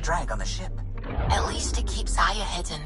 drag on the ship. At least it keeps Aya hidden.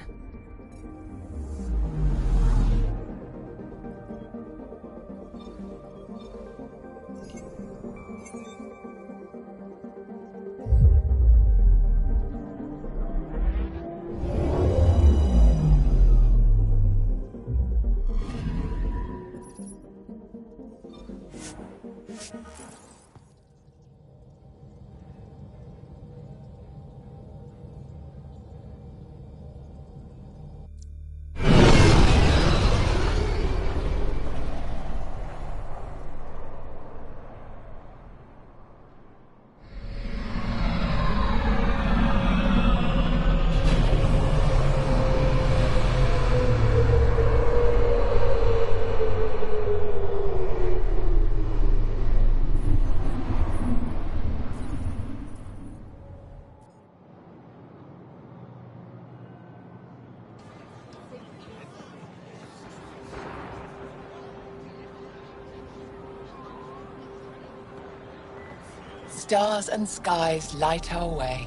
Stars and skies light our way.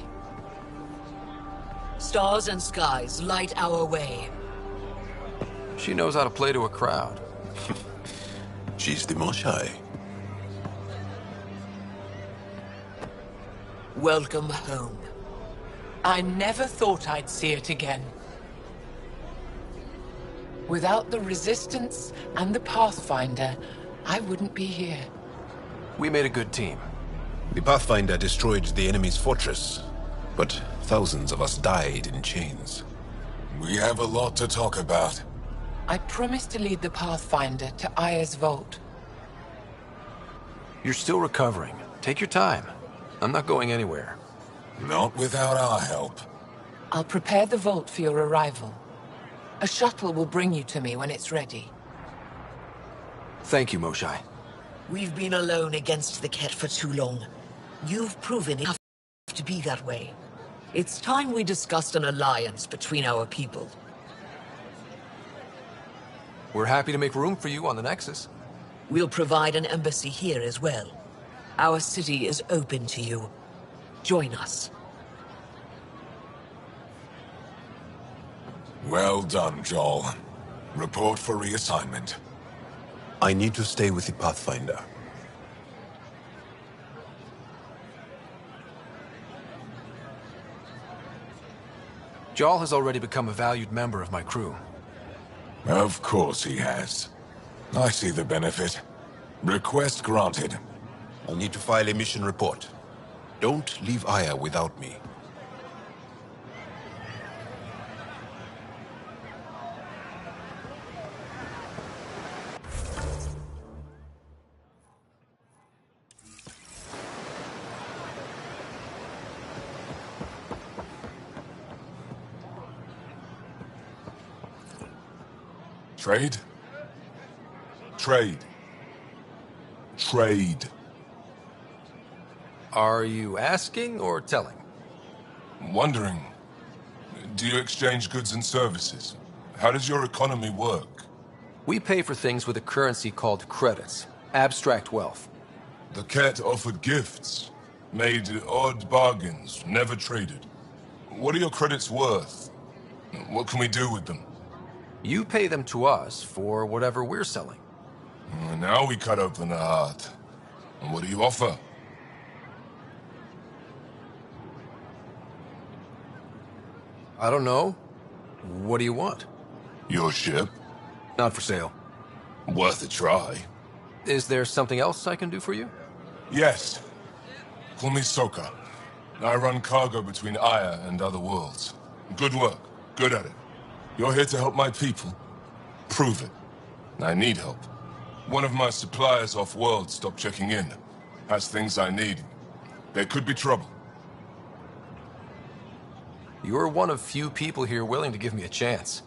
Stars and skies light our way. She knows how to play to a crowd. She's the most high. Welcome home. I never thought I'd see it again. Without the Resistance and the Pathfinder, I wouldn't be here. We made a good team. The Pathfinder destroyed the enemy's fortress, but thousands of us died in chains. We have a lot to talk about. I promised to lead the Pathfinder to Aya's vault. You're still recovering. Take your time. I'm not going anywhere. Not without our help. I'll prepare the vault for your arrival. A shuttle will bring you to me when it's ready. Thank you, Moshai. We've been alone against the Ket for too long. You've proven enough to be that way. It's time we discussed an alliance between our people. We're happy to make room for you on the Nexus. We'll provide an embassy here as well. Our city is open to you. Join us. Well done, Joel. Report for reassignment. I need to stay with the Pathfinder. Jarl has already become a valued member of my crew. Of course he has. I see the benefit. Request granted. I'll need to file a mission report. Don't leave Aya without me. Trade? Trade. Trade. Are you asking or telling? Wondering, do you exchange goods and services? How does your economy work? We pay for things with a currency called credits. Abstract wealth. The Ket offered gifts, made odd bargains, never traded. What are your credits worth? What can we do with them? You pay them to us for whatever we're selling. Now we cut open the heart. And what do you offer? I don't know. What do you want? Your ship? Not for sale. Worth a try. Is there something else I can do for you? Yes. Call me Soka. I run cargo between Aya and other worlds. Good work. Good at it. You're here to help my people. Prove it. I need help. One of my suppliers off-world stopped checking in. Has things I need. There could be trouble. You're one of few people here willing to give me a chance.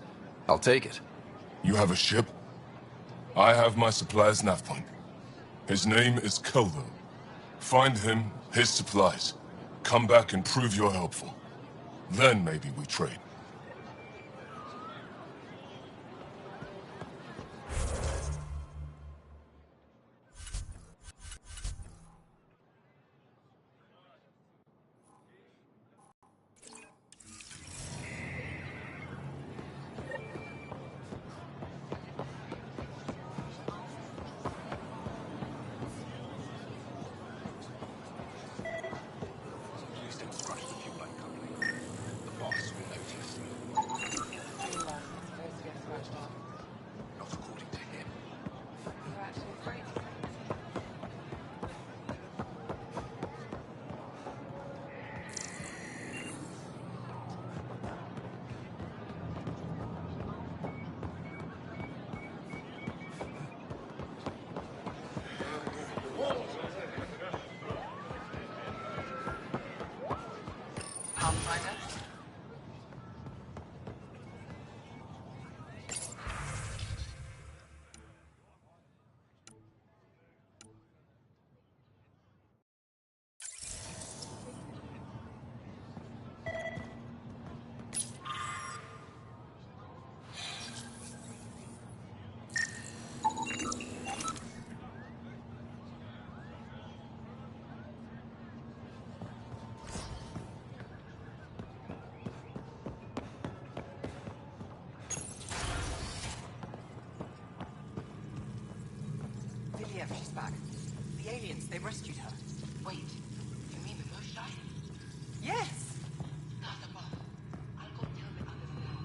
I'll take it. You have a ship? I have my supplier's nav point. His name is Kelvo. Find him, his supplies. Come back and prove you're helpful. Then maybe we trade. They rescued her. Wait, you mean the Moshai? Yes! Not above. I'll go tell the others now.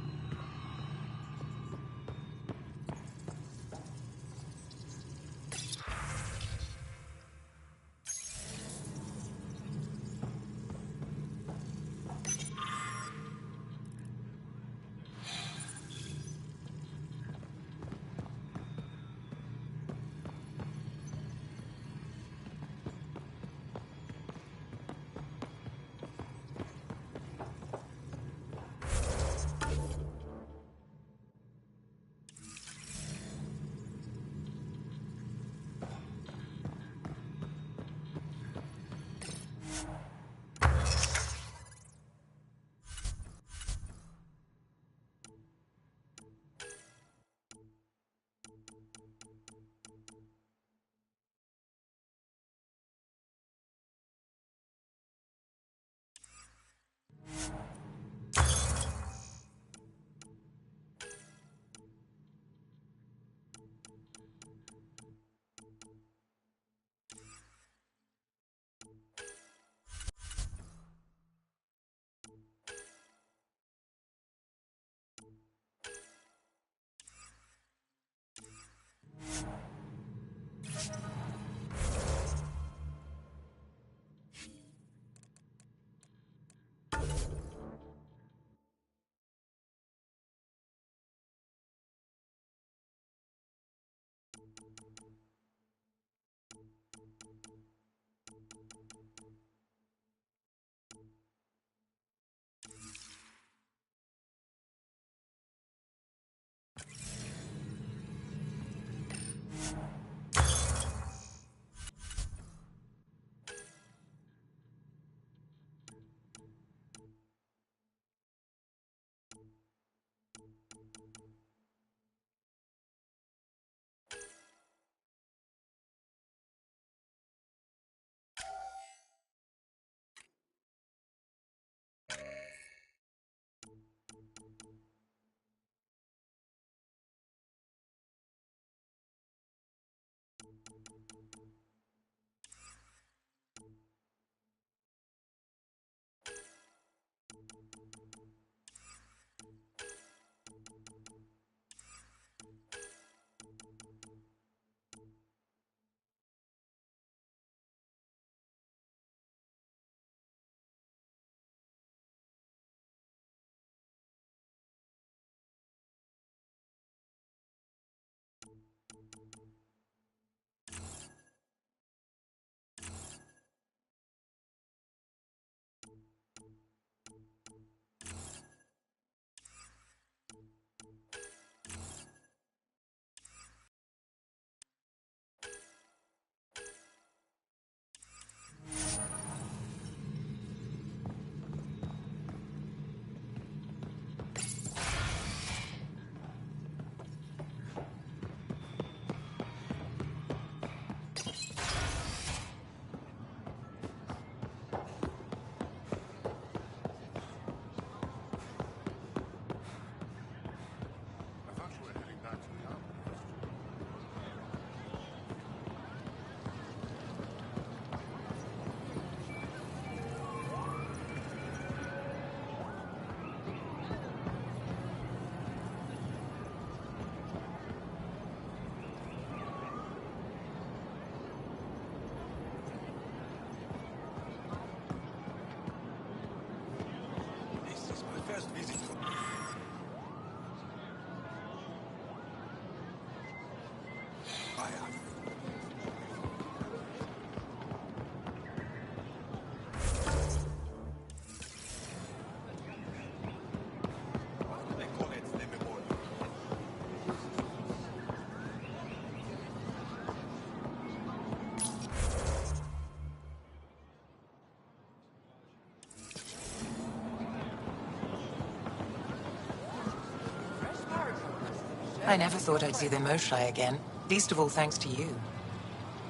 I never thought I'd see the Moshai again, least of all thanks to you.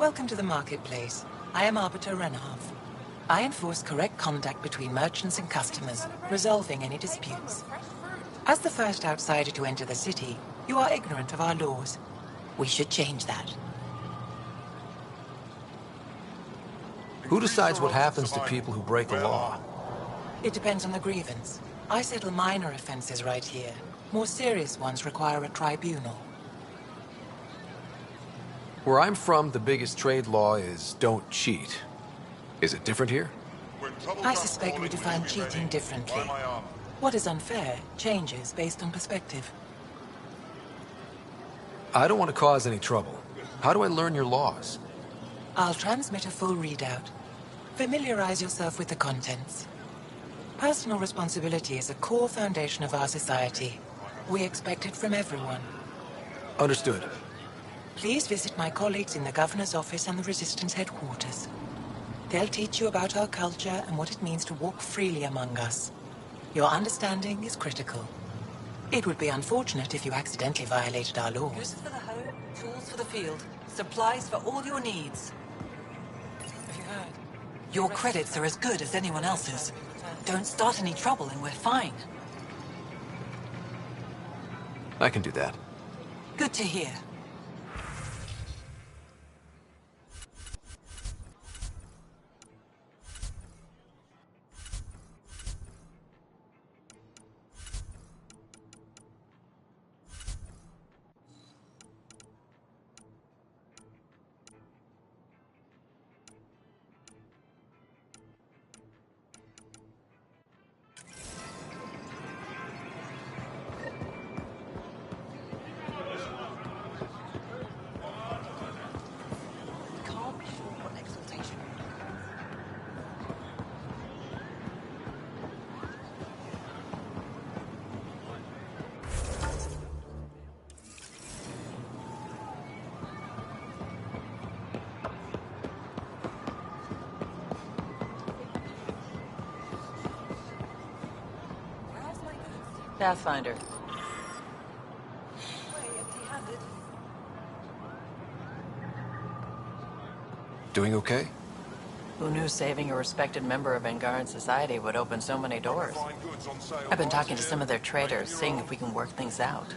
Welcome to the marketplace. I am Arbiter Renharv. I enforce correct conduct between merchants and customers, resolving any disputes. As the first outsider to enter the city, you are ignorant of our laws. We should change that. Who decides what happens to people who break a law? It depends on the grievance. I settle minor offenses right here. More serious ones require a tribunal. Where I'm from, the biggest trade law is don't cheat. Is it different here? I suspect we define cheating differently. What is unfair changes based on perspective. I don't want to cause any trouble. How do I learn your laws? I'll transmit a full readout. Familiarize yourself with the contents. Personal responsibility is a core foundation of our society. We expect it from everyone. Understood. Please visit my colleagues in the Governor's office and the Resistance headquarters. They'll teach you about our culture and what it means to walk freely among us. Your understanding is critical. It would be unfortunate if you accidentally violated our laws. Goods for the home, tools for the field, supplies for all your needs. Have you heard? Your credits are as good as anyone else's. Don't start any trouble and we're fine. I can do that. Good to hear. Pathfinder. Doing okay? Who knew saving a respected member of Angaran society would open so many doors? I've been talking to some of their traders, seeing if we can work things out.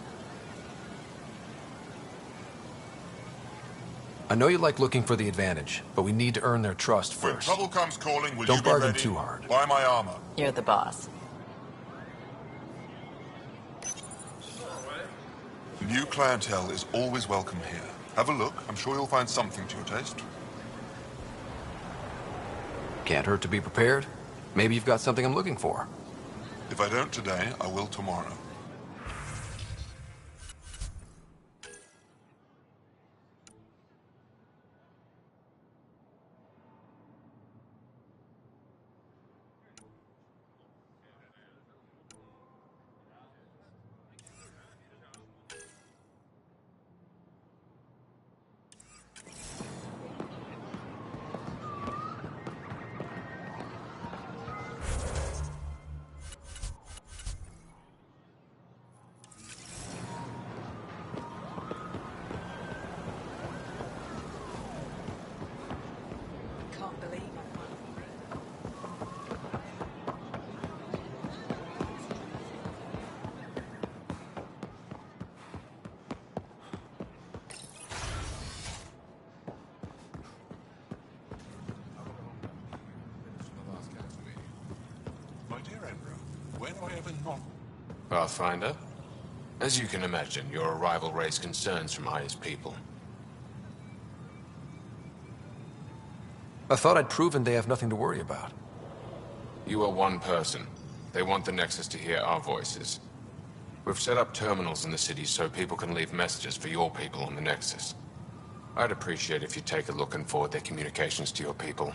I know you like looking for the advantage, but we need to earn their trust When first. trouble comes calling, will Don't you be bargain ready? too hard. Buy my armor. You're the boss. New clientele is always welcome here. Have a look. I'm sure you'll find something to your taste. Can't hurt to be prepared. Maybe you've got something I'm looking for. If I don't today, I will tomorrow. Can't believe it. My dear Andrew, when have I ever not... Pathfinder? As you can imagine, your arrival raised concerns from Aya's people. I thought I'd proven they have nothing to worry about. You are one person. They want the Nexus to hear our voices. We've set up terminals in the city so people can leave messages for your people on the Nexus. I'd appreciate if you take a look and forward their communications to your people.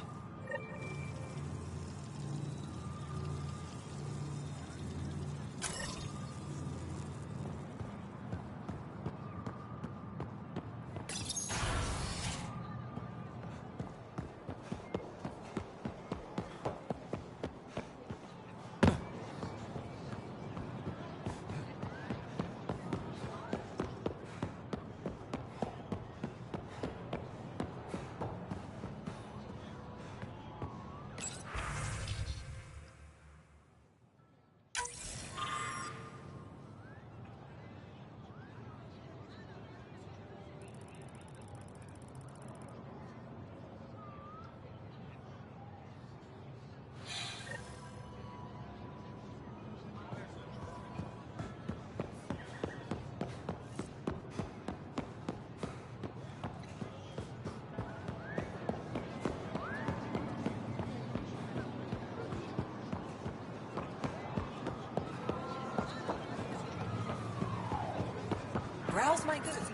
my goods?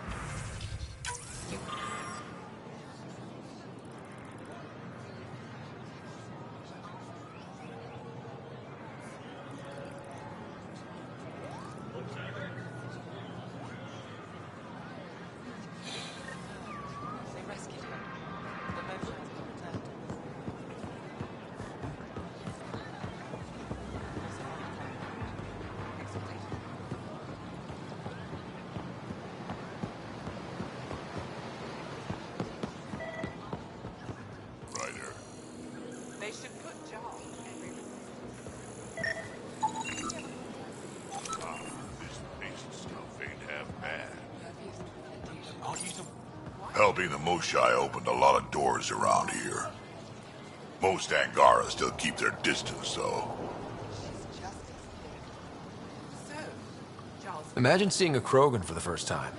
They rescued her. The motion has been returned. Ryder. They should put Jarl everywhere. This beast stuff ain't half bad. Aren't you some... Helping the Moshai opened a lot of doors around here. Most Angara still keep their distance, though. Imagine seeing a Krogan for the first time.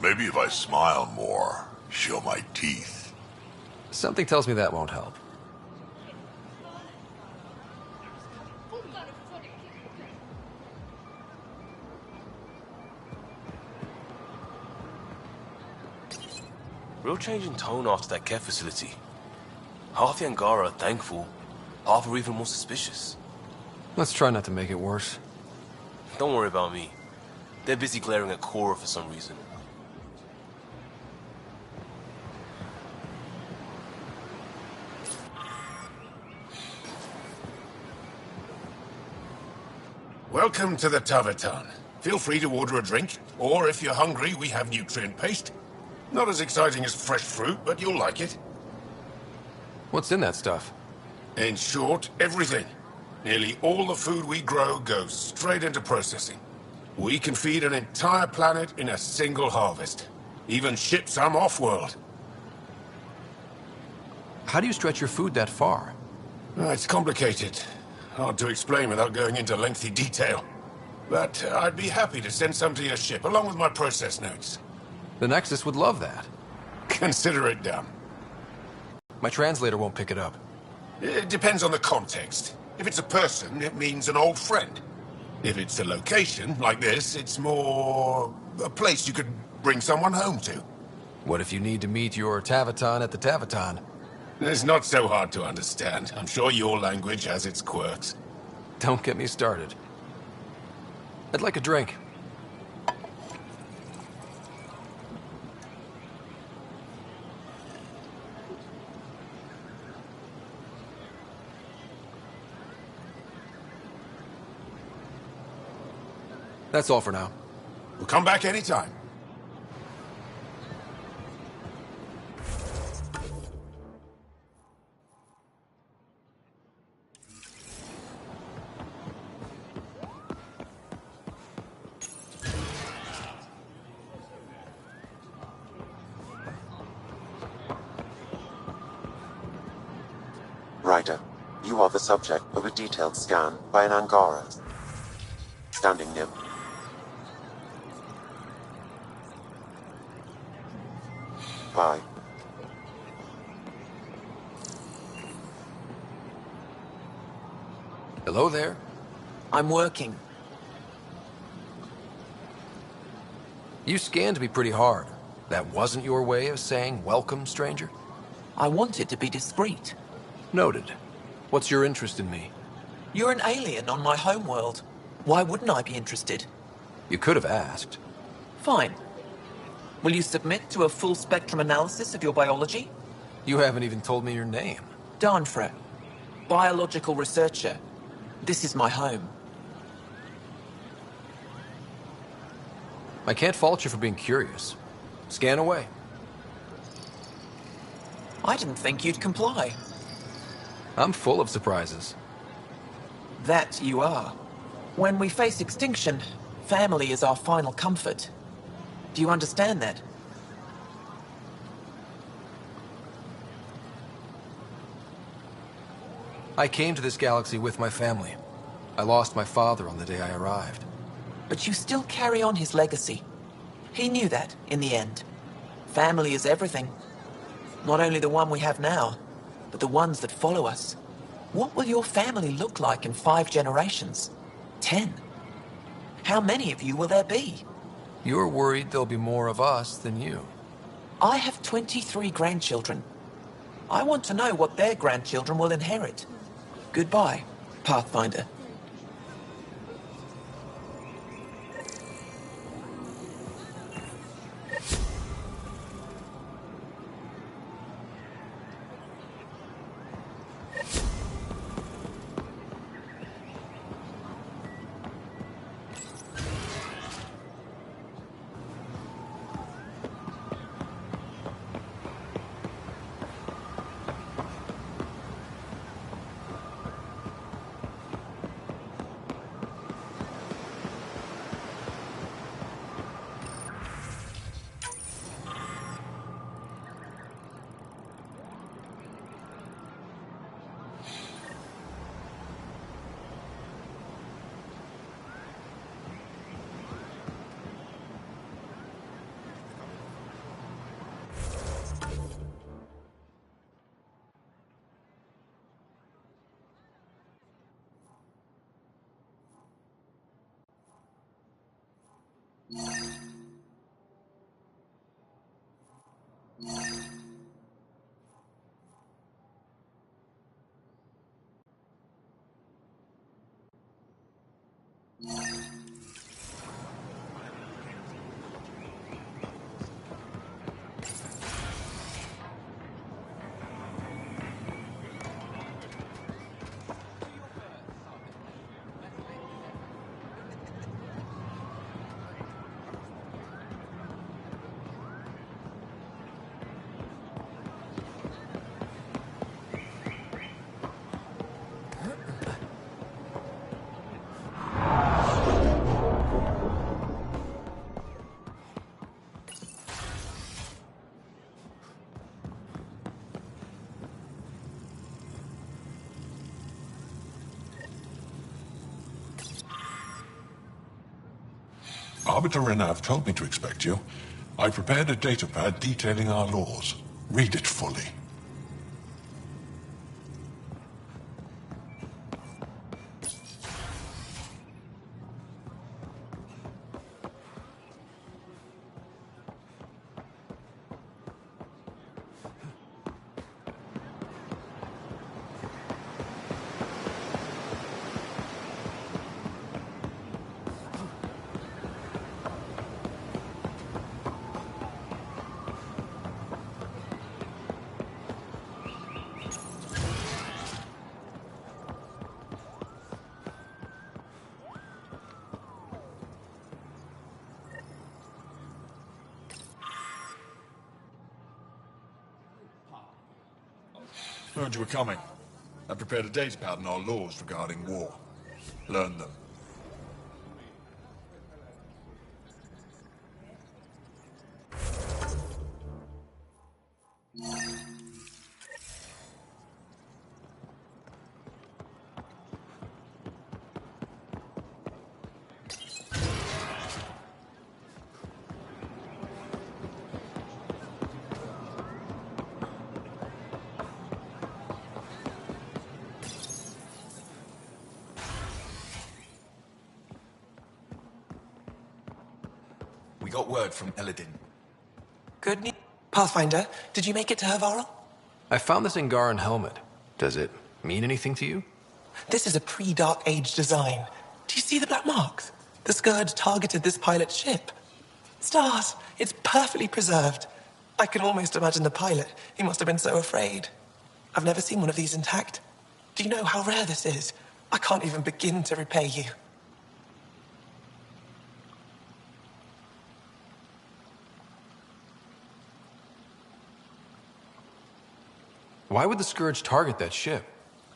Maybe if I smile more, show my teeth. Something tells me that won't help. Real change in tone after that care facility. Half the Angara are thankful, half are even more suspicious. Let's try not to make it worse. Don't worry about me. They're busy glaring at Cora for some reason. Welcome to the Tavatan. Feel free to order a drink, or if you're hungry, we have nutrient paste. Not as exciting as fresh fruit, but you'll like it. What's in that stuff? In short, everything. Nearly all the food we grow goes straight into processing. We can feed an entire planet in a single harvest. Even ship some off-world. How do you stretch your food that far? It's complicated. Hard to explain without going into lengthy detail. But I'd be happy to send some to your ship, along with my process notes. The Nexus would love that. Consider it done. My translator won't pick it up. It depends on the context. If it's a person, it means an old friend. If it's a location, like this, it's more... a place you could bring someone home to. What if you need to meet your Tavatan at the Tavatan? It's not so hard to understand. I'm sure your language has its quirks. Don't get me started. I'd like a drink. That's all for now. We'll come back anytime. Ryder, you are the subject of a detailed scan by an Angara. Standing near. Bye. Hello there. I'm working. You scanned me pretty hard. That wasn't your way of saying welcome, stranger? I wanted to be discreet. Noted. What's your interest in me? You're an alien on my homeworld. Why wouldn't I be interested? You could have asked. Fine. Will you submit to a full spectrum analysis of your biology? You haven't even told me your name. Darnfra. Biological researcher. This is my home. I can't fault you for being curious. Scan away. I didn't think you'd comply. I'm full of surprises. That you are. When we face extinction, family is our final comfort. Do you understand that? I came to this galaxy with my family. I lost my father on the day I arrived. But you still carry on his legacy. He knew that, in the end. Family is everything. Not only the one we have now, but the ones that follow us. What will your family look like in 5 generations? 10? How many of you will there be? You're worried there'll be more of us than you. I have 23 grandchildren. I want to know what their grandchildren will inherit. Goodbye, Pathfinder. Arbiter Renav told me to expect you. I prepared a datapad detailing our laws. Read it fully. Heard you were coming. I prepared a datapad on our laws regarding war. Learn them. We got word from Eladin. Good news. Pathfinder, did you make it to Havarl? I found this Angaran helmet. Does it mean anything to you? This is a pre-Dark Age design. Do you see the black marks? The Scourge targeted this pilot's ship. Stars, it's perfectly preserved. I can almost imagine the pilot. He must have been so afraid. I've never seen one of these intact. Do you know how rare this is? I can't even begin to repay you. Why would the Scourge target that ship?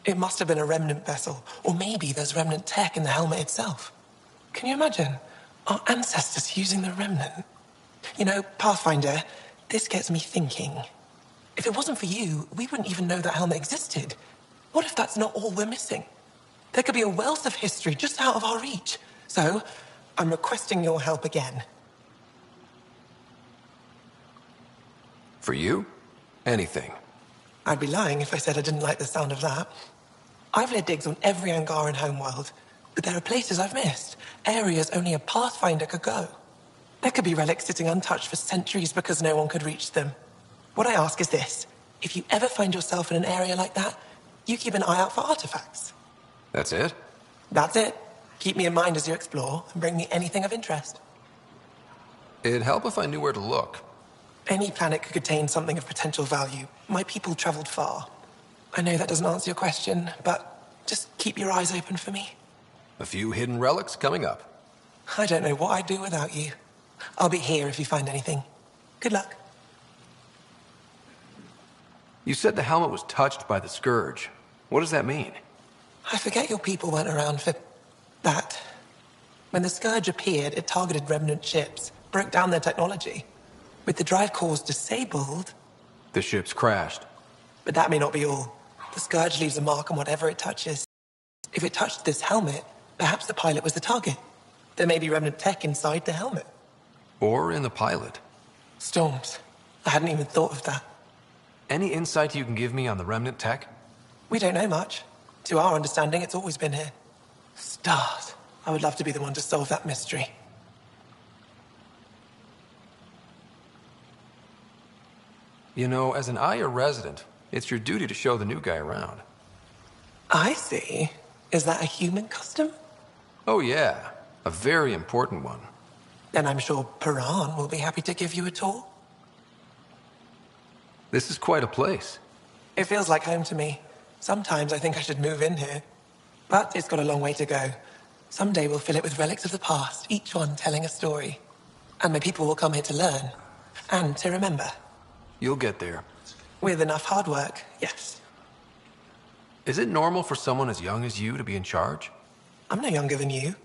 It must have been a remnant vessel, or maybe there's remnant tech in the helmet itself. Can you imagine? Our ancestors using the remnant. You know, Pathfinder, this gets me thinking. If it wasn't for you, we wouldn't even know that helmet existed. What if that's not all we're missing? There could be a wealth of history just out of our reach. So, I'm requesting your help again. For you? Anything. I'd be lying if I said I didn't like the sound of that. I've led digs on every Angaran homeworld, but there are places I've missed, areas only a Pathfinder could go. There could be relics sitting untouched for centuries because no one could reach them. What I ask is this. If you ever find yourself in an area like that, you keep an eye out for artifacts. That's it? That's it. Keep me in mind as you explore, and bring me anything of interest. It'd help if I knew where to look. Any planet could contain something of potential value. My people traveled far. I know that doesn't answer your question, but just keep your eyes open for me. A few hidden relics coming up. I don't know what I'd do without you. I'll be here if you find anything. Good luck. You said the helmet was touched by the Scourge. What does that mean? I forget your people weren't around for that. When the Scourge appeared, it targeted remnant ships, broke down their technology. With the drive cores disabled... The ships crashed. But that may not be all. The Scourge leaves a mark on whatever it touches. If it touched this helmet, perhaps the pilot was the target. There may be remnant tech inside the helmet. Or in the pilot. Storms. I hadn't even thought of that. Any insight you can give me on the remnant tech? We don't know much. To our understanding, it's always been here. Stars. I would love to be the one to solve that mystery. You know, as an Aya resident, it's your duty to show the new guy around. I see. Is that a human custom? Oh yeah, a very important one. Then I'm sure Piran will be happy to give you a tour. This is quite a place. It feels like home to me. Sometimes I think I should move in here. But it's got a long way to go. Someday we'll fill it with relics of the past, each one telling a story. And my people will come here to learn. And to remember. You'll get there. With enough hard work, yes. Is it normal for someone as young as you to be in charge? I'm no younger than you.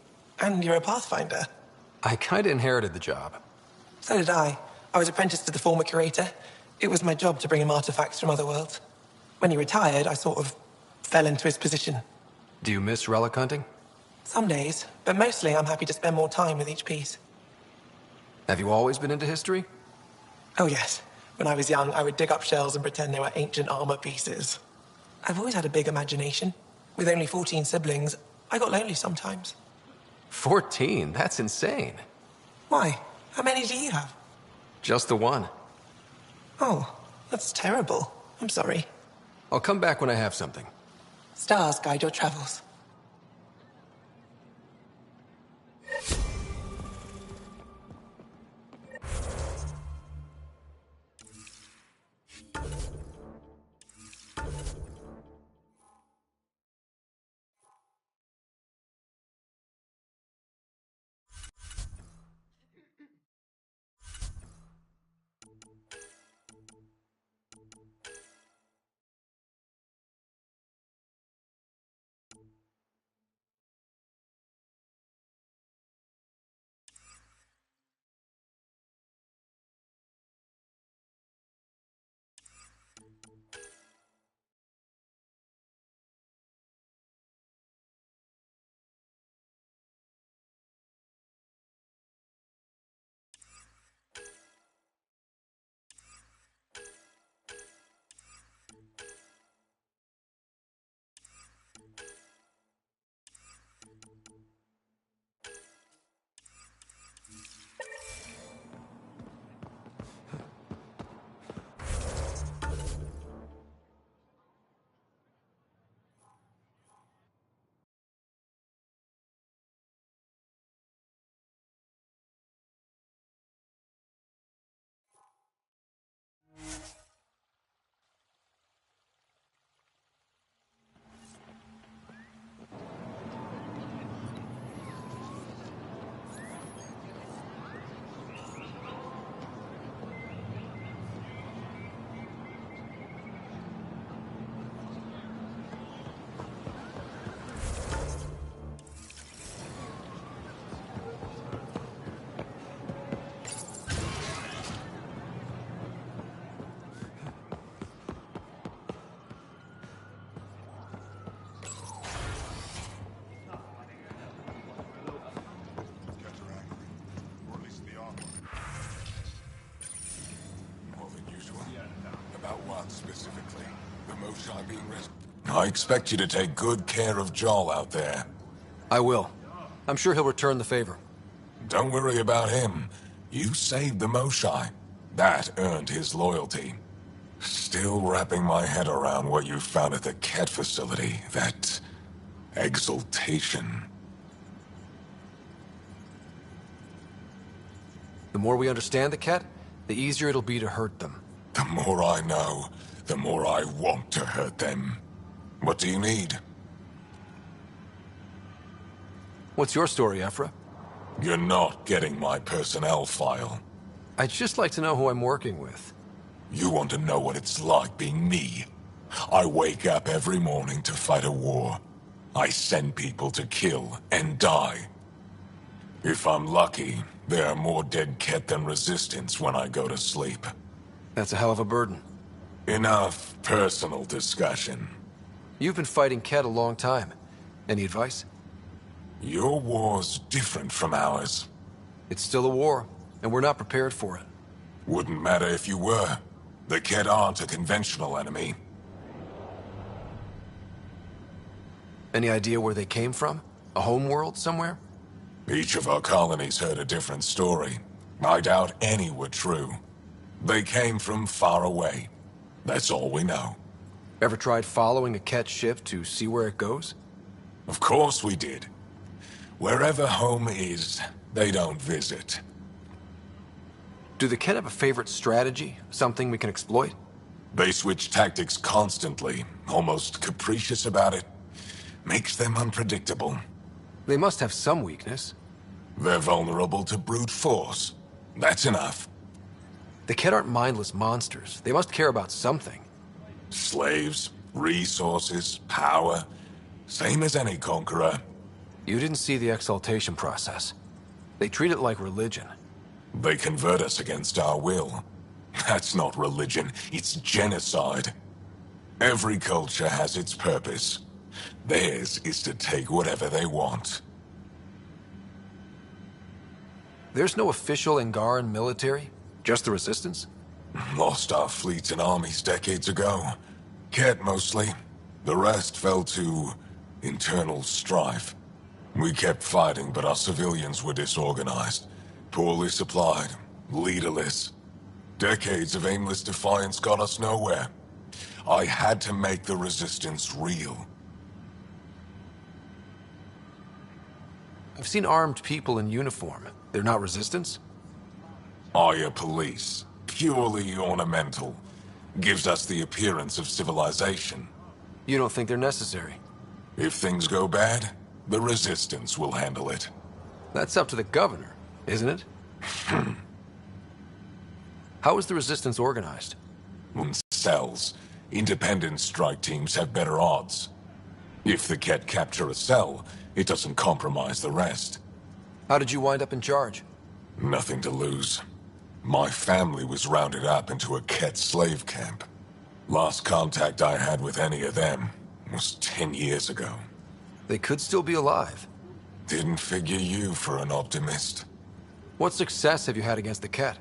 And you're a Pathfinder. I kinda inherited the job. So did I. I was apprenticed to the former curator. It was my job to bring him artifacts from other worlds. When he retired, I sort of fell into his position. Do you miss relic hunting? Some days, but mostly I'm happy to spend more time with each piece. Have you always been into history? Oh yes. When I was young, I would dig up shells and pretend they were ancient armor pieces. I've always had a big imagination. With only 14 siblings, I got lonely sometimes. 14? That's insane. Why? How many do you have? Just the one. Oh, that's terrible. I'm sorry. I'll come back when I have something. Stars guide your travels. Specifically, the Moshai being I expect you to take good care of Joel out there. I will. I'm sure he'll return the favor. Don't worry about him. You saved the Moshai. That earned his loyalty. Still wrapping my head around what you found at the Ket facility. That exaltation. The more we understand the Ket, the easier it'll be to hurt them. The more I know, the more I want to hurt them. What do you need? What's your story, Ephra? You're not getting my personnel file. I'd just like to know who I'm working with. You want to know what it's like being me? I wake up every morning to fight a war. I send people to kill and die. If I'm lucky, there are more dead Ket than resistance when I go to sleep. That's a hell of a burden. Enough personal discussion. You've been fighting Ket a long time. Any advice? Your war's different from ours. It's still a war, and we're not prepared for it. Wouldn't matter if you were. The Ket aren't a conventional enemy. Any idea where they came from? A homeworld somewhere? Each of our colonies heard a different story. I doubt any were true. They came from far away. That's all we know. Ever tried following a Ket ship to see where it goes? Of course we did. Wherever home is, they don't visit. Do the Ket have a favorite strategy? Something we can exploit? They switch tactics constantly, almost capricious about it. Makes them unpredictable. They must have some weakness. They're vulnerable to brute force. That's enough. The Ket aren't mindless monsters. They must care about something. Slaves, resources, power. Same as any conqueror. You didn't see the exaltation process. They treat it like religion. They convert us against our will. That's not religion, it's genocide. Every culture has its purpose. Theirs is to take whatever they want. There's no official Angaran military? Just the Resistance? Lost our fleets and armies decades ago. Ket mostly. The rest fell to internal strife. We kept fighting, but our civilians were disorganized. Poorly supplied, leaderless. Decades of aimless defiance got us nowhere. I had to make the Resistance real. I've seen armed people in uniform. They're not Resistance? Aya police. Purely ornamental. Gives us the appearance of civilization. You don't think they're necessary? If things go bad, the Resistance will handle it. That's up to the governor, isn't it? How is the Resistance organized? Cells. Independent strike teams have better odds. If the Ket capture a cell, it doesn't compromise the rest. How did you wind up in charge? Nothing to lose. My family was rounded up into a Ket slave camp. Last contact I had with any of them was 10 years ago. They could still be alive. Didn't figure you for an optimist. What success have you had against the Ket?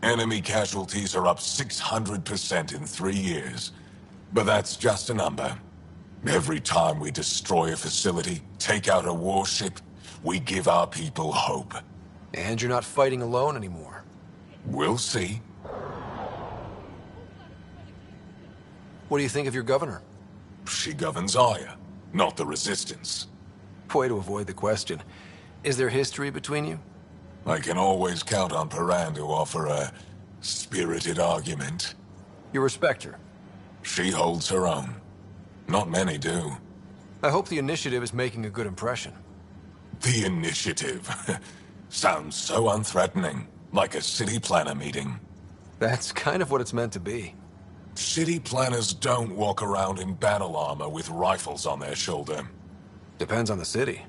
Enemy casualties are up 600% in 3 years. But that's just a number. Every time we destroy a facility, take out a warship, we give our people hope. And you're not fighting alone anymore. We'll see. What do you think of your governor? She governs Aya, not the Resistance. Way to avoid the question. Is there history between you? I can always count on Paran to offer a spirited argument. You respect her? She holds her own. Not many do. I hope the initiative is making a good impression. The initiative? Sounds so unthreatening. Like a city planner meeting. That's kind of what it's meant to be. City planners don't walk around in battle armor with rifles on their shoulder. Depends on the city.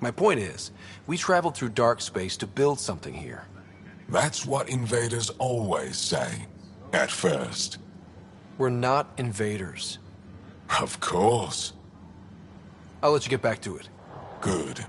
My point is, we traveled through dark space to build something here. That's what invaders always say. At first. We're not invaders. Of course. I'll let you get back to it. Good.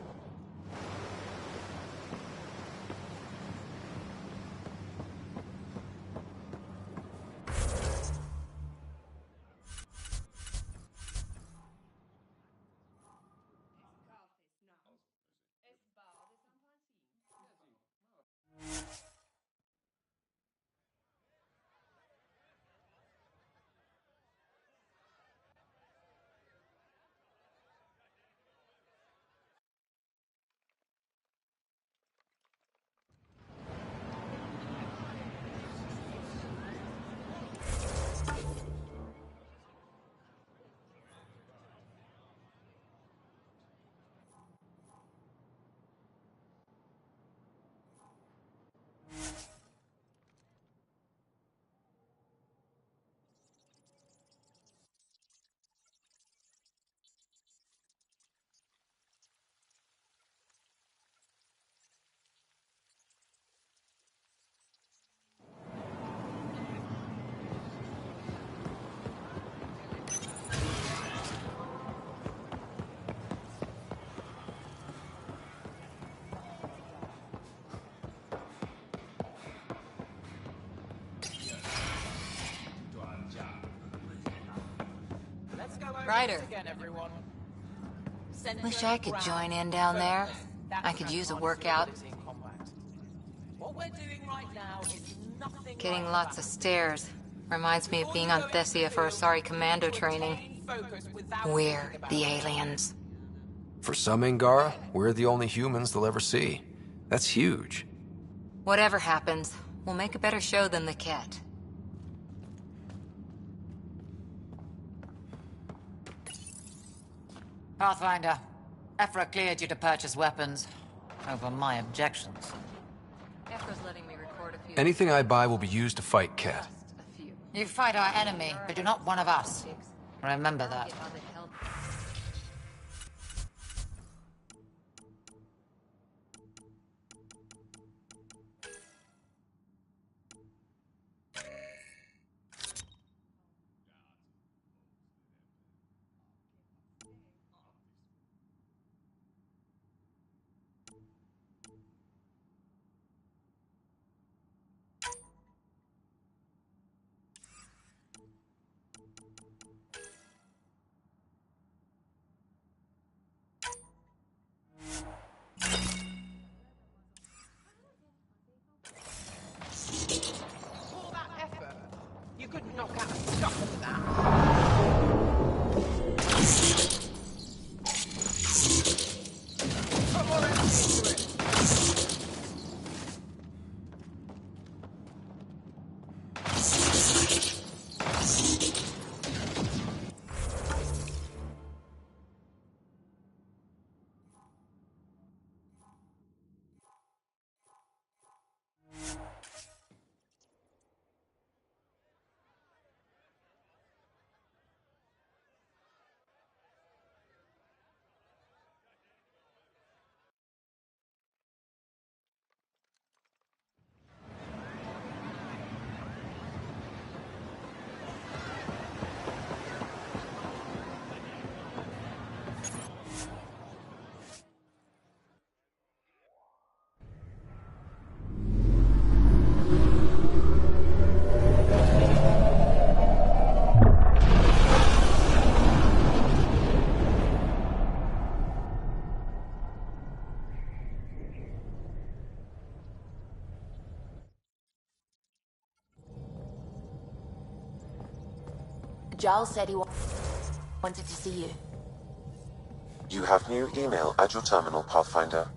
Ryder. Wish I could join in down there. I could use a workout. Getting lots of stares. Reminds me of being on Thessia for Asari commando training. We're the aliens. For some Angara, we're the only humans they'll ever see. That's huge. Whatever happens, we'll make a better show than the Ket. Pathfinder, Ephra cleared you to purchase weapons. Over my objections. Ephra's letting me record a few... Anything I buy will be used to fight Ket. You fight our enemy, but you're not one of us. Remember that. Giles said he wanted to see you. You have new email at your terminal, Pathfinder.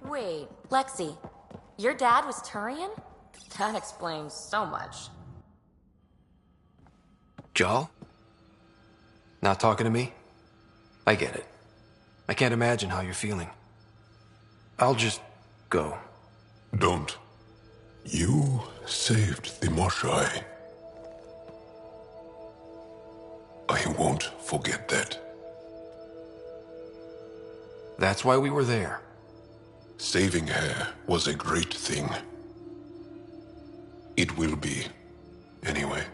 Wait, Lexi, your dad was Turian? That explains so much. Jal? Not talking to me? I get it. I can't imagine how you're feeling. I'll just go. Don't. You saved the Moshai. I won't forget that. That's why we were there. Saving her was a great thing. It will be. Anyway,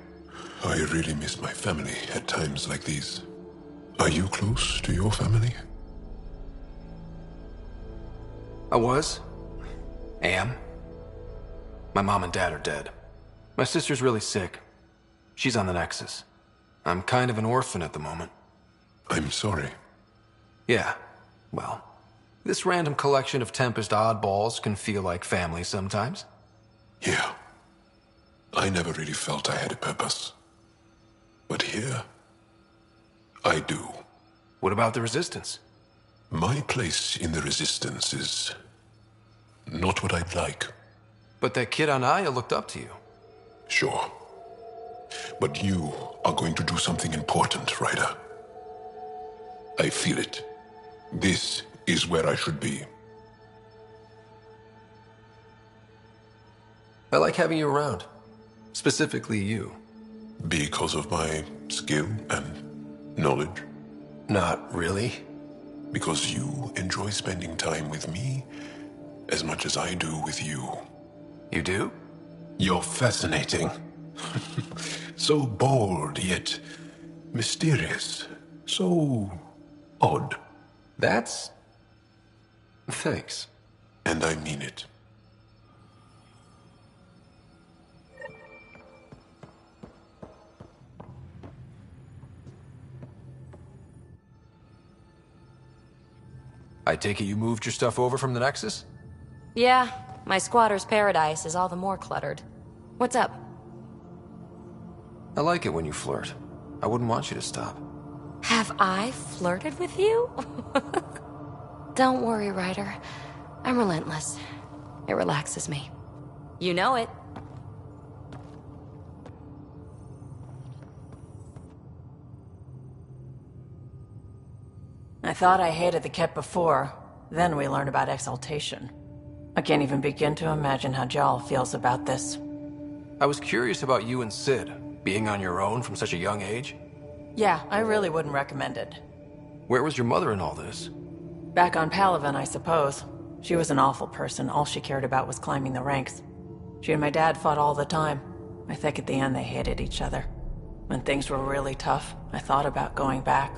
I really miss my family at times like these. Are you close to your family? I was. Am. My mom and dad are dead. My sister's really sick. She's on the Nexus. I'm kind of an orphan at the moment. I'm sorry. Yeah, well, this random collection of Tempest oddballs can feel like family sometimes. Yeah. I never really felt I had a purpose. But here, I do. What about the Resistance? My place in the Resistance is not what I'd like. But that kid on Aya looked up to you. Sure. But you are going to do something important, Ryder. I feel it. This is where I should be. I like having you around. Specifically you. Because of my skill and knowledge? Not really. Because you enjoy spending time with me as much as I do with you. You do? You're fascinating. So bold, yet mysterious. So odd. That's... Thanks. And I mean it. I take it you moved your stuff over from the Nexus? Yeah, my squatter's paradise is all the more cluttered. What's up? I like it when you flirt. I wouldn't want you to stop. Have I flirted with you? Don't worry, Ryder. I'm relentless. It relaxes me. You know it. I thought I hated the Ket before. Then we learned about exaltation. I can't even begin to imagine how Jal feels about this. I was curious about you and Sid, being on your own from such a young age. Yeah, I really wouldn't recommend it. Where was your mother in all this? Back on Palaven, I suppose. She was an awful person. All she cared about was climbing the ranks. She and my dad fought all the time. I think at the end they hated each other. When things were really tough, I thought about going back.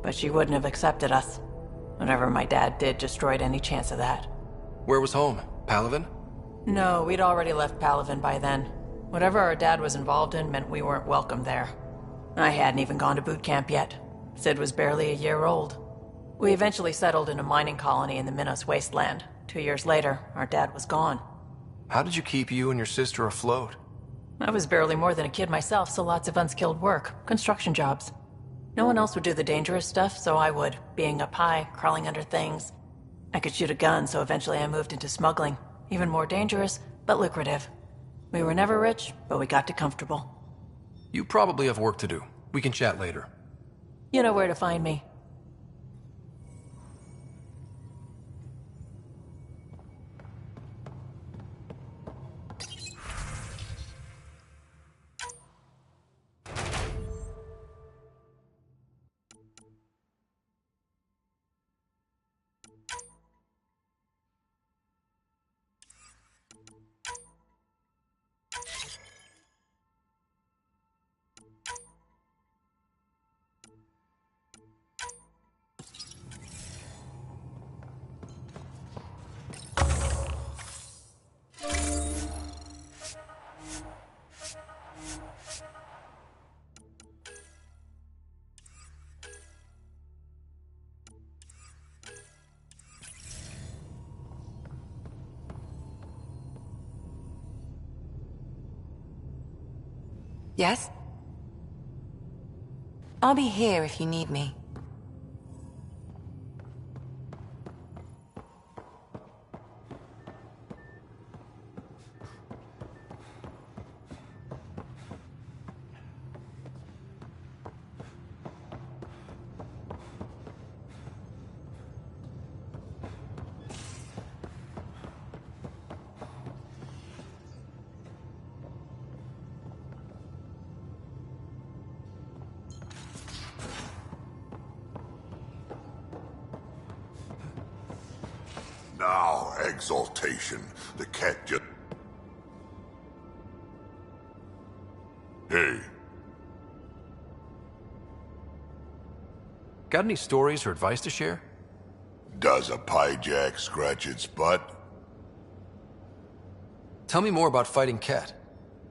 But she wouldn't have accepted us. Whatever my dad did destroyed any chance of that. Where was home? Palaven? No, we'd already left Palaven by then. Whatever our dad was involved in meant we weren't welcome there. I hadn't even gone to boot camp yet. Sid was barely a year old. We eventually settled in a mining colony in the Minos wasteland. 2 years later, our dad was gone. How did you keep you and your sister afloat? I was barely more than a kid myself, so lots of unskilled work. Construction jobs. No one else would do the dangerous stuff, so I would. Being up high, crawling under things. I could shoot a gun, so eventually I moved into smuggling. Even more dangerous, but lucrative. We were never rich, but we got to comfortable. You probably have work to do. We can chat later. You know where to find me. Yes? I'll be here if you need me. Now, exaltation. The cat just... Hey. Got any stories or advice to share? Does a pyjak scratch its butt? Tell me more about fighting Cat.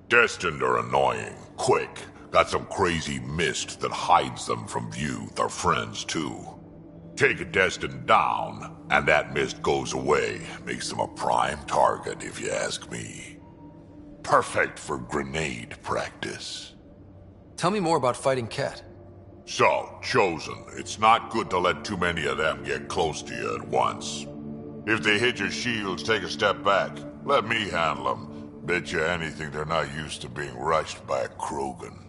Destined are annoying, quick. Got some crazy mist that hides them from view, their friends too. Take a Destined down, and that mist goes away. Makes them a prime target, if you ask me. Perfect for grenade practice. Tell me more about fighting Cat. So, Chosen, it's not good to let too many of them get close to you at once. If they hit your shields, take a step back. Let me handle them. Bet you anything they're not used to being rushed by a Krogan.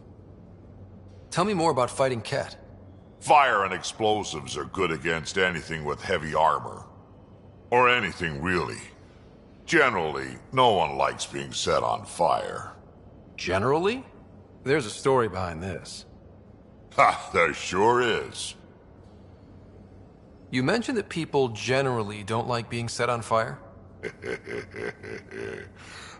Tell me more about fighting Cat. Fire and explosives are good against anything with heavy armor. Or anything, really. Generally, no one likes being set on fire. Generally? There's a story behind this. Ha, there sure is. You mentioned that people generally don't like being set on fire?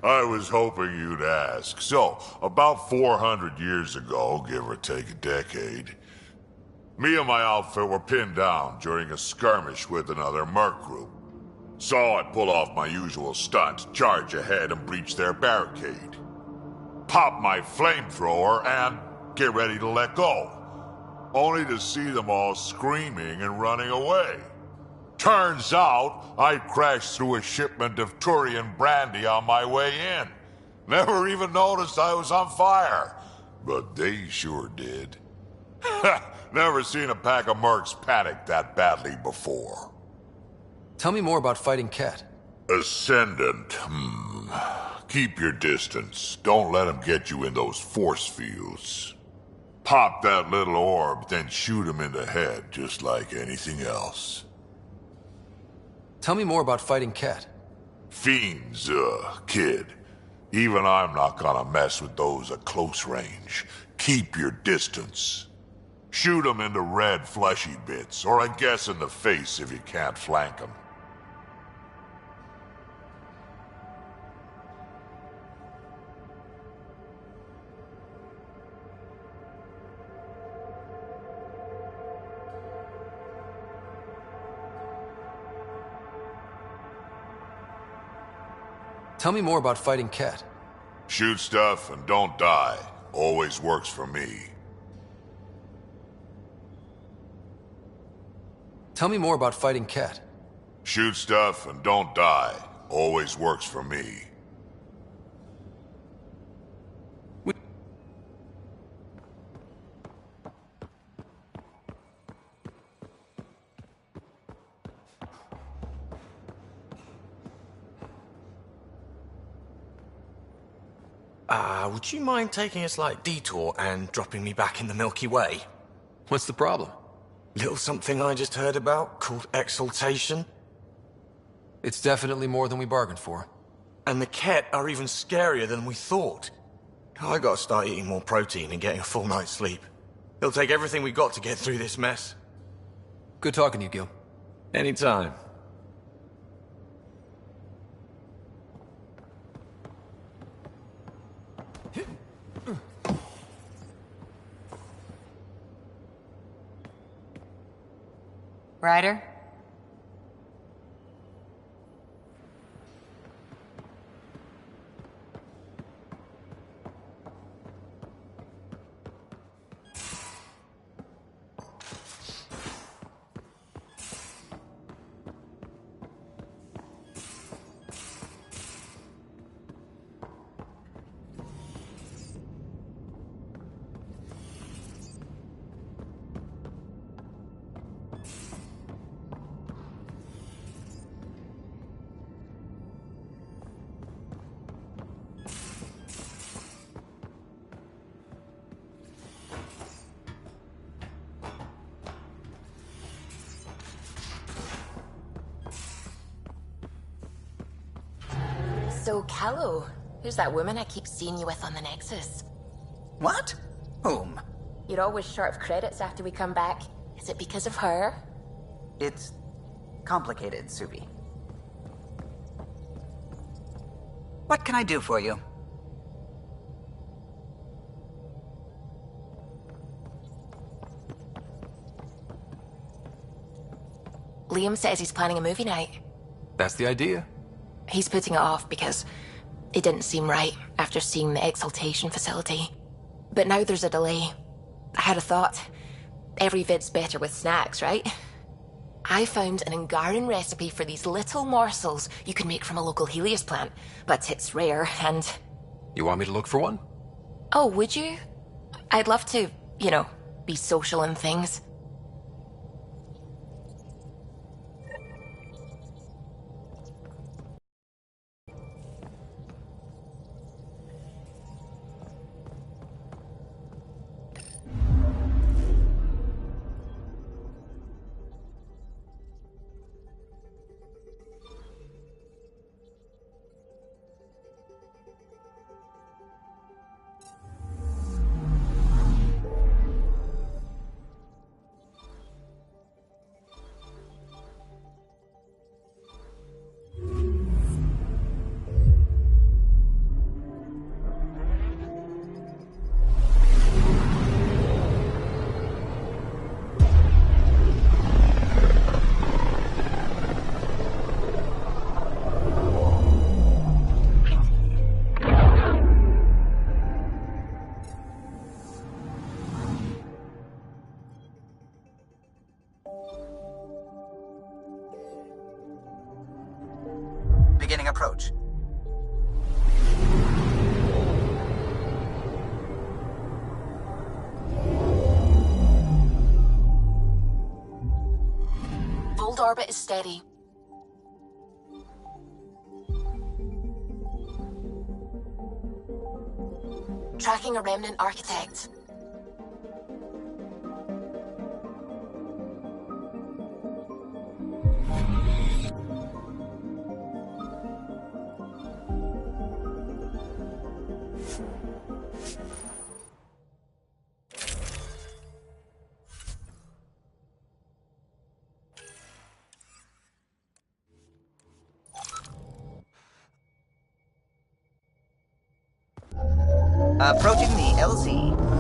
I was hoping you'd ask. So, about 400 years ago, give or take a decade, me and my outfit were pinned down during a skirmish with another merc group. Saw it pull off my usual stunt, charge ahead and breach their barricade. Pop my flamethrower and get ready to let go. Only to see them all screaming and running away. Turns out, I crashed through a shipment of Turian brandy on my way in. Never even noticed I was on fire. But they sure did. Never seen a pack of mercs panic that badly before. Tell me more about fighting Cat. Ascendant, Keep your distance. Don't let them get you in those force fields. Pop that little orb, then shoot him in the head, just like anything else. Tell me more about fighting Cat. Fiends, kid. Even I'm not gonna mess with those at close range. Keep your distance. Shoot them in the red, fleshy bits, or I guess in the face if you can't flank them. Tell me more about fighting Cat. Shoot stuff and don't die. Always works for me. Tell me more about fighting Cat. Shoot stuff and don't die. Always works for me. Would you mind taking a slight detour and dropping me back in the Milky Way? What's the problem? Little something I just heard about called exaltation. It's definitely more than we bargained for. And the Ket are even scarier than we thought. I gotta start eating more protein and getting a full night's sleep. It'll take everything we got to get through this mess. Good talking to you, Gil. Anytime. Ryder? So, Callow, who's that woman I keep seeing you with on the Nexus? What? Whom? You're always short of credits after we come back. Is it because of her? It's complicated, Subi. What can I do for you? Liam says he's planning a movie night. That's the idea. He's putting it off because it didn't seem right after seeing the exaltation facility. But now there's a delay. I had a thought. Every vid's better with snacks, right? I found an Angaran recipe for these little morsels you can make from a local Helios plant, but it's rare and... You want me to look for one? Oh, would you? I'd love to, you know, be social and things. Beginning approach. Fold orbit is steady. Tracking a remnant architect. Approaching the LZ.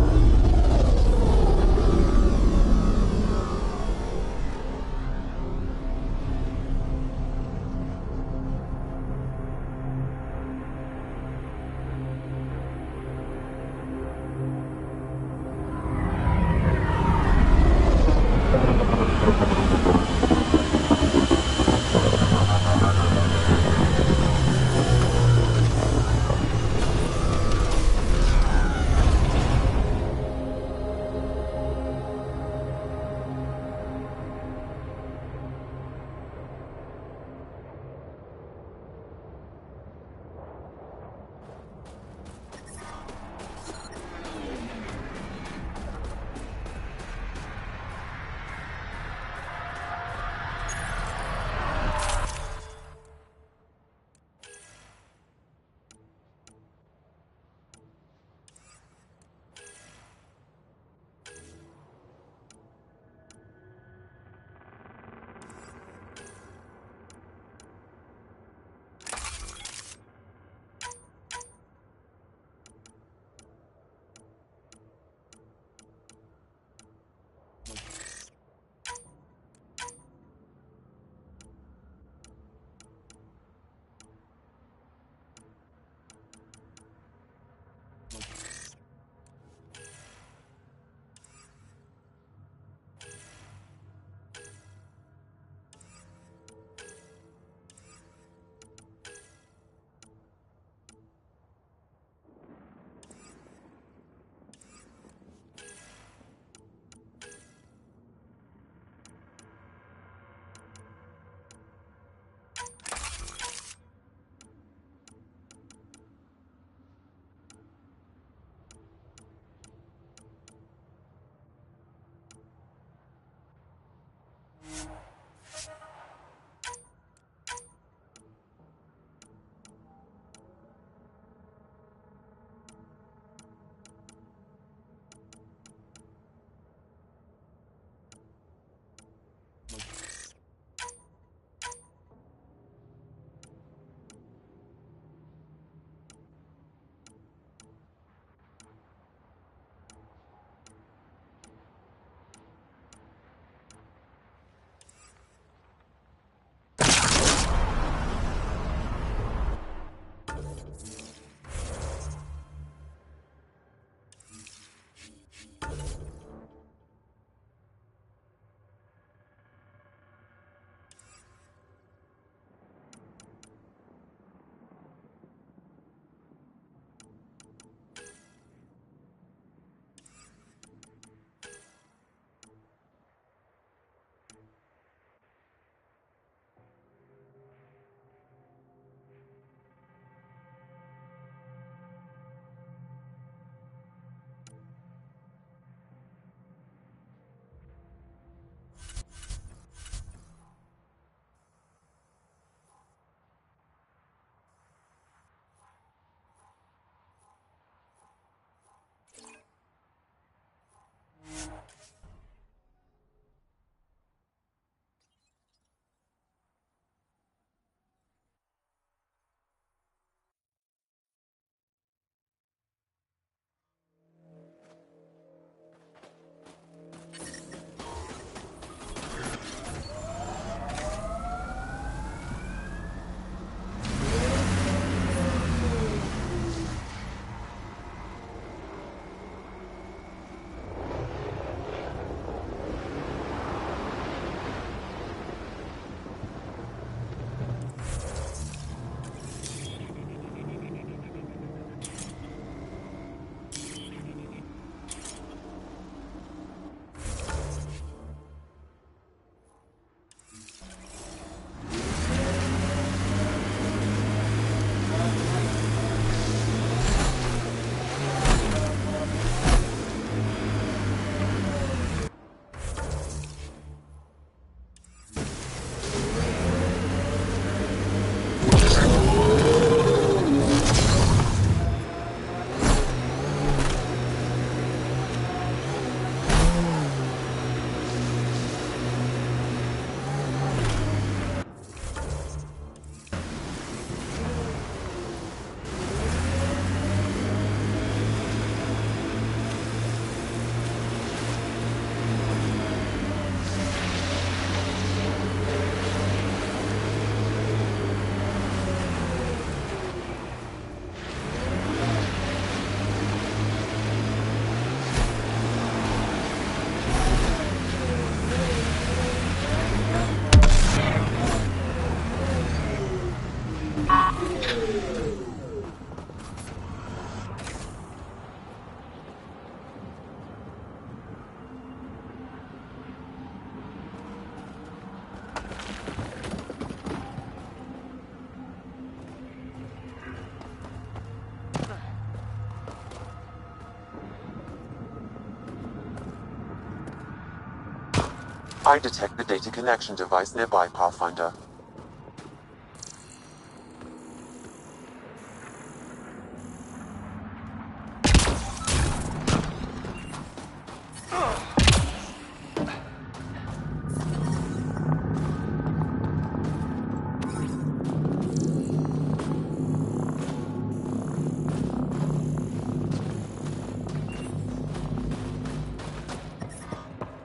I detect the data connection device nearby, Pathfinder.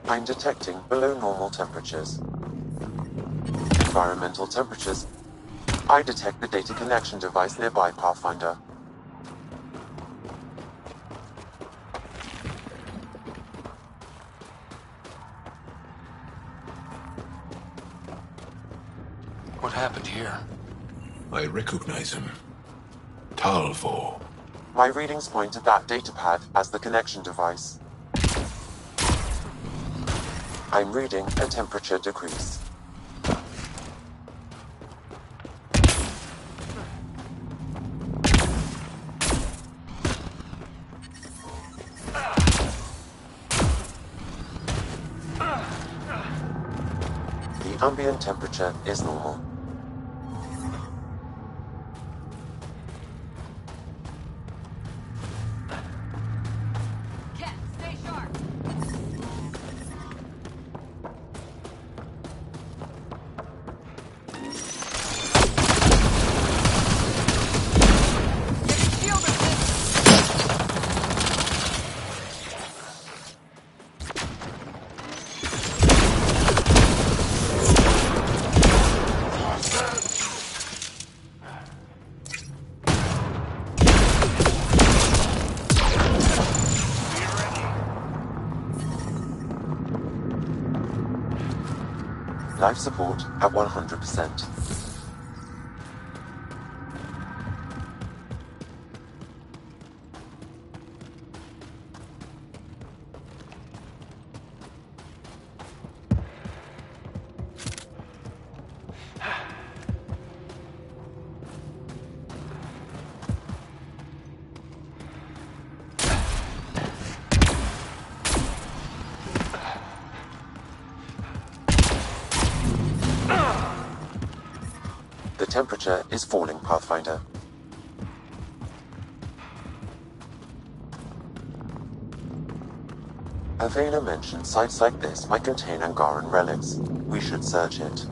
I'm detecting below normal temperatures. Environmental temperatures. I detect the data connection device nearby, Pathfinder. What happened here? I recognize him. Talvo. My readings point to that datapad as the connection device. I'm reading a temperature decrease. The ambient temperature is normal. Life support at 100%. The temperature is falling, Pathfinder. Avena mentioned sites like this might contain Angaran relics. We should search it.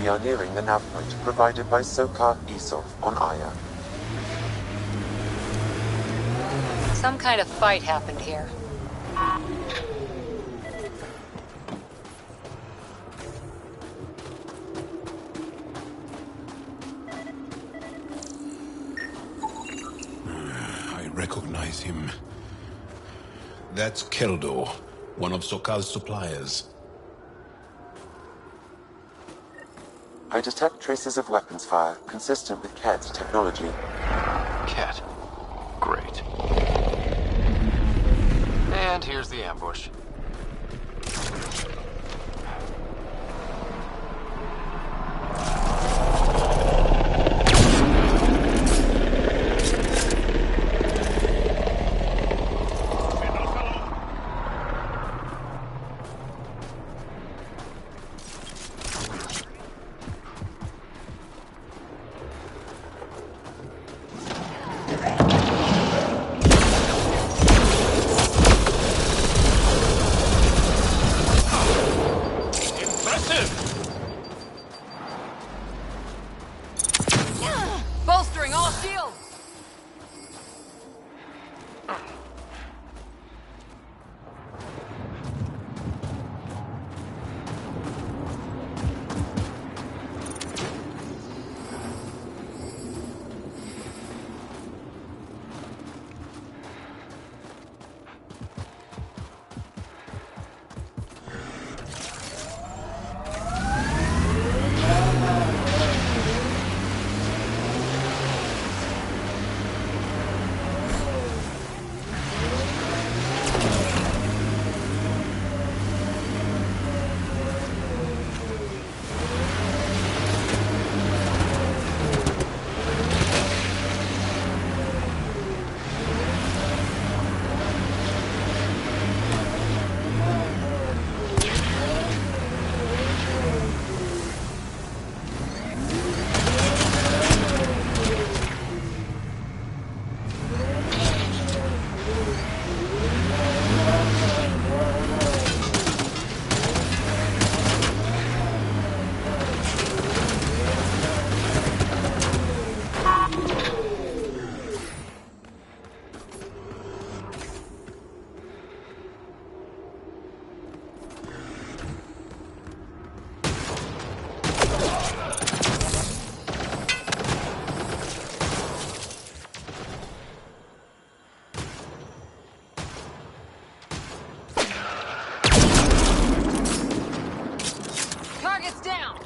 We are nearing the nav point provided by Sokar Isov on Aya. Some kind of fight happened here. I recognize him. That's Keldo, one of Sokal's suppliers. I detect traces of weapons fire consistent with Cat's technology. Cat. Great. And here's the ambush. Bolstering all shields! Target's down!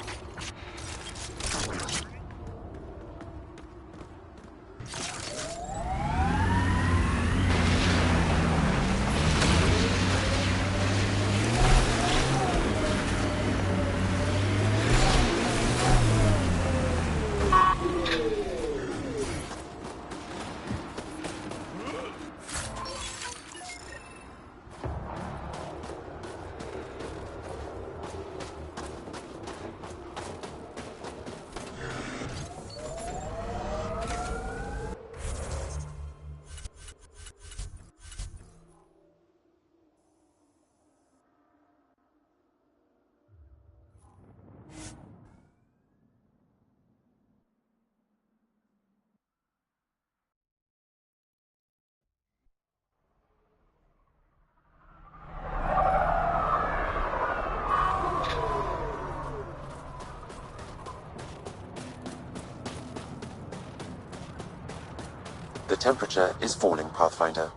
The temperature is falling, Pathfinder.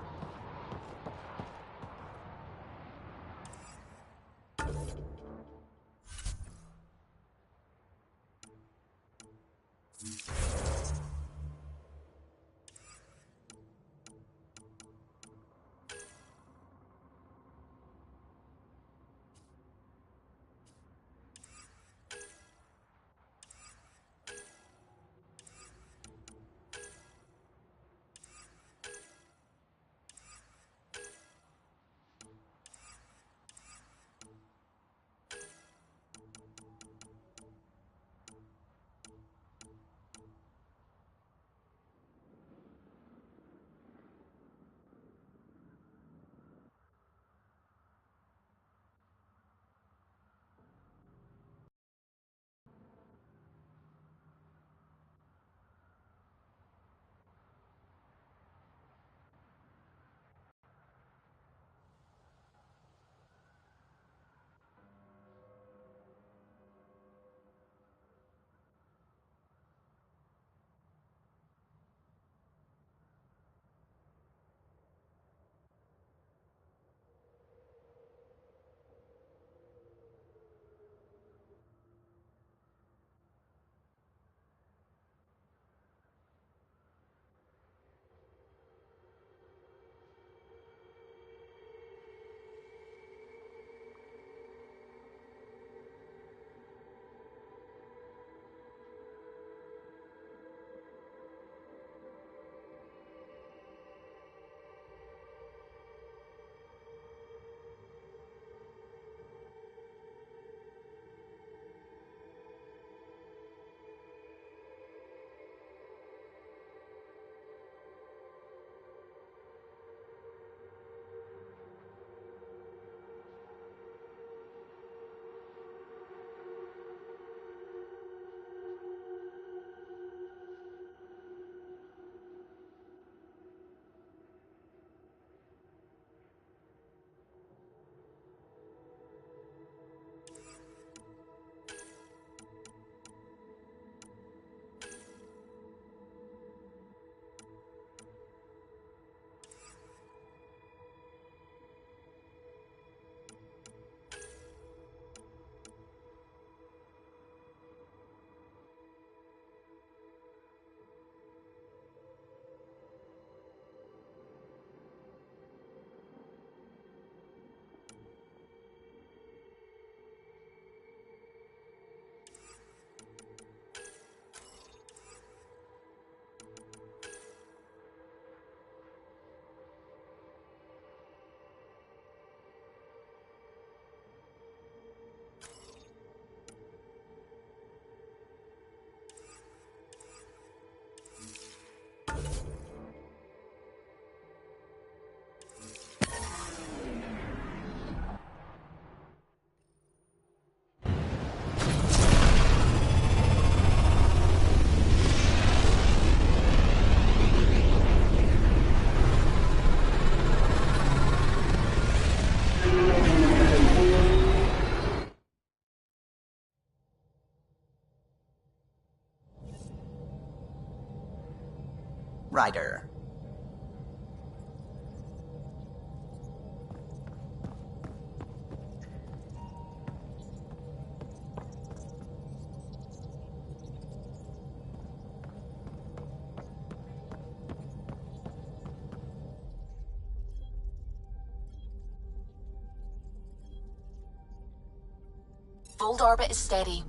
Ryder. Fold orbit is steady.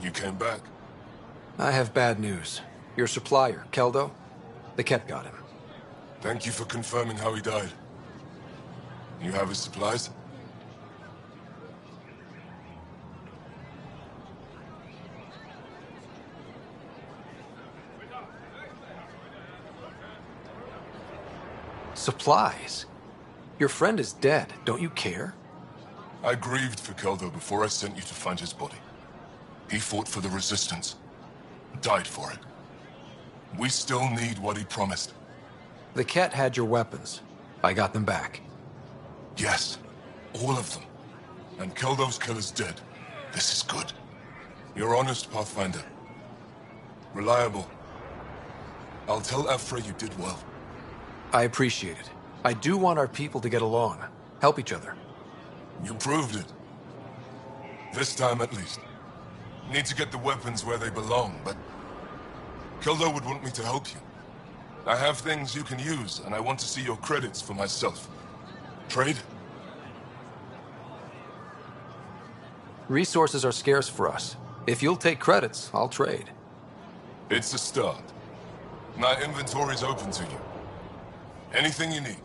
You came back. I have bad news. Your supplier, Keldo, the Ket got him. Thank you for confirming how he died. You have his supplies? Supplies? Your friend is dead. Don't you care? I grieved for Keldo before I sent you to find his body. He fought for the Resistance. Died for it. We still need what he promised. The Ket had your weapons. I got them back. Yes, all of them. And Keldo's killer's dead. This is good. You're honest, Pathfinder. Reliable. I'll tell Ephra you did well. I appreciate it. I do want our people to get along. Help each other. You proved it. This time at least. Need to get the weapons where they belong, but... Keldo would want me to help you. I have things you can use, and I want to see your credits for myself. Trade? Resources are scarce for us. If you'll take credits, I'll trade. It's a start. My inventory's open to you. Anything you need.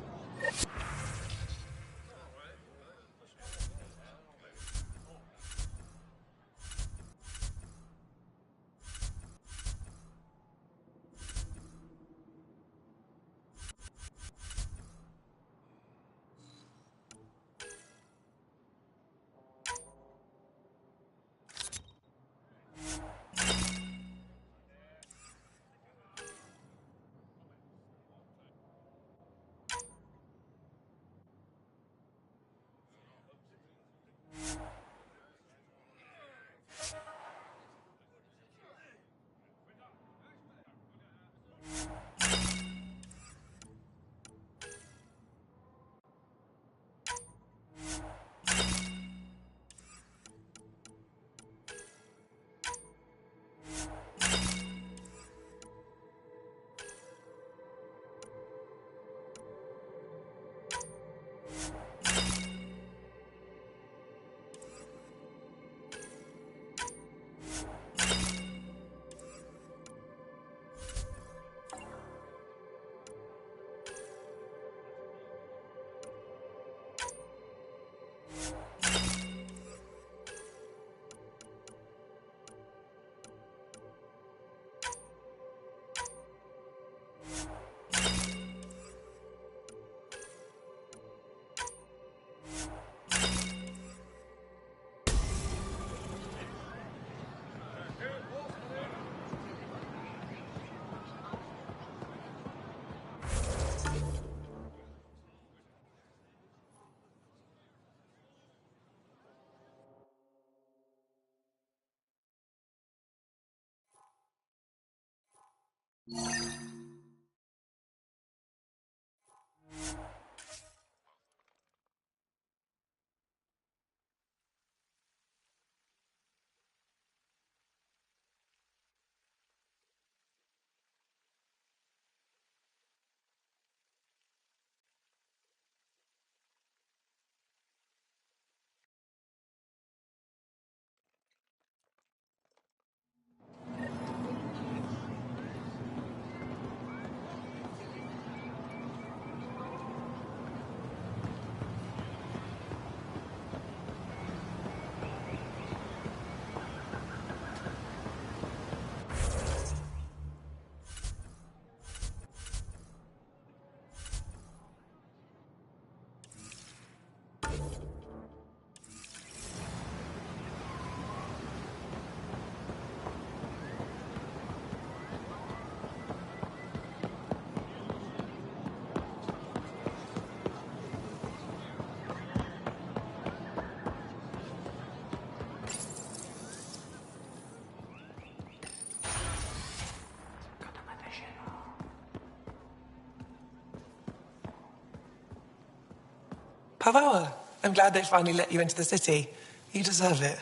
Pavawa, I'm glad they finally let you into the city. You deserve it.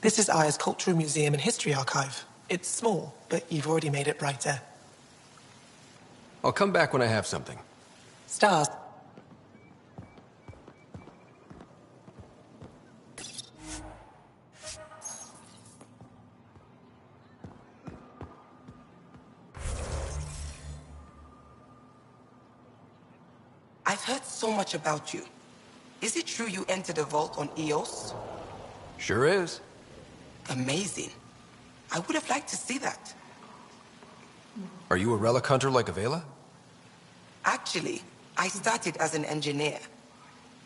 This is Aya's Cultural Museum and History Archive. It's small, but you've already made it brighter. I'll come back when I have something. Stars. I've heard so much about you. Is it true you entered a vault on Eos? Sure is. Amazing. I would have liked to see that. Are you a relic hunter like Avela? Actually, I started as an engineer.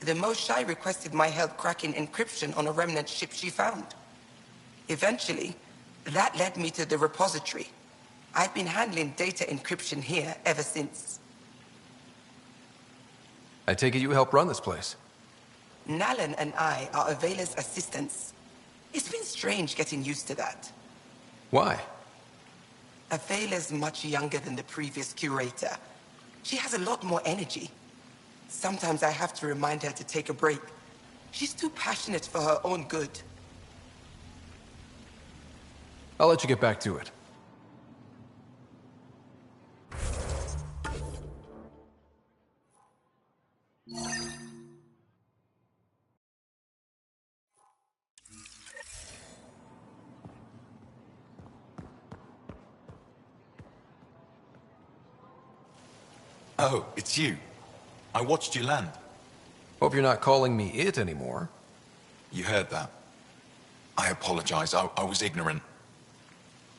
The Moshae requested my help cracking encryption on a remnant ship she found. Eventually, that led me to the repository. I've been handling data encryption here ever since. I take it you help run this place. Nalan and I are Avela's assistants. It's been strange getting used to that. Why? Avela's much younger than the previous curator. She has a lot more energy. Sometimes I have to remind her to take a break. She's too passionate for her own good. I'll let you get back to it. Oh, it's you. I watched you land. Hope you're not calling me it anymore. You heard that. I apologize. I was ignorant.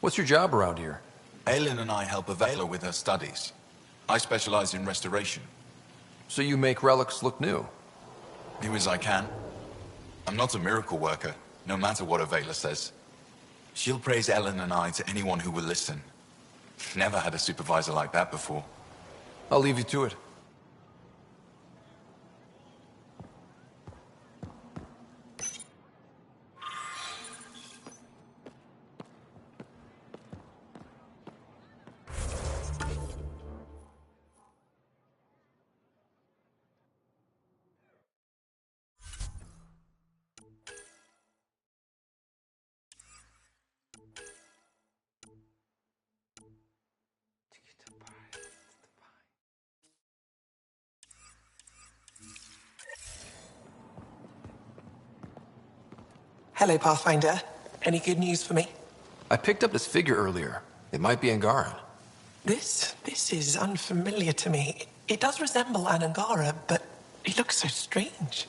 What's your job around here? Aelin and I help Avela with her studies. I specialize in restoration. So you make relics look new? Do as I can. I'm not a miracle worker, no matter what Avela says. She'll praise Ellen and I to anyone who will listen. Never had a supervisor like that before. I'll leave you to it. Hello, Pathfinder. Any good news for me? I picked up this figure earlier. It might be Angaran. This is unfamiliar to me. It does resemble an Angara, but it looks so strange.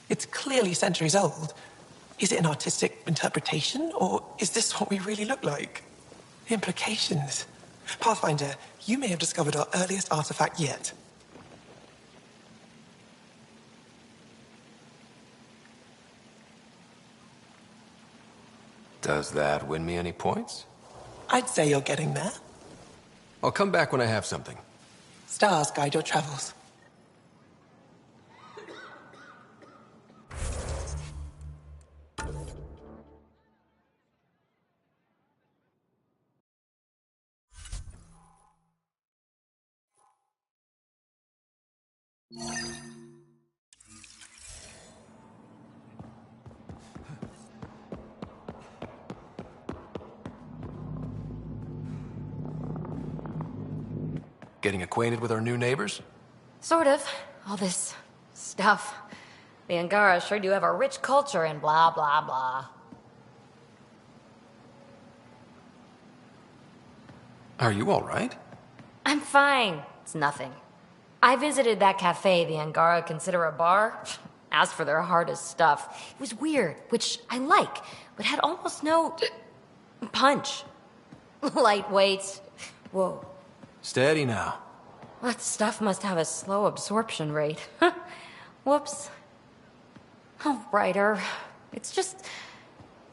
It's clearly centuries old. Is it an artistic interpretation, or is this what we really look like? The implications. Pathfinder, you may have discovered our earliest artifact yet. Does that win me any points? I'd say you're getting there. I'll come back when I have something. Stars guide your travels. Getting acquainted with our new neighbors? Sort of. All this stuff. The Angara sure do have a rich culture and blah, blah, blah. Are you all right? I'm fine. It's nothing. I visited that cafe the Angara consider a bar. Asked for their hardest stuff. It was weird, which I like, but had almost no punch. Lightweight. Whoa. Steady now. That stuff must have a slow absorption rate. Whoops. Oh, Ryder. It's just...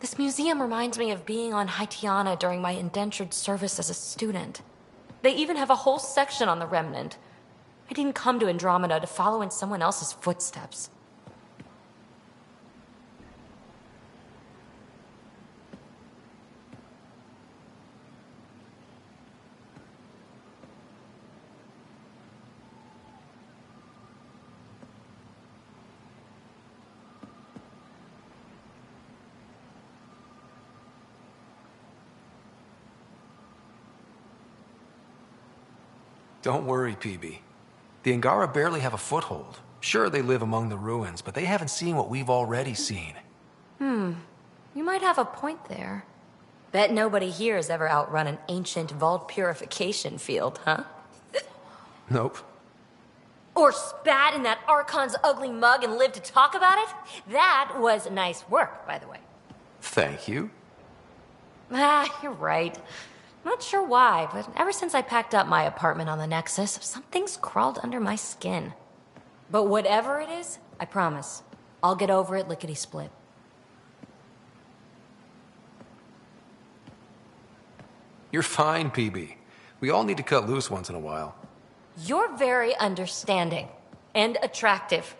This museum reminds me of being on Haitiana during my indentured service as a student. They even have a whole section on the Remnant. I didn't come to Andromeda to follow in someone else's footsteps. Don't worry, PB. The Angara barely have a foothold. Sure, they live among the ruins, but they haven't seen what we've already seen. You might have a point there. Bet nobody here has ever outrun an ancient vault purification field, huh? Nope. Or spat in that Archon's ugly mug and lived to talk about it? That was nice work, by the way. Thank you. You're right. Not sure why, but ever since I packed up my apartment on the Nexus, something's crawled under my skin. But whatever it is, I promise, I'll get over it lickety-split. You're fine, PB. We all need to cut loose once in a while. You're very understanding and attractive.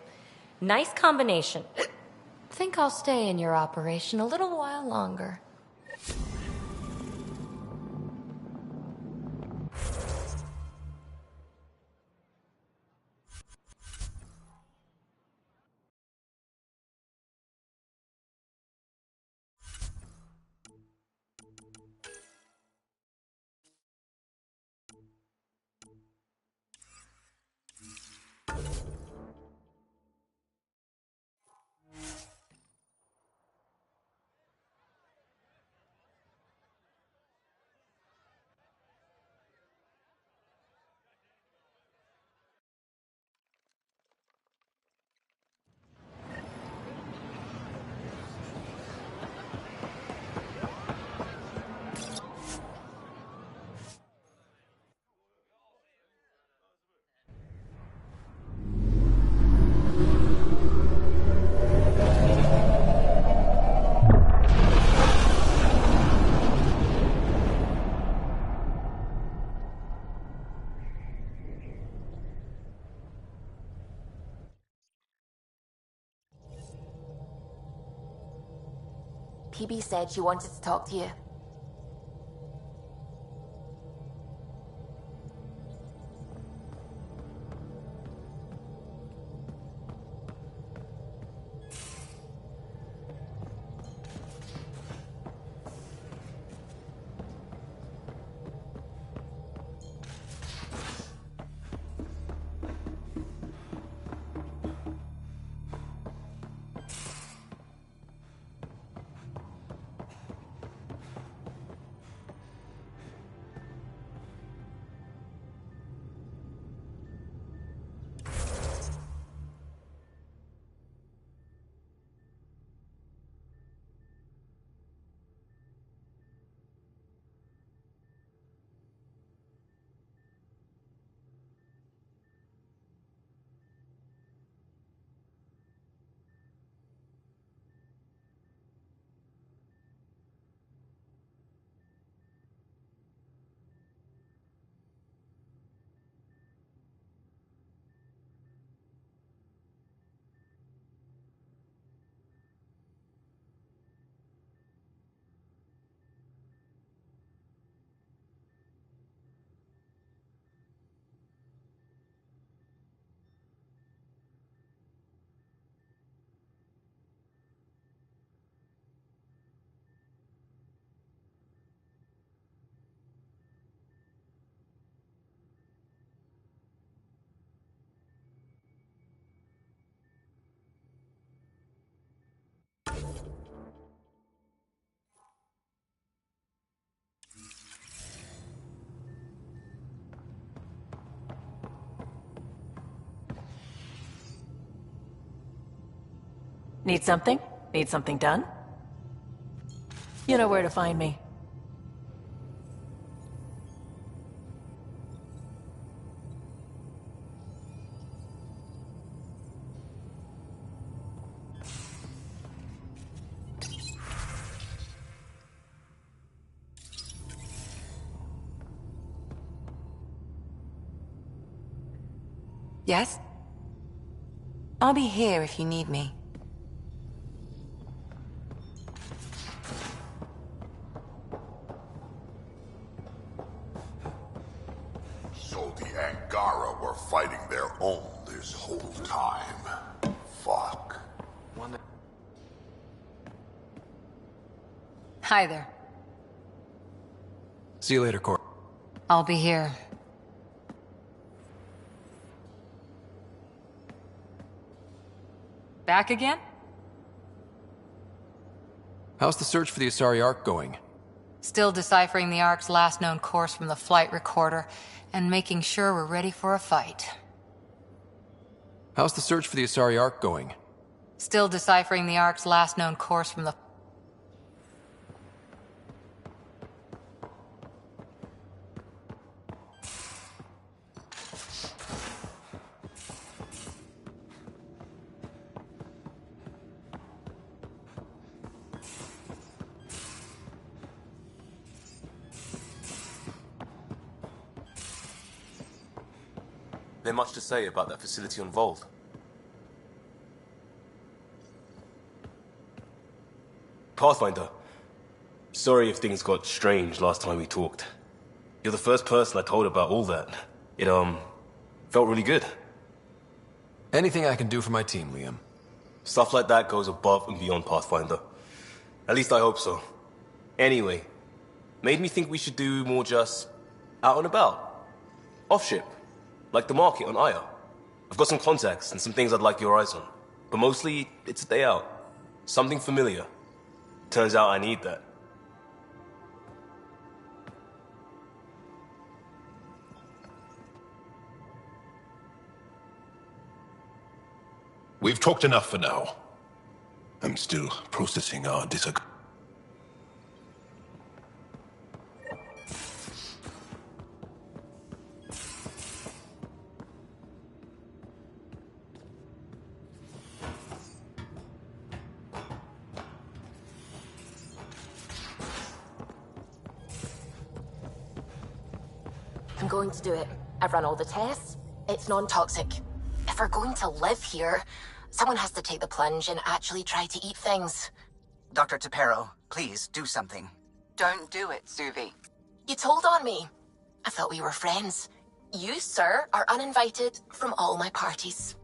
Nice combination. Think I'll stay in your operation a little while longer. PB said she wanted to talk to you. Need something? Need something done? You know where to find me. Yes? I'll be here if you need me. So the Angara were fighting their own this whole time. Fuck. Hi there. See you later, Cor. I'll be here. Back again? How's the search for the Asari Ark going? Still deciphering the Ark's last known course from the flight recorder, and making sure we're ready for a fight. How's the search for the Asari Ark going? Still deciphering the Ark's last known course from the... There much to say about that facility on Vold? Pathfinder, sorry if things got strange last time we talked. You're the first person I told about all that. It, felt really good. Anything I can do for my team, Liam. Stuff like that goes above and beyond Pathfinder. At least I hope so. Anyway, made me think we should do more just out and about. Off-ship. Like the market on Aya. I've got some contacts and some things I'd like your eyes on. But mostly, it's a day out. Something familiar. Turns out I need that. We've talked enough for now. I'm still processing our disagreement. I'm going to do it. I've run all the tests. It's non-toxic. If we're going to live here, someone has to take the plunge and actually try to eat things. Dr. Tapero, please do something. Don't do it, Suvi. You told on me. I thought we were friends. You, sir, are uninvited from all my parties.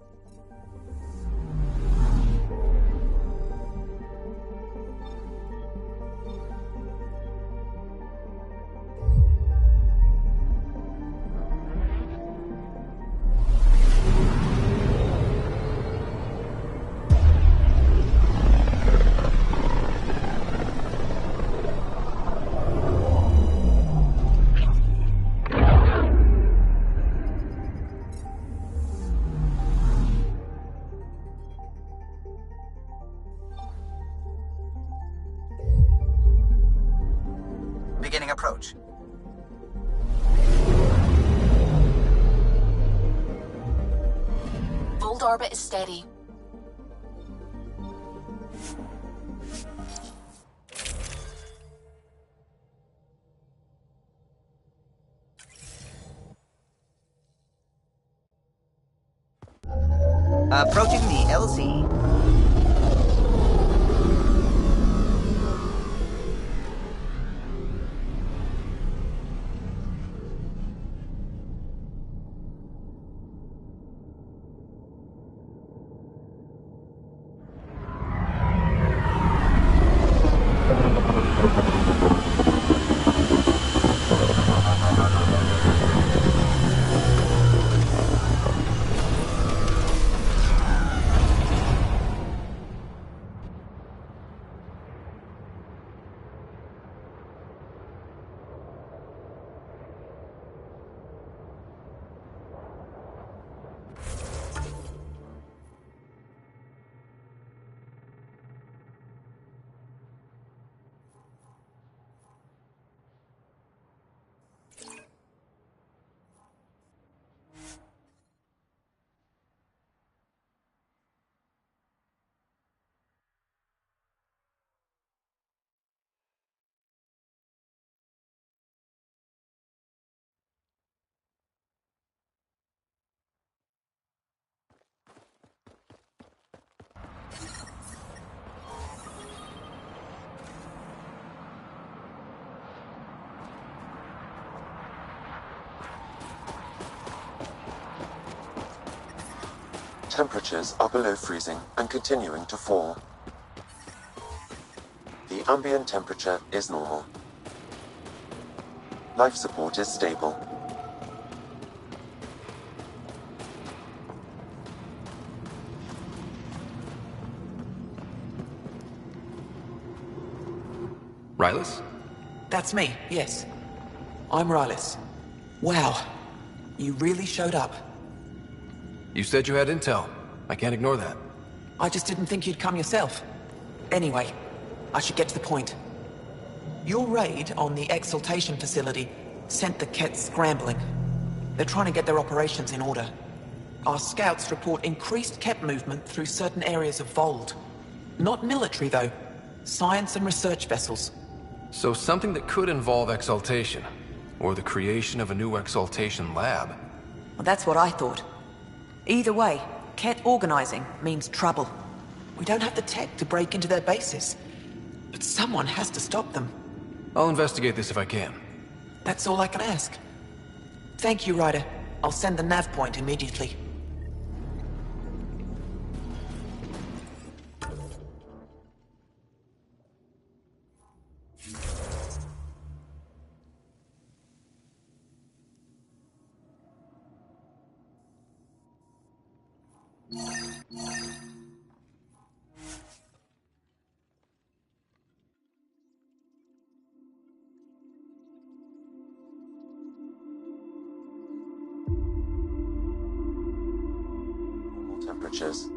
Beginning approach. Fold orbit is steady. Approaching the LZ. Temperatures are below freezing and continuing to fall. The ambient temperature is normal. Life support is stable. Rylus? That's me, yes. I'm Rylus. Wow. You really showed up. You said you had intel. I can't ignore that. I just didn't think you'd come yourself. Anyway, I should get to the point. Your raid on the Exaltation facility sent the Kett scrambling. They're trying to get their operations in order. Our scouts report increased Kett movement through certain areas of Vold. Not military, though. Science and research vessels. So something that could involve Exaltation, or the creation of a new Exaltation lab. Well, that's what I thought. Either way, Kett organizing means trouble. We don't have the tech to break into their bases. But someone has to stop them. I'll investigate this if I can. That's all I can ask. Thank you, Ryder. I'll send the nav point immediately. Temperatures.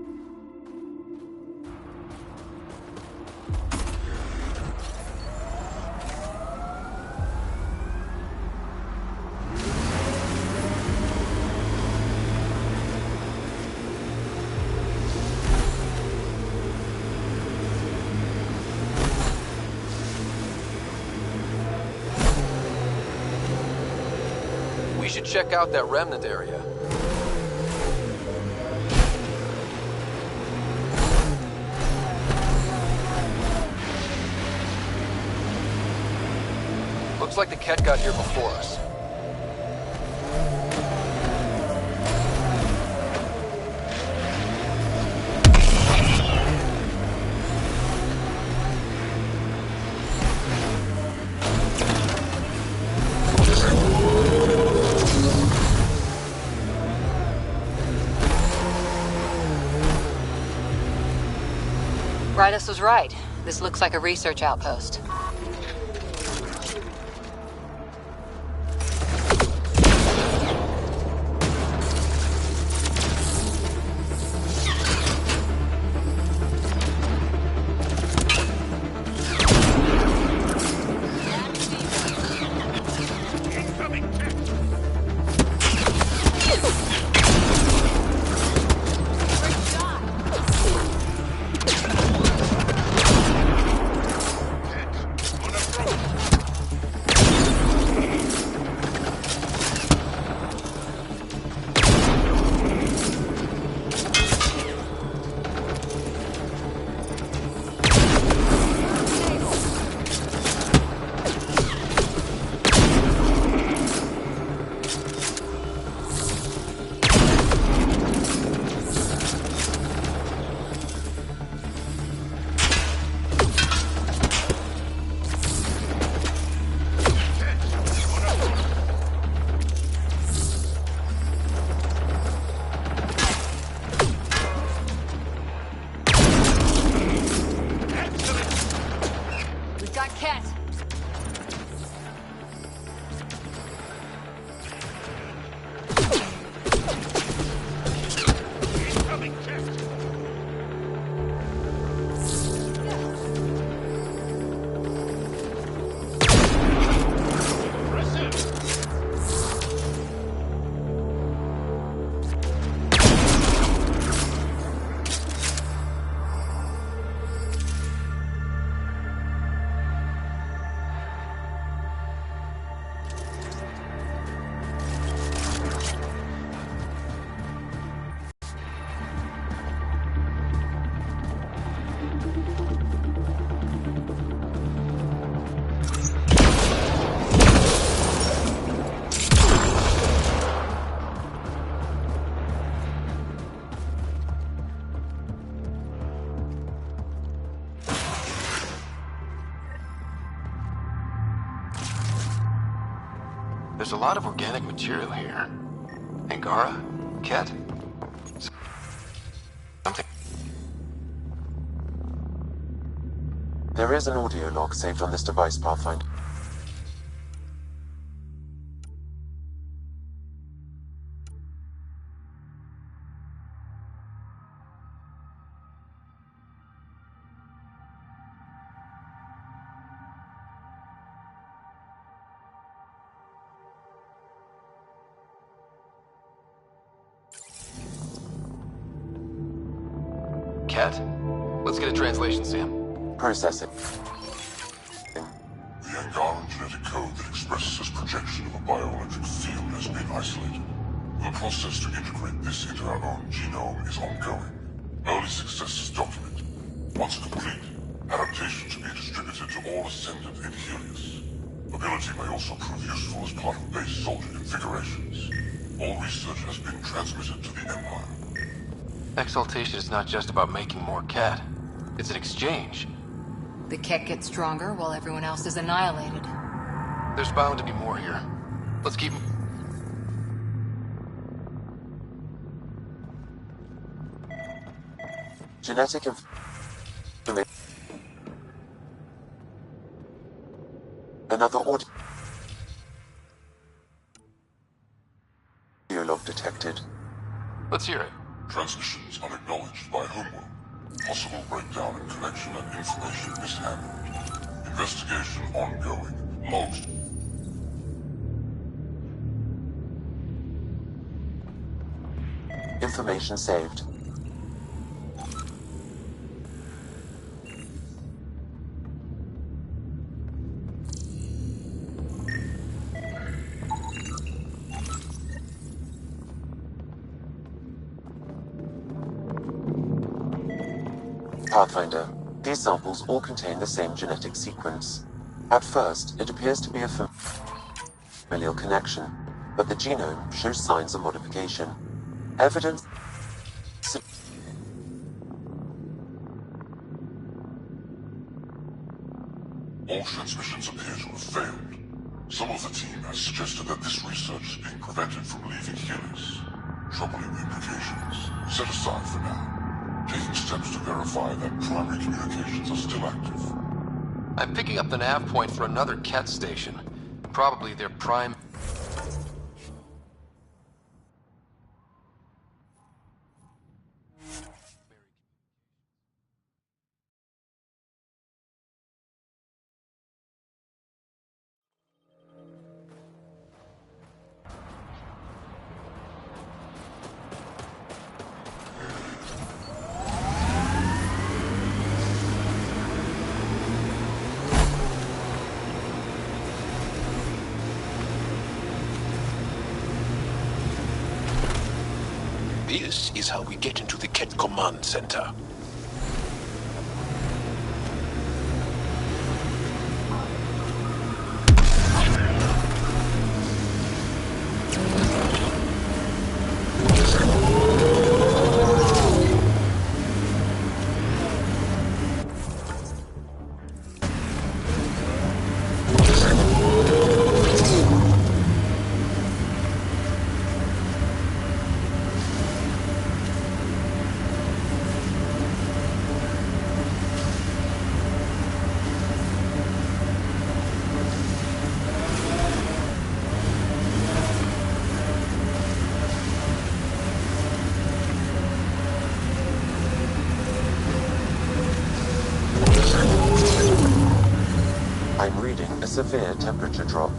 We should check out that remnant area. Looks like the Kett got here before us. Rydus was right. This looks like a research outpost. There's a lot of organic material here. Angara? Ket? Something. There is an audio log saved on this device, Pathfinder. Ket? Let's get a translation, Sam. Processing. The Angaran genetic code that expresses this projection of a bioelectric field has been isolated. The process to integrate this into our own genome is ongoing. Early success is documented. Once complete, adaptations will be distributed to all ascendant in Helios. Ability may also prove useful as part of base soldier configurations. All research has been transmitted to the Empire. Exaltation is not just about making more Ket. It's an exchange. The Ket gets stronger while everyone else is annihilated. There's bound to be more here. Let's keep... Genetic information. Another audio log detected. Let's hear it. Transmissions unacknowledged by Homeworld. Possible breakdown in connection and information mishandled. Investigation ongoing. Logs. Information saved. Pathfinder, these samples all contain the same genetic sequence. At first, it appears to be a familial connection, but the genome shows signs of modification. Evidence... All transmissions appear to have failed. Some of the team has suggested that this research is being prevented from leaving Helios. Troubling implications. Set aside for now. Taking steps to verify that primary communications are still active. I'm picking up the nav point for another Ket station. Probably their prime... This is how we get into the Ket Command Center. I'm reading a severe temperature drop.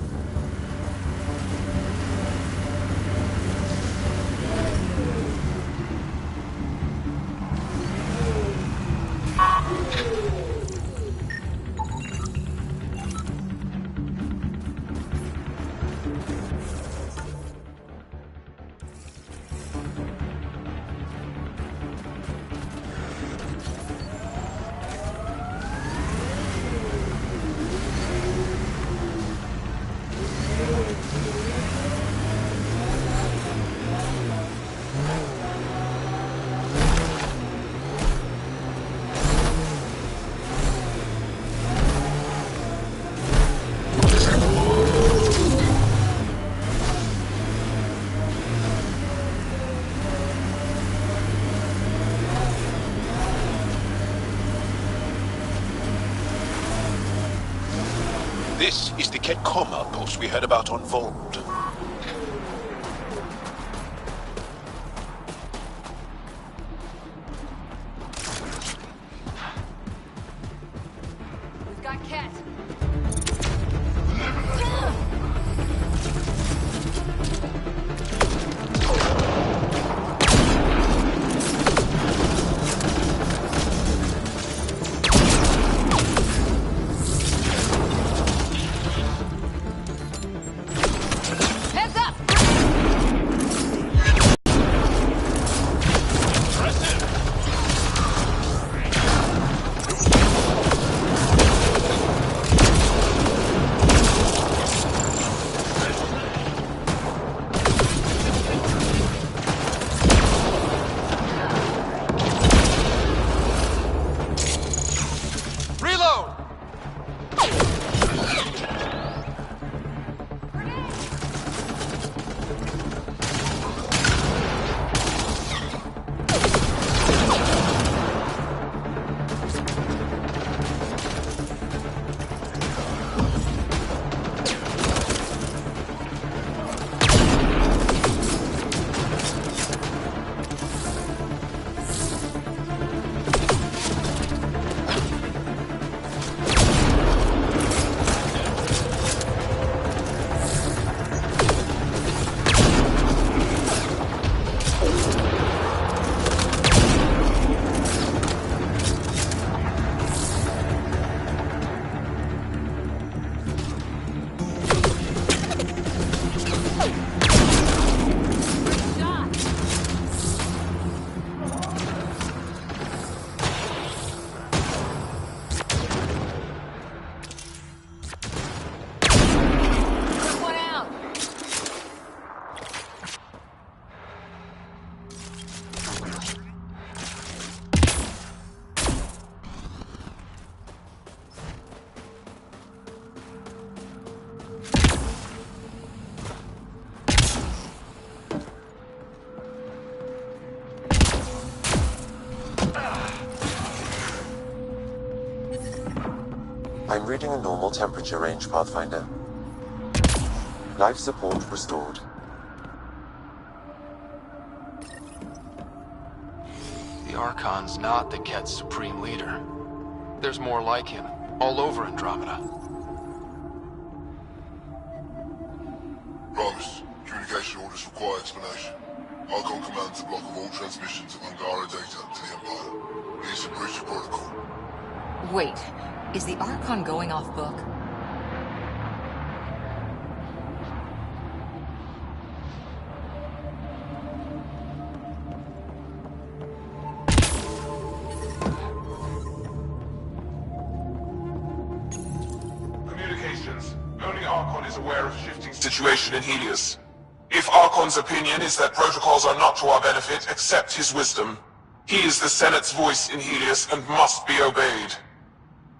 This is the Ketcom outpost we heard about on Vold. We've got Ket. Heads up! Reload! Put one out. I'm reading a normal temperature range, Pathfinder. Life support restored. The Archon's not the Ket's supreme leader. There's more like him, all over Andromeda. Rose, communication orders require explanation. Archon commands a block of all transmissions of Angara data to the Empire. It is a breach of protocol. Wait, is the Archon going off book? Communications. Only Archon is aware of shifting situation in Helios. If Archon's opinion is that protocols are not to our benefit, accept his wisdom. He is the Senate's voice in Helios and must be obeyed.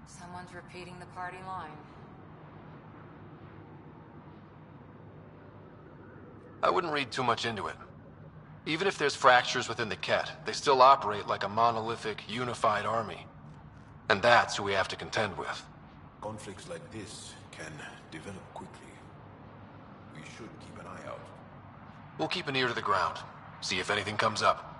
Someone's repeating the party line. I wouldn't read too much into it. Even if there's fractures within the Ket, they still operate like a monolithic, unified army. And that's who we have to contend with. Conflicts like this can develop quickly. We should keep an eye out. We'll keep an ear to the ground. See if anything comes up.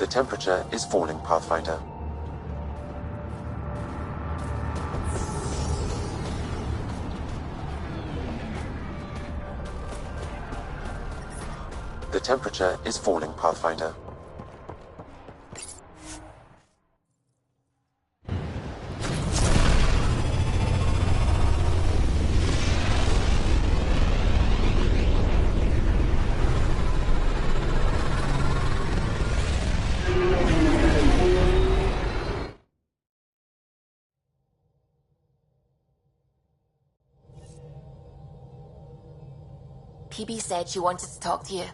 The temperature is falling, Pathfinder. The temperature is falling, Pathfinder. PB said she wanted to talk to you.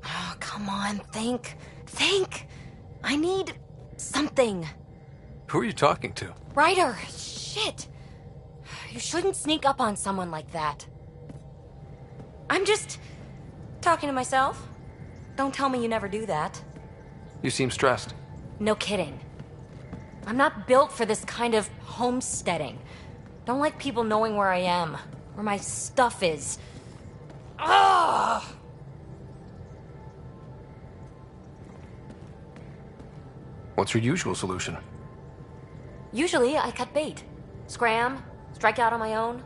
Oh, come on, think. Think! I need something. Who are you talking to? Ryder, shit! You shouldn't sneak up on someone like that. I'm just talking to myself. Don't tell me you never do that. You seem stressed. No kidding. I'm not built for this kind of homesteading. Don't like people knowing where I am, where my stuff is. Ugh! What's your usual solution? Usually, I cut bait. Scram, strike out on my own.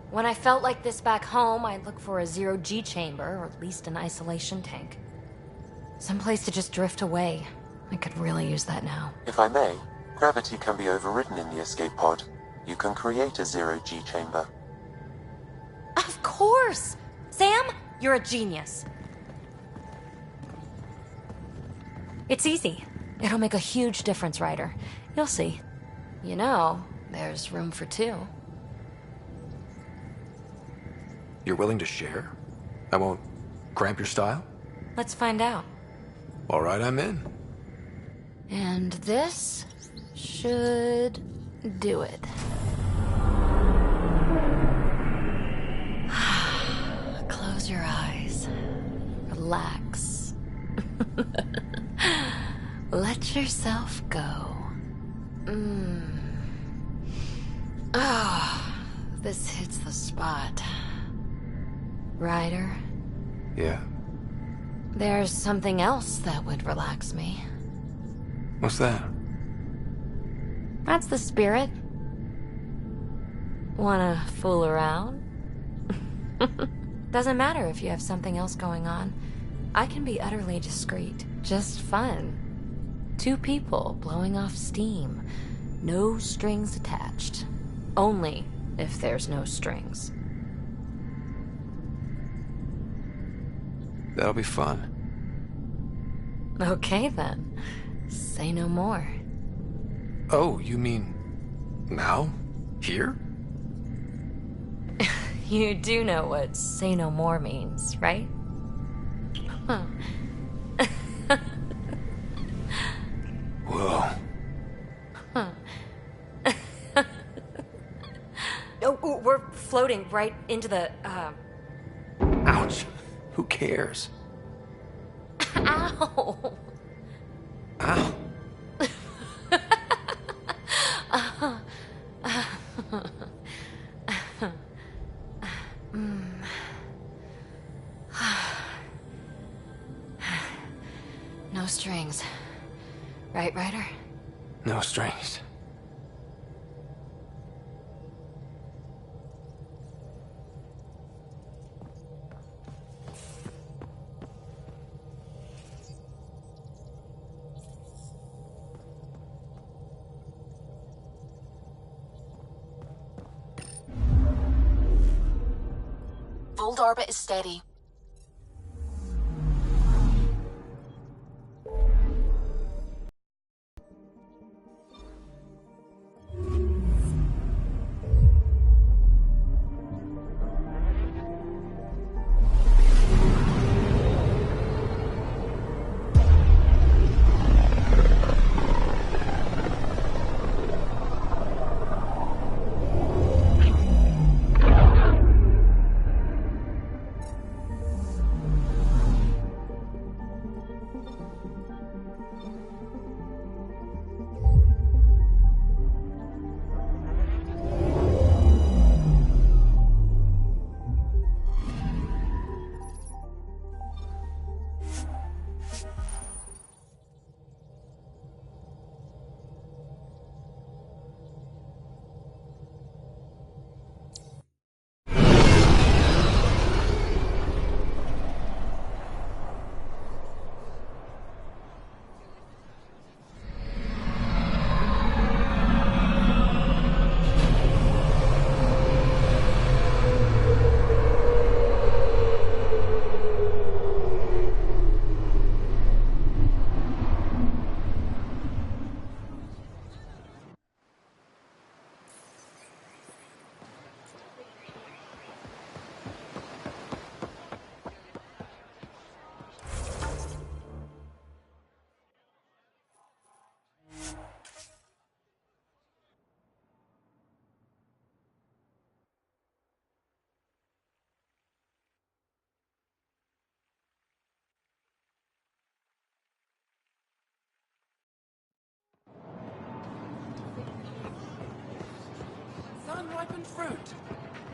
When I felt like this back home, I'd look for a zero-G chamber, or at least an isolation tank. Someplace to just drift away. I could really use that now. If I may, gravity can be overridden in the escape pod. You can create a zero-G chamber. Of course! Sam, you're a genius. It's easy. It'll make a huge difference, Ryder. You'll see. You know, there's room for two. You're willing to share? I won't cramp your style? Let's find out. All right, I'm in. And this should do it. Close your eyes. Relax. Let yourself go. Oh, this hits the spot. Ryder? Yeah? There's something else that would relax me. What's that? That's the spirit. Wanna fool around? Doesn't matter if you have something else going on. I can be utterly discreet. Just fun. Two people blowing off steam. No strings attached. Only if there's no strings. That'll be fun. Okay then. Say no more. Oh, you mean now? Here? You do know what say no more means, right? Huh. Whoa. Huh. Oh, we're floating right into the, Ouch. Who cares? Ow! Ow. No strings. Right, Ryder? No strings. Fold orbit is steady. Forbidden fruit.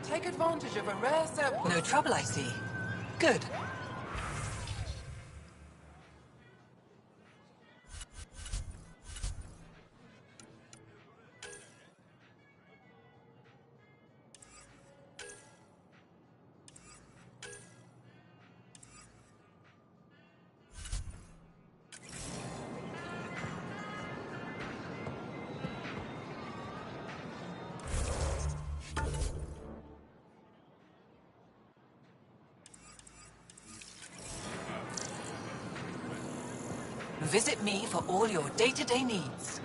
Take advantage of a rare surplus. No trouble, I see. Good. Visit me for all your day-to-day needs.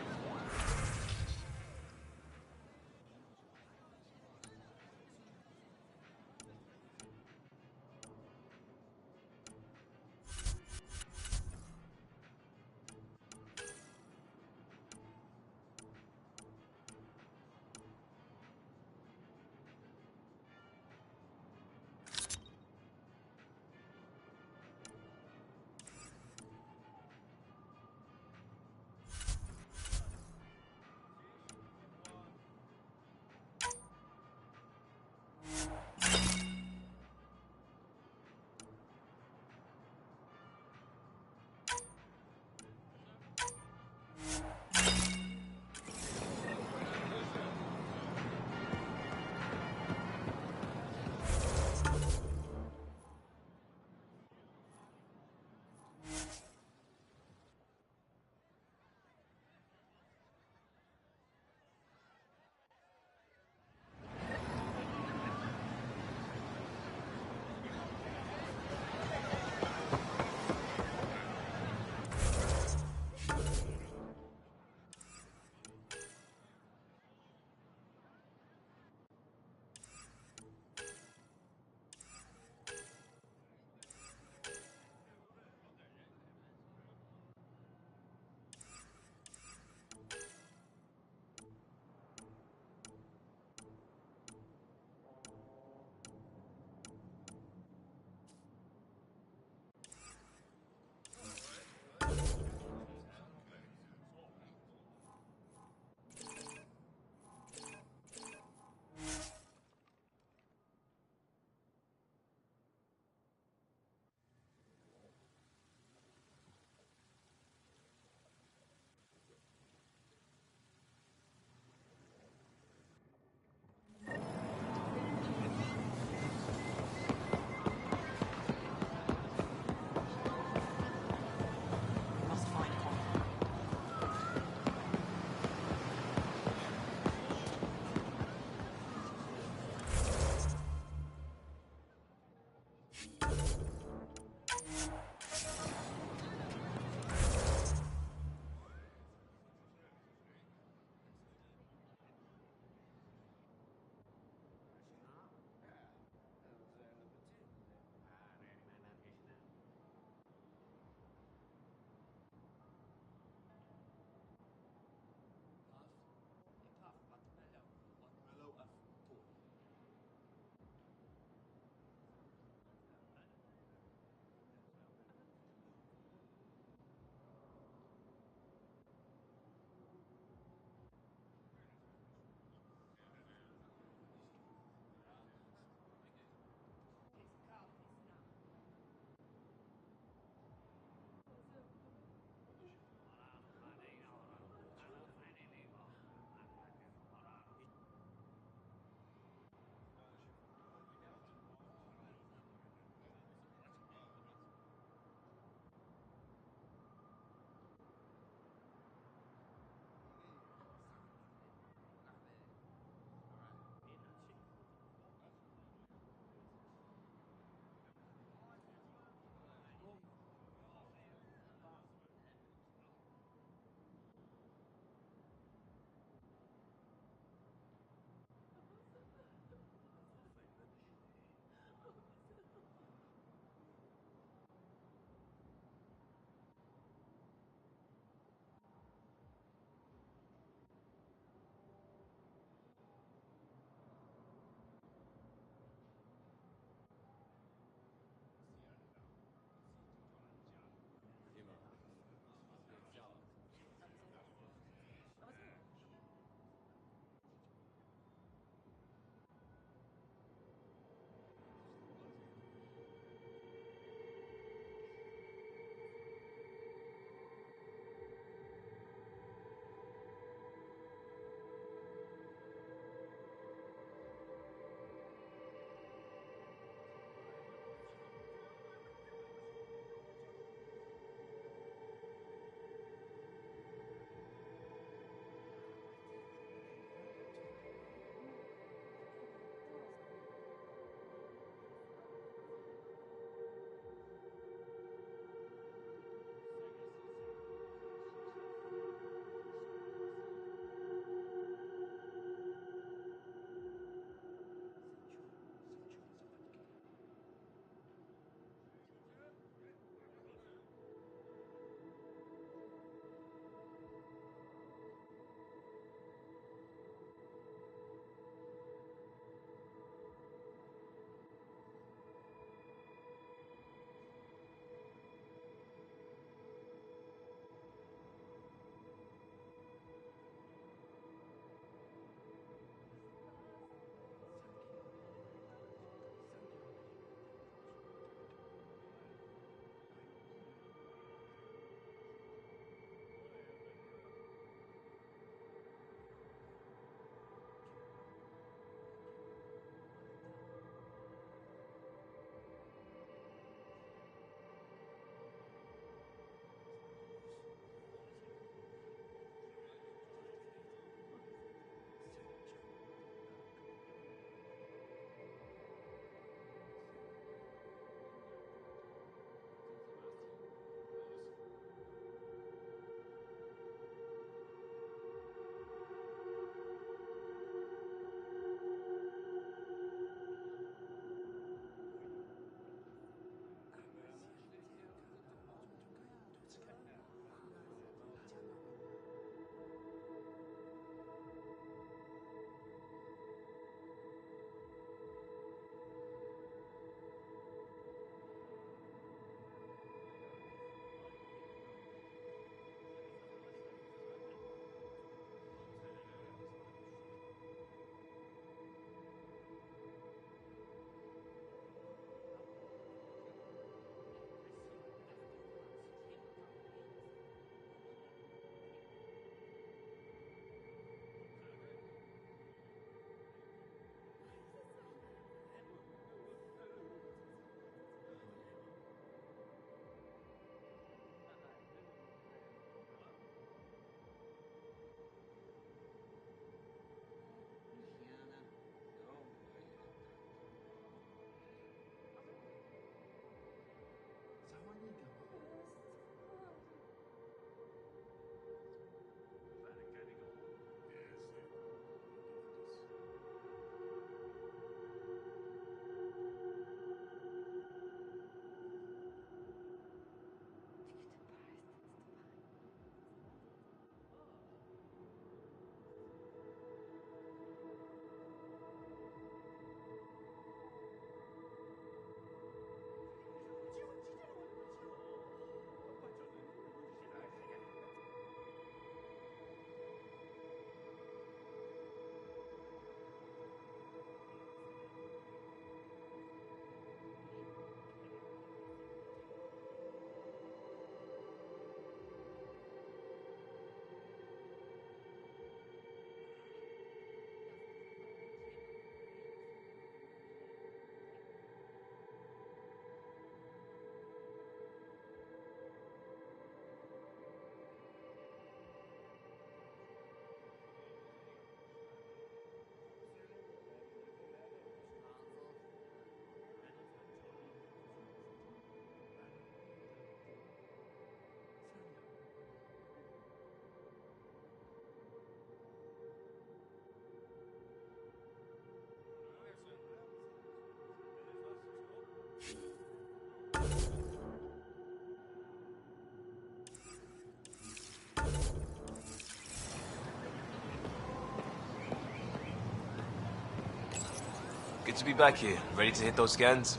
Good to be back here. Ready to hit those scans?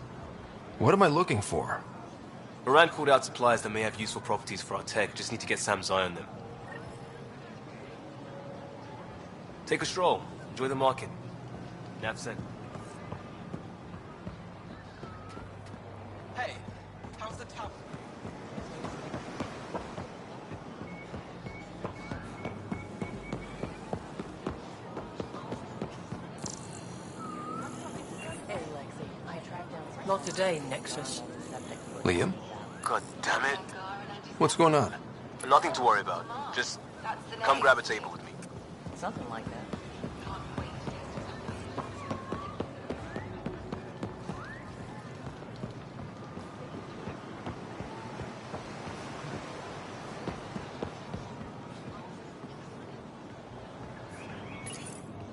What am I looking for? Moran called out supplies that may have useful properties for our tech. Just need to get Sam's eye on them. Take a stroll. Enjoy the market. Nav sent. Hey, how's the town? Not today, Nexus. Liam? God damn it. What's going on? Nothing to worry about. Just come grab a table with me. Something like that.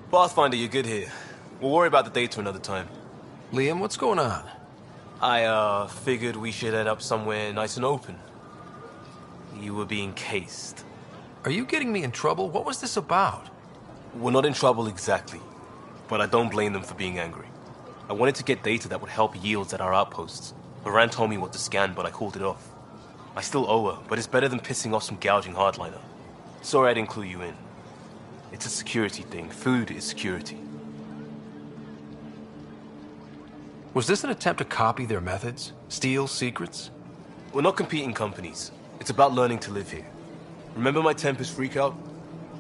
Pathfinder, you're good here. We'll worry about the data another time. Liam, what's going on? I, figured we should head up somewhere nice and open. You were being cased. Are you getting me in trouble? What was this about? We're not in trouble exactly, but I don't blame them for being angry. I wanted to get data that would help yields at our outposts. Moran told me what to scan, but I called it off. I still owe her, but it's better than pissing off some gouging hardliner. Sorry I didn't clue you in. It's a security thing. Food is security. Was this an attempt to copy their methods? Steal secrets? We're not competing companies. It's about learning to live here. Remember my Tempest freakout?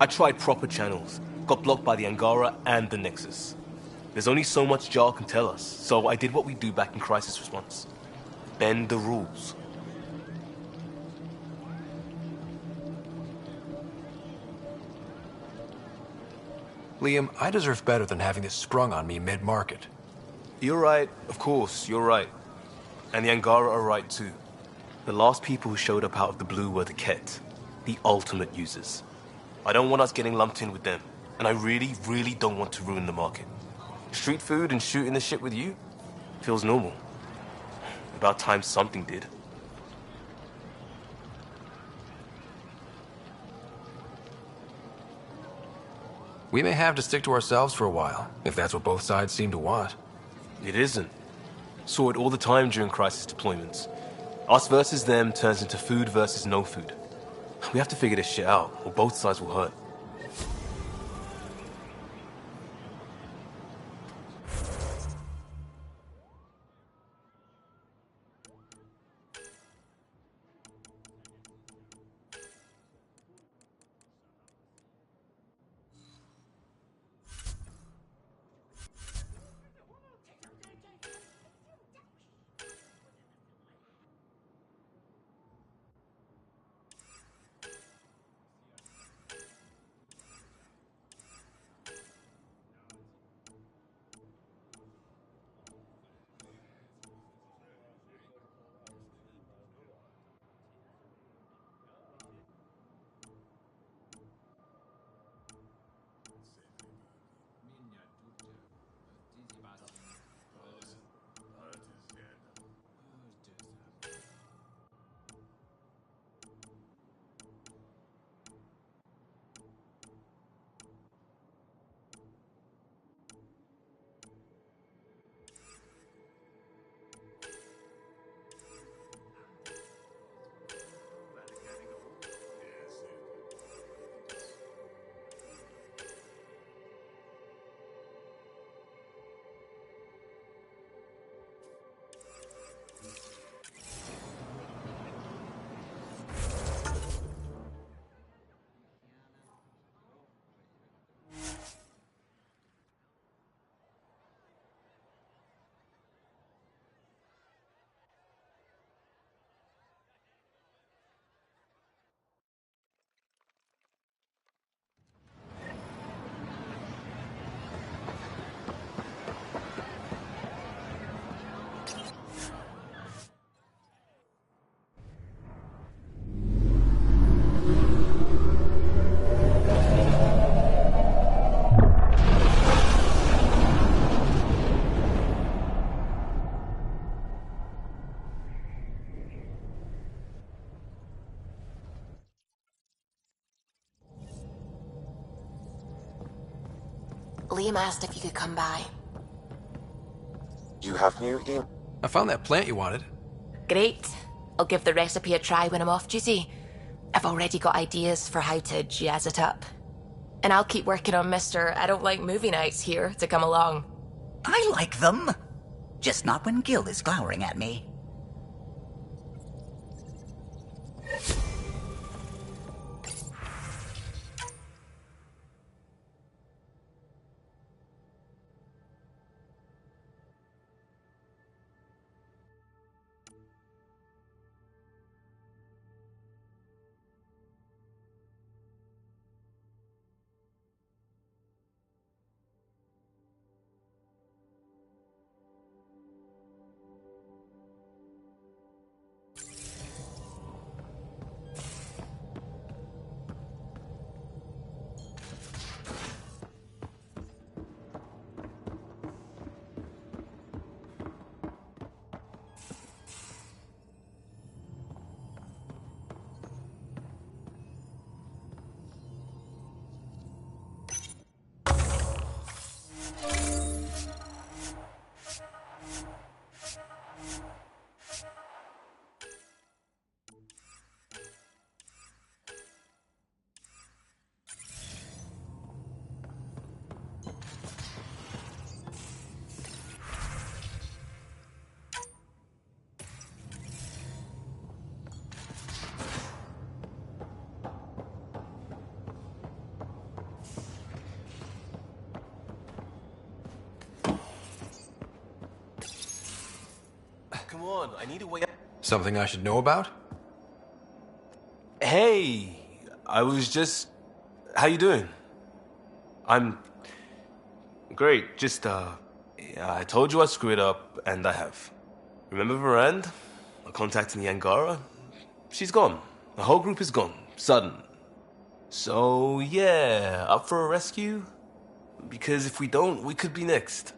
I tried proper channels. Got blocked by the Angara and the Nexus. There's only so much Jar can tell us, so I did what we do back in crisis response. Bend the rules. Liam, I deserve better than having this sprung on me mid-market. You're right, of course, you're right. And the Angara are right too. The last people who showed up out of the blue were the Ket, the ultimate users. I don't want us getting lumped in with them, and I really, really don't want to ruin the market. Street food and shooting the shit with you feels normal. About time something did. We may have to stick to ourselves for a while, if that's what both sides seem to want. It isn't. Saw it all the time during crisis deployments. Us versus them turns into food versus no food. We have to figure this shit out, or both sides will hurt. Liam asked if you could come by. You have new email. I found that plant you wanted. Great. I'll give the recipe a try when I'm off duty. I've already got ideas for how to jazz it up. And I'll keep working on Mr. I don't like movie nights here to come along. I like them. Just not when Gil is glowering at me. Come on, I need a way out. Something I should know about? Hey, I was just... How you doing? I'm... Great, just, yeah, I told you I'd screw it up, and I have. Remember Varand? I contacted the Angara? She's gone. The whole group is gone. Sudden. So, yeah, up for a rescue? Because if we don't, we could be next.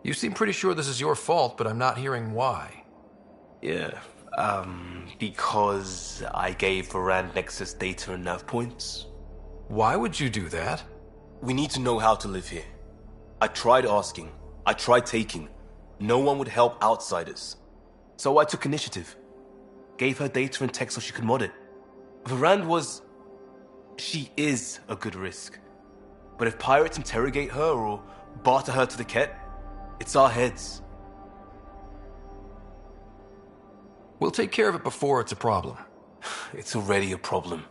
You seem pretty sure this is your fault, but I'm not hearing why. Yeah, because I gave Varand Nexus data and nav points. Why would you do that? We need to know how to live here. I tried asking. I tried taking. No one would help outsiders. So I took initiative. Gave her data and tech so she could mod it. Varand was... She is a good risk. But if pirates interrogate her or barter her to the Ket, it's our heads. We'll take care of it before it's a problem. It's already a problem.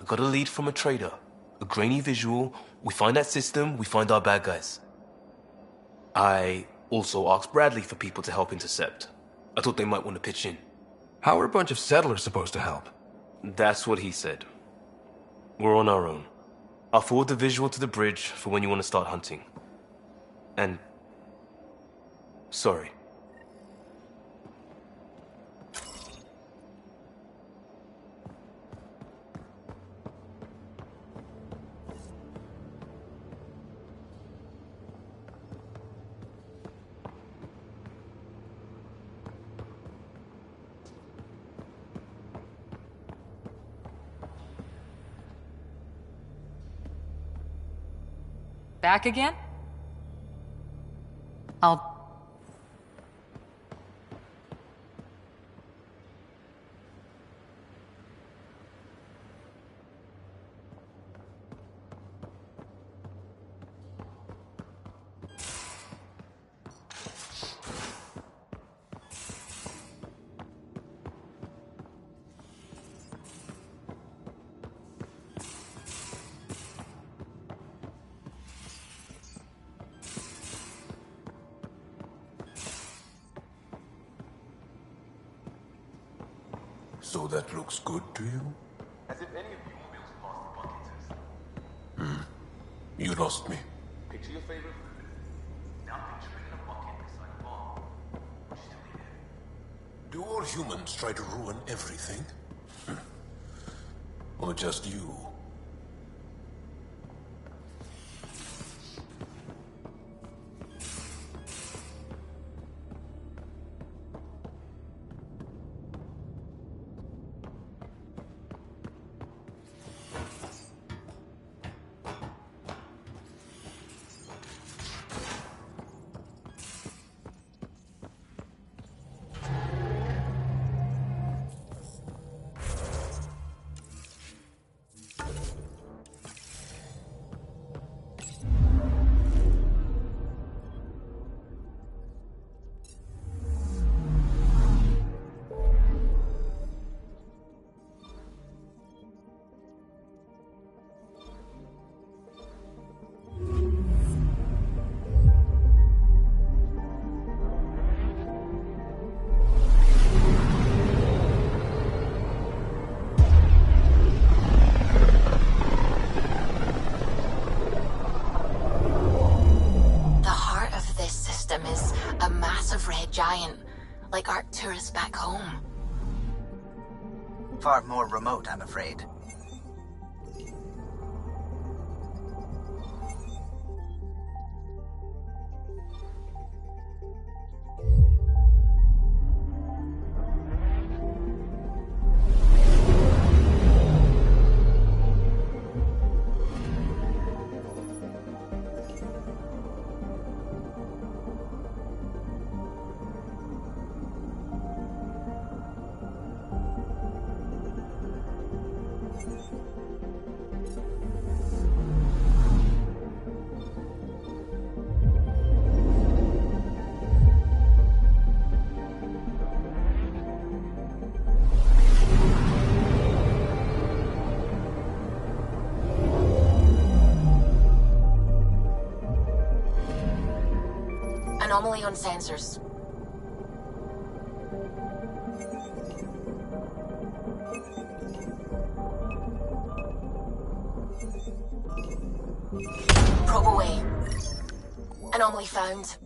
I got a lead from a trader. A grainy visual. We find that system, we find our bad guys. I also asked Bradley for people to help intercept. I thought they might want to pitch in. How are a bunch of settlers supposed to help? That's what he said. We're on our own. I'll forward the visual to the bridge for when you want to start hunting. And... sorry. Back again? I'll... So that looks good to you? As if any of you will be able to pass the bucket test. You lost me. Picture your favorite food. Now picture it in a bucket beside a bar. Would you still eat it? Do all humans try to ruin everything? Or just you? giant, like our tourists back home. Far more remote, I'm afraid. Anomaly on sensors. Probe away. Anomaly found.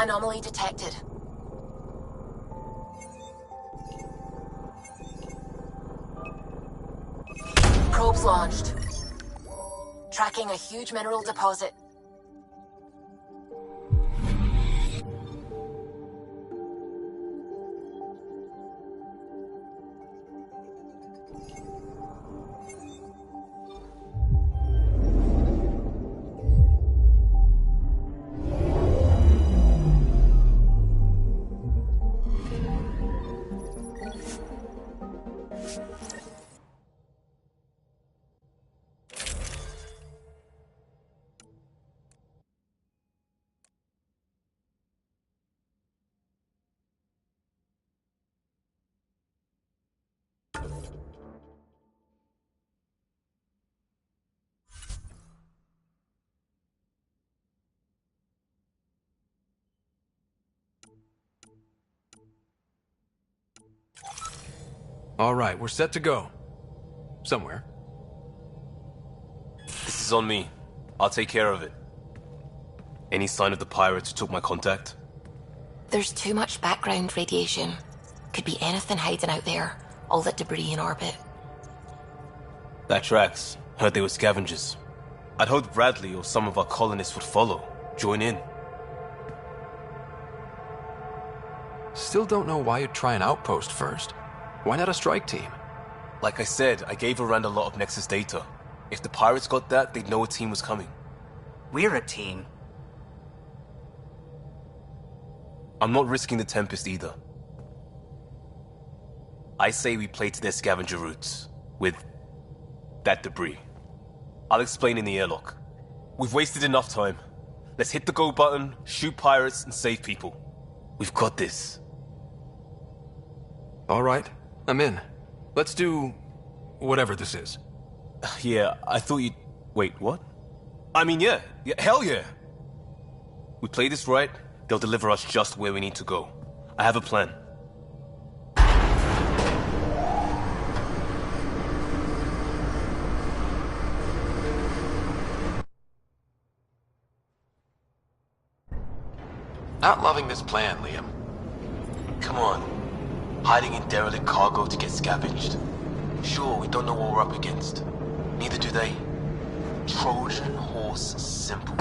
Anomaly detected. Probes launched. Tracking a huge mineral deposit. All right, we're set to go. Somewhere. This is on me. I'll take care of it. Any sign of the pirates who took my contact? There's too much background radiation. Could be anything hiding out there. All that debris in orbit. That tracks. Heard they were scavengers. I'd hoped Bradley or some of our colonists would follow. Join in. Still don't know why you'd try an outpost first. Why not a strike team? Like I said, I gave Arand a lot of Nexus data. If the pirates got that, they'd know a team was coming. We're a team. I'm not risking the Tempest either. I say we play to their scavenger routes. With that debris. I'll explain in the airlock. We've wasted enough time. Let's hit the go button, shoot pirates, and save people. We've got this. All right, I'm in. Let's do whatever this is. Yeah, I thought you'd... Wait, what? I mean, yeah, hell yeah! We play this right, they'll deliver us just where we need to go. I have a plan. Not loving this plan, Liam. Come on. Hiding in derelict cargo to get scavenged. Sure, we don't know what we're up against. Neither do they. Trojan horse simple.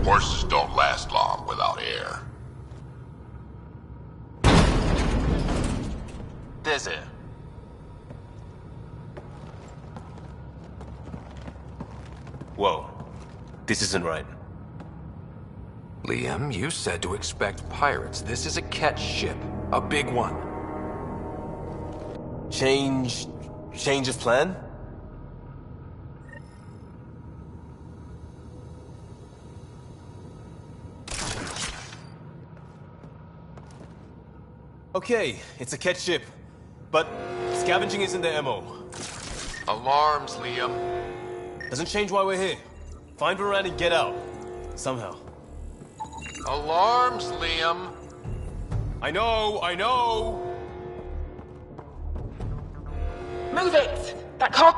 Horses don't last long without air. There's air. Whoa. This isn't right. Liam, you said to expect pirates. This is a catch ship. A big one. Change of plan? Okay, it's a catch ship. But scavenging isn't their MO. Alarms, Liam. Doesn't change why we're here. Find Varane and get out. Somehow. Alarms, Liam. I know! Move it! That can't...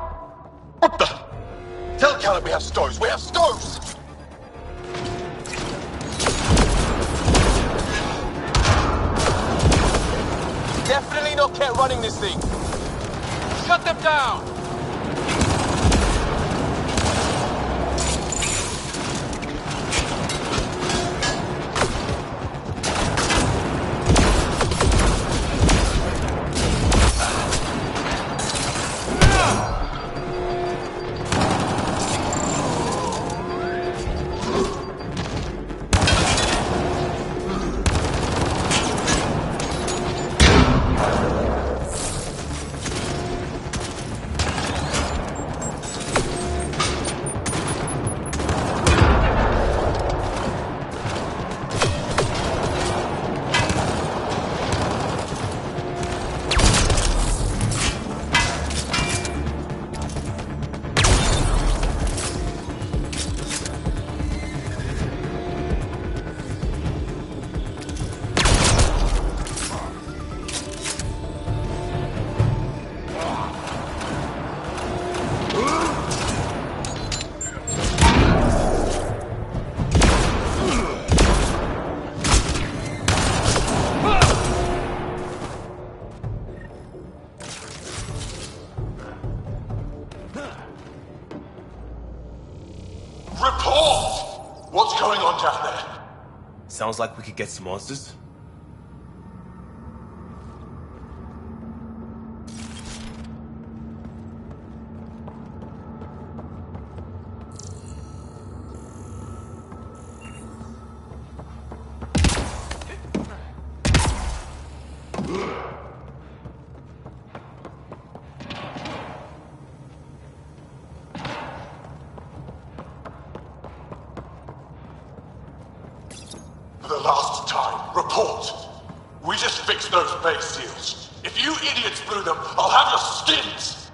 What the... Tell Callan we have stoves! We have stoves! Definitely not kept running this thing. Shut them down! Report! What's going on down there? Sounds like we could get some answers. For the last time, report! We just fixed those bay seals. If you idiots blew them, I'll have your skins!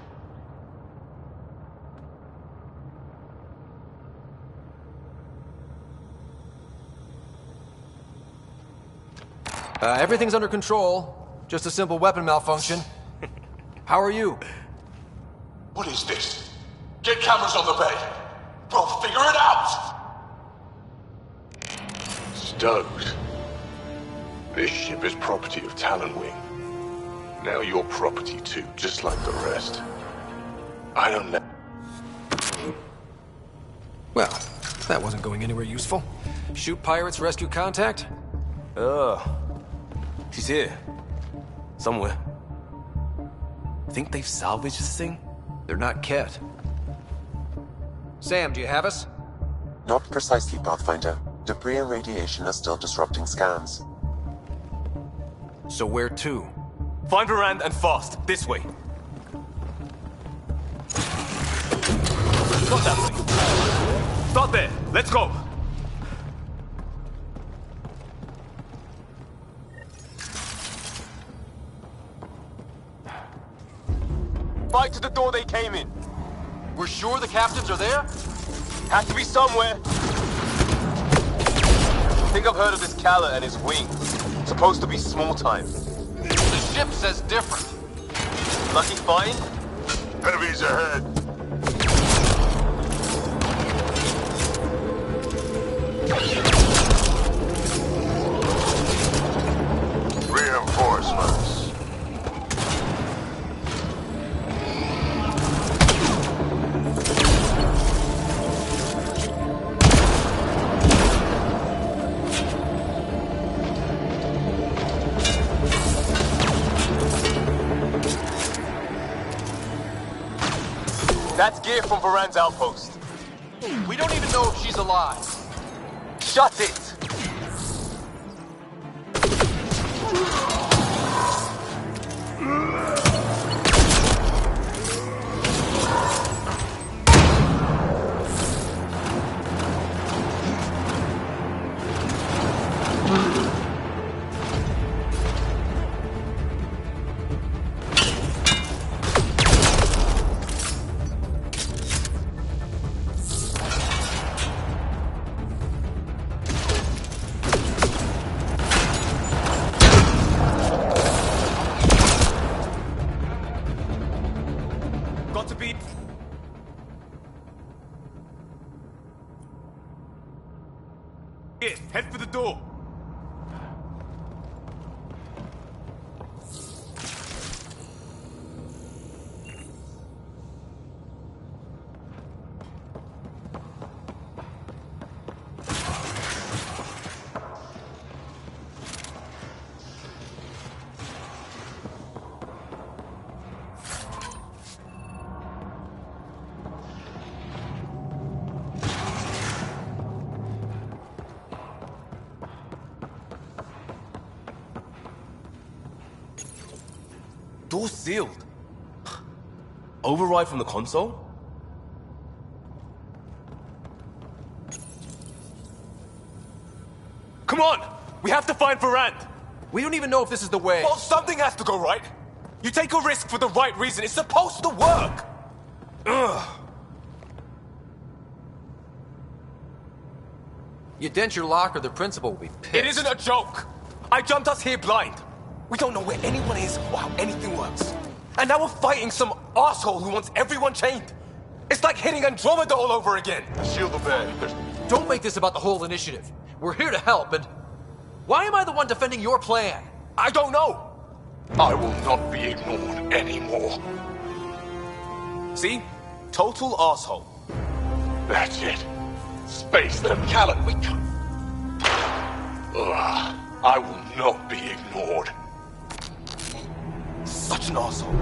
Everything's under control. Just a simple weapon malfunction. How are you? What is this? Get cameras on the bay. We'll figure it out! Stowed. This ship is property of Talonwing. Now you're property too, just like the rest. I don't know. Well, that wasn't going anywhere useful. Shoot pirates, rescue contact? She's here. Somewhere. Think they've salvaged this thing? They're not Ket. Sam, do you have us? Not precisely, Pathfinder. Debris and radiation are still disrupting scans. So where to? Find Varane and fast. This way. Not that way. Start there. Let's go. Fight to the door they came in. We're sure the captains are there? Has to be somewhere. I think I've heard of this Kala and his wing. Supposed to be small time. The ship says different. Lucky find? Enemies ahead. Reinforcements. That's gear from Varane's outpost. We don't even know if she's alive. Shut it! Got to be... Here, head for the door. Door sealed. Override from the console? Come on! We have to find Varand! We don't even know if this is the way. Well, something has to go right! You take a risk for the right reason. It's supposed to work! Ugh. You dent your locker, the principal will be pissed. It isn't a joke! I jumped us here blind. We don't know where anyone is or how anything works. And now we're fighting some asshole who wants everyone chained. It's like hitting Andromeda all over again. Shield the bed. Don't make this about the whole initiative. We're here to help, and... Why am I the one defending your plan? I don't know. I will not be ignored anymore. See? Total asshole. That's it. Space them, Callan. We can't... Ugh. I will not be ignored. Such an asshole.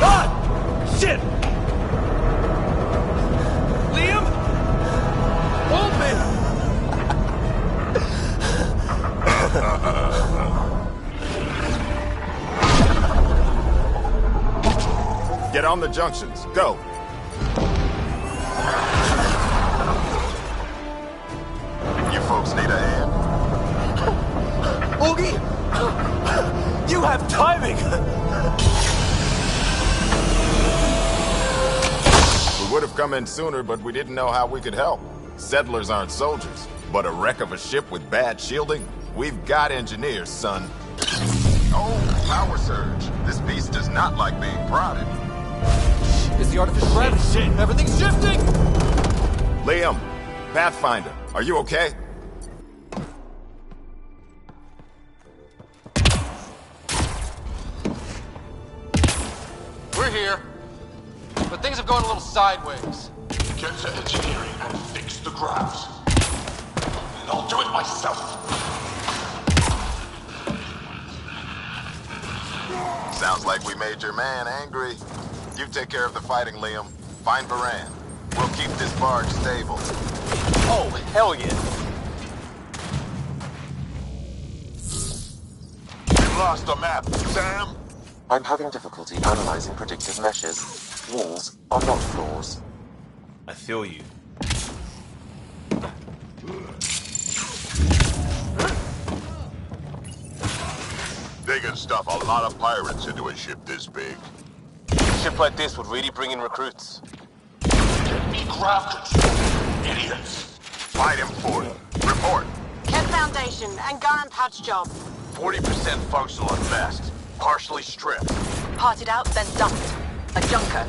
Ah! Shit! Liam? Hold me! Get on the junctions. Go. You folks need a hand? Augie! You have timing! We would have come in sooner, but we didn't know how we could help. Settlers aren't soldiers, but a wreck of a ship with bad shielding? We've got engineers, son. Oh, power surge. This beast does not like being prodded. Is the artificial gravity? Shit! Everything's shifting! Liam, Pathfinder, are you okay? We're here, but things have gone a little sideways. Get to engineering and fix the graphs. And I'll do it myself. Sounds like we made your man angry. You take care of the fighting, Liam. Find Varand. We'll keep this barge stable. Oh, hell yeah. You lost the map, Sam? I'm having difficulty analyzing predictive meshes. Walls are not floors. I feel you. They can stuff a lot of pirates into a ship this big. A ship like this would really bring in recruits. Get me grafters, idiots. Fight him for it. Report. Cat Foundation, Angaran patch job. 40% functional at best. Partially stripped. Parted out, then dumped. A junker.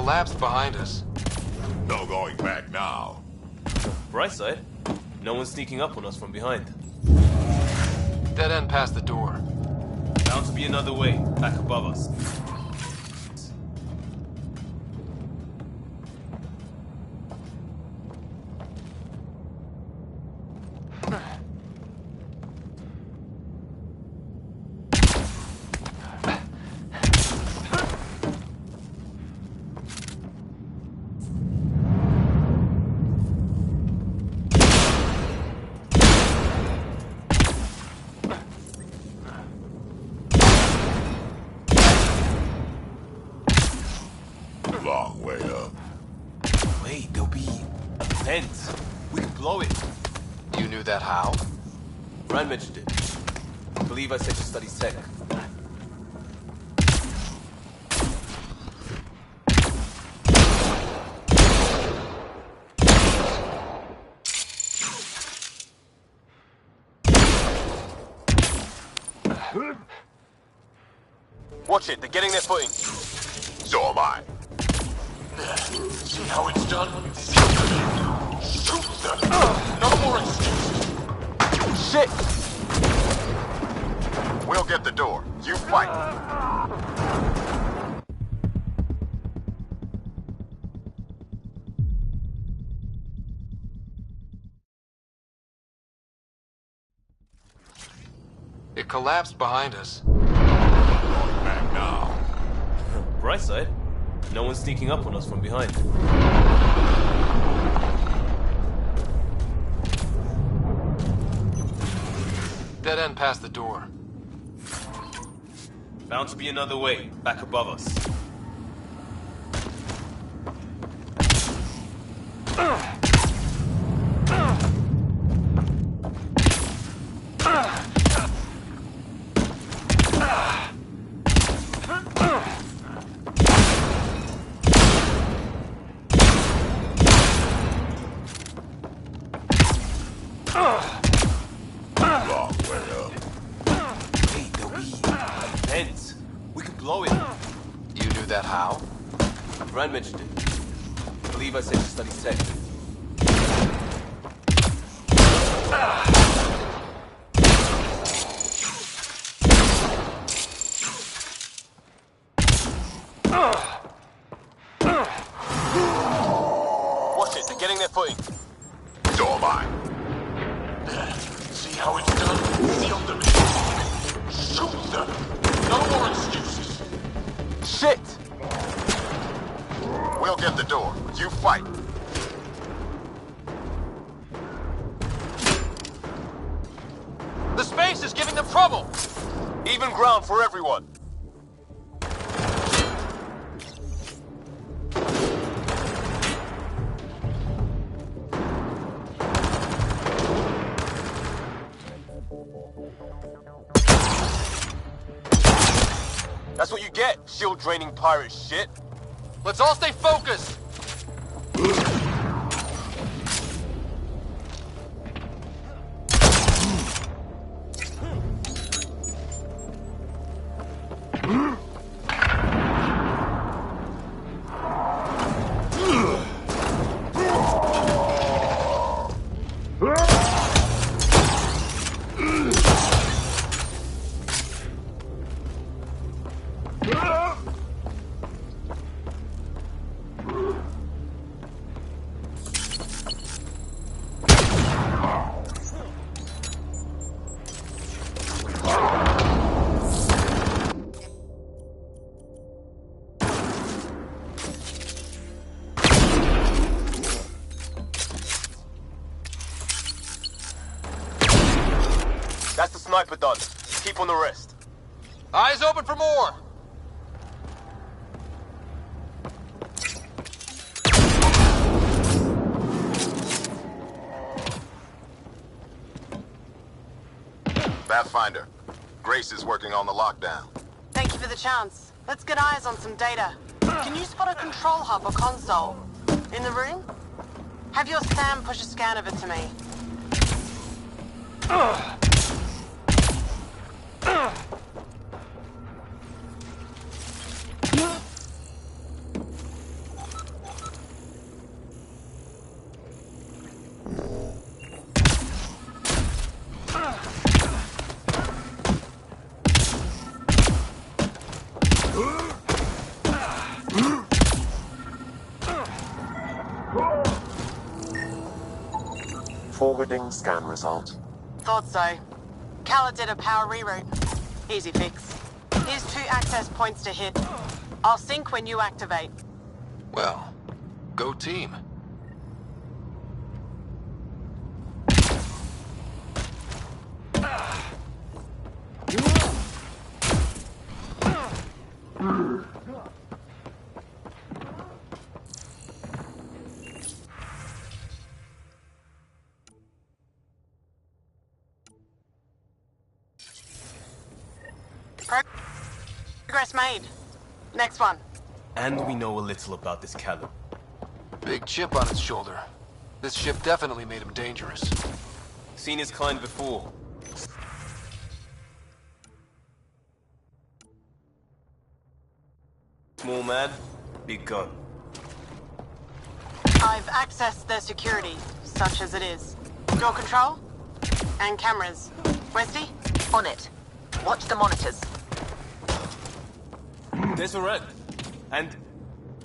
collapsed behind us. No going back now. Bright side, no one's sneaking up on us from behind. Dead end past the door. Bound to be another way, back above us. Long way up. Wait, there'll be a vent. We can blow it. You knew that how? Rand mentioned it. I believe I said to study tech. Watch it, they're getting their footing. So am I. See how it's done? Shoot them! No more excuses! Shit! We'll get the door. You fight. It collapsed behind us. Going back now. Bright side, no one's sneaking up on us from behind. Dead end past the door. Bound to be another way, back above us. Long way up. Wait, there'll be a vent. We can blow it. You knew that how? Rand mentioned it. I believe I said to study tech. Watch it, they're getting their footing. So am I. See how it's done? Seal them in. Shoot them! No more excuses! Shit! We'll get the door. You fight. The space is giving them trouble! Even ground for everyone. That's what you get, shield-draining pirate shit. Let's all stay focused! That's the sniper done. Keep on the rest. Eyes open for more! Pathfinder, Grace is working on the lockdown. Thank you for the chance. Let's get eyes on some data. Can you spot a control hub or console? In the room? Have your Sam push a scan of it to me. Forwarding scan result. Thought so. Kala did a power reroute. Easy fix. Here's 2 access points to hit. I'll sync when you activate. Well, go team. Progress made. Next one. And we know a little about this Callum. Big chip on his shoulder. This ship definitely made him dangerous. Seen his kind before. Small man, big gun. I've accessed their security, such as it is. Door control? And cameras. Westy? On it. Watch the monitors. There's a red. And...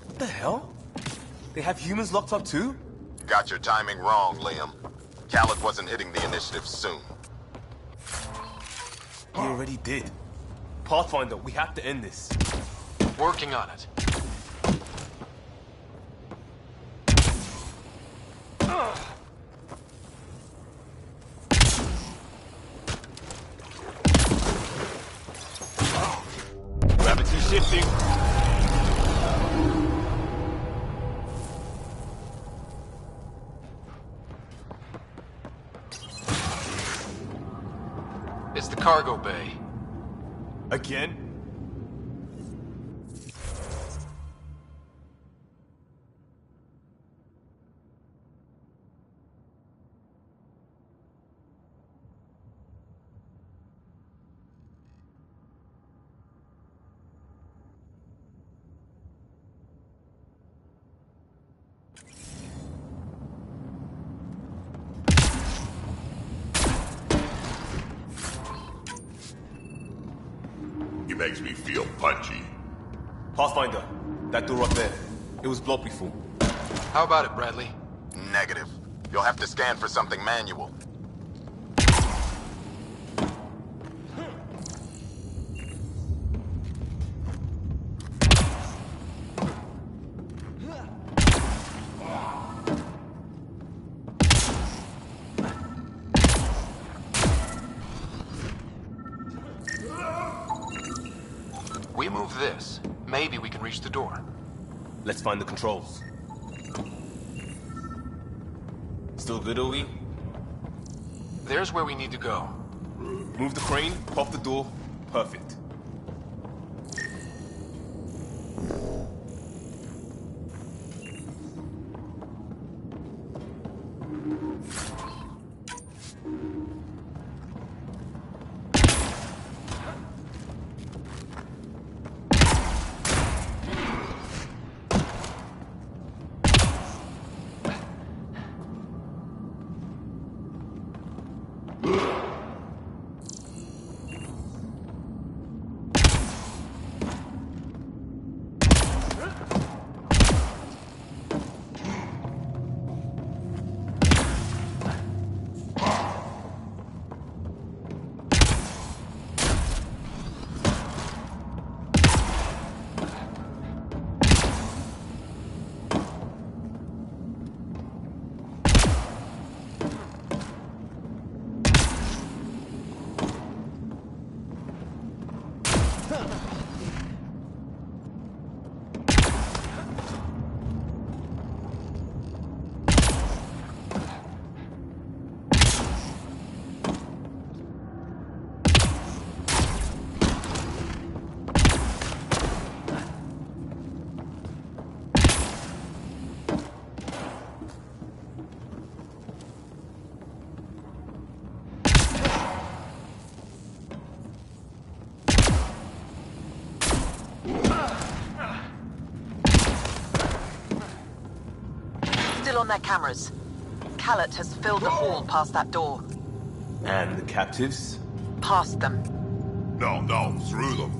what the hell? They have humans locked up too? Got your timing wrong, Liam. Khaled wasn't hitting the initiative soon. He already did. Pathfinder, we have to end this. Working on it. Gravity shifting. It's the cargo bay. Again? He makes me feel punchy. Pathfinder, that door up there. It was blocked before. How about it, Bradley? Negative. You'll have to scan for something manual. We move this. Maybe we can reach the door. Let's find the controls. Still good, Ovi? There's where we need to go. Move the crane, pop the door. Perfect. Still on their cameras. Khaled has filled the hall past that door. And the captives? Past them. No, through them.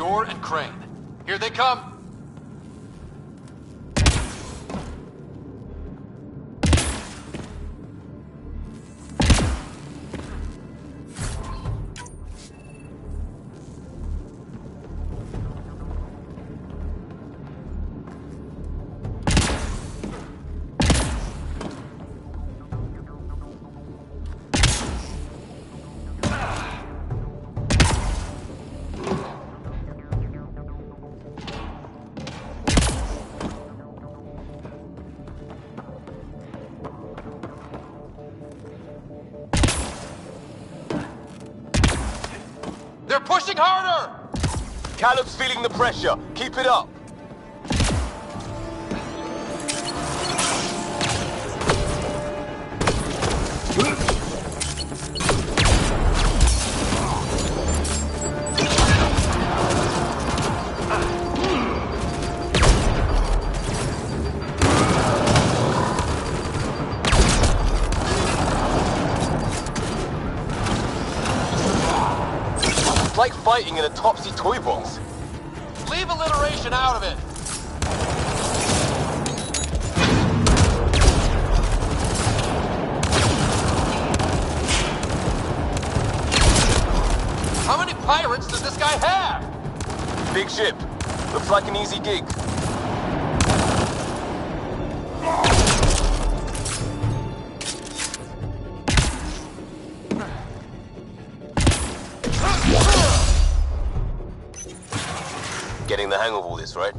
door and crane. Here they come! They're pushing harder! Caleb's feeling the pressure. Keep it up. It's like fighting in a Topsy toy box. Leave alliteration out of it! How many pirates does this guy have? Big ship. Looks like an easy gig. Getting the hang of all this, right?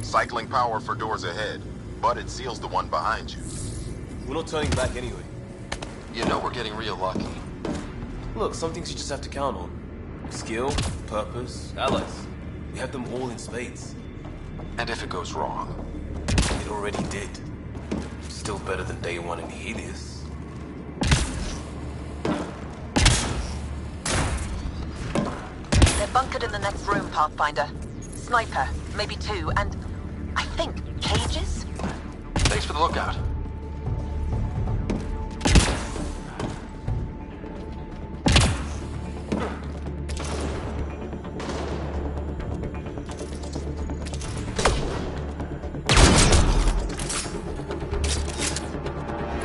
Cycling power for doors ahead, but it seals the one behind you. We're not turning back anyway. You know we're getting real lucky. Look, some things you just have to count on. Skill, purpose, allies. We have them all in spades. And if it goes wrong? It already did. Still better than day one in Helios. They're bunkered in the next room, Pathfinder. Sniper, maybe two, and I think cages? Thanks for the lookout.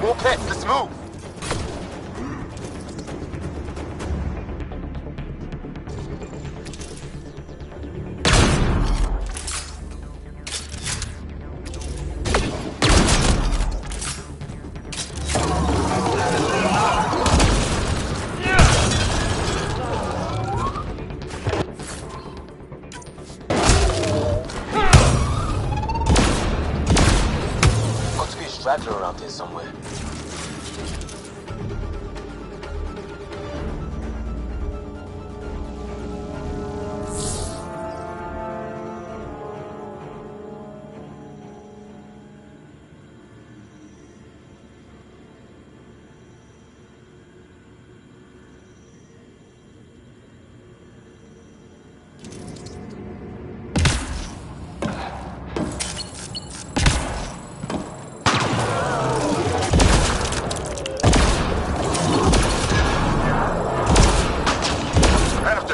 More pets, let's move! Straggler around here somewhere.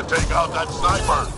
Take out that sniper!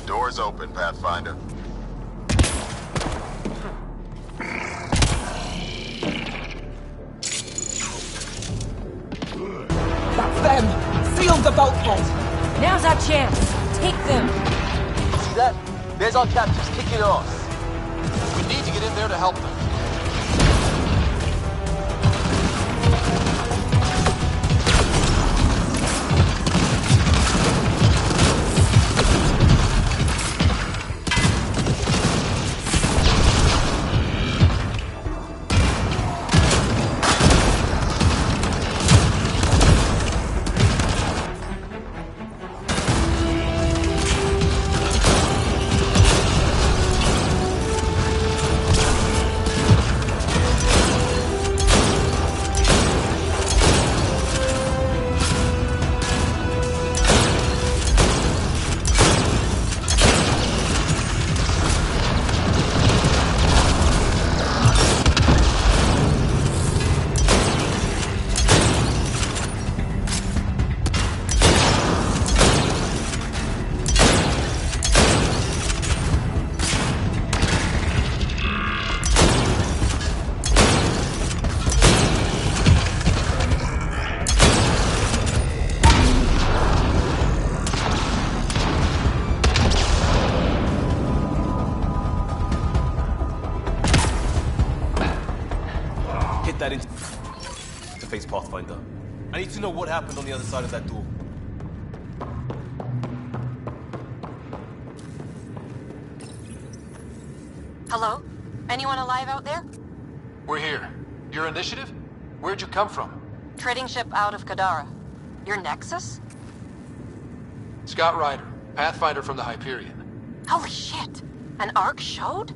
Doors open, Pathfinder. That's them! Seal the bulkhead! Now's our chance. Take them. See that? There's our captives kicking ass. We need to get in there to help them. That interface, Pathfinder. I need to know what happened on the other side of that door. Hello? Anyone alive out there? We're here. Your initiative? Where'd you come from? Trading ship out of Kadara. Your Nexus? Scott Ryder, Pathfinder from the Hyperion. Holy shit! An Ark showed?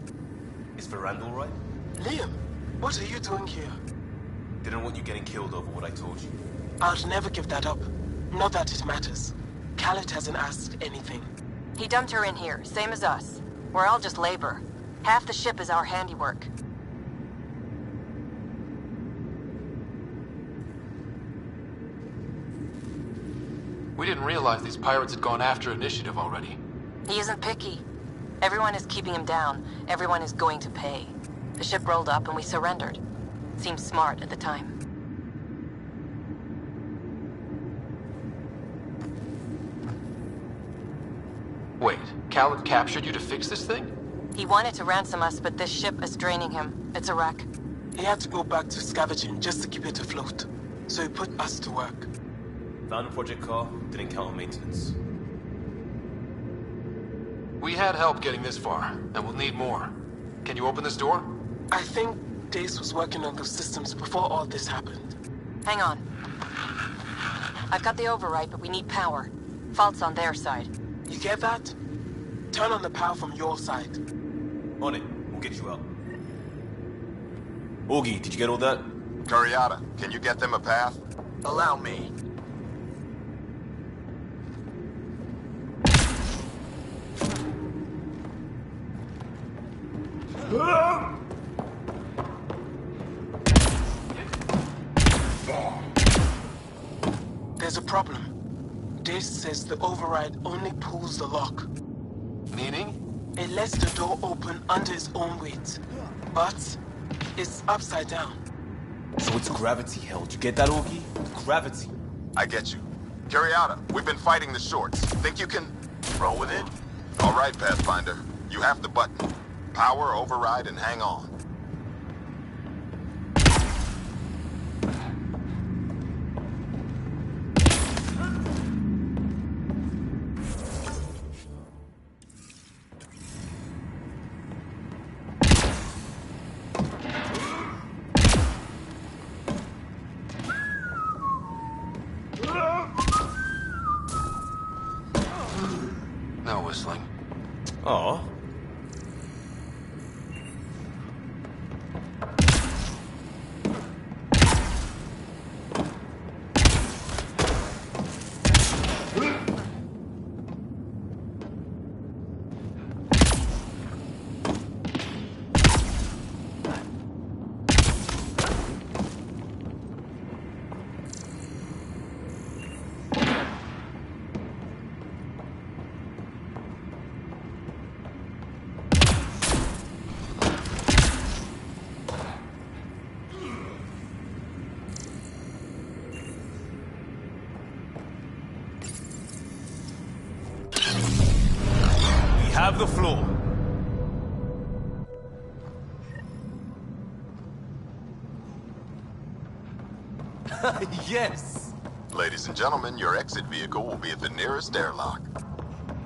Is Verandal right? Liam, what are you doing here? Didn't want you getting killed over what I told you. I'll never give that up. Not that it matters. Khaled hasn't asked anything. He dumped her in here, same as us. We're all just labor. Half the ship is our handiwork. We didn't realize these pirates had gone after Initiative already. He isn't picky. Everyone is keeping him down. Everyone is going to pay. The ship rolled up and we surrendered. Seemed smart at the time. Wait, Khaled captured you to fix this thing? He wanted to ransom us, but this ship is draining him. It's a wreck. He had to go back to scavenging just to keep it afloat. So he put us to work. Found a project car, didn't count on maintenance. We had help getting this far, and we'll need more. Can you open this door? I think Dace was working on those systems before all this happened. Hang on. I've got the override, but we need power. Fault's on their side. You get that? Turn on the power from your side. On it. We'll get you out. Augie, did you get all that? Curiata, can you get them a path? Allow me. There's a problem. Dace says the override only pulls the lock. Meaning? It lets the door open under its own weight. But it's upside down. So it's gravity held. You get that, Augie? Gravity. I get you. Curiata, we've been fighting the shorts. Think you can roll with it? All right, Pathfinder. You have the button. Power, override, and hang on. No whistling. Aw. Have the floor. Yes! Ladies and gentlemen, your exit vehicle will be at the nearest airlock.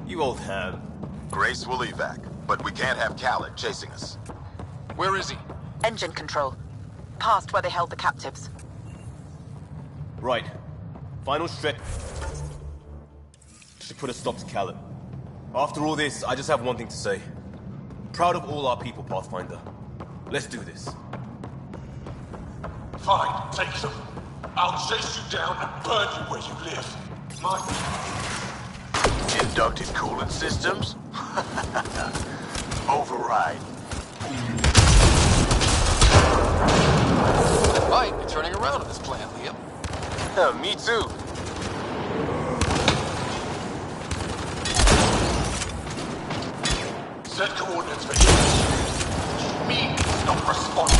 You old ham. Grace will evac, but we can't have Khaled chasing us. Where is he? Engine control. Past where they held the captives. Right. Final stretch. Should put a stop to Khaled. After all this, I just have one thing to say. Proud of all our people, Pathfinder. Let's do this. Fine, take them. I'll chase you down and burn you where you live. Inducted coolant systems? Override. Might be turning around on this plan, Liam. Me too. Set coordinates for you. Me, not responding.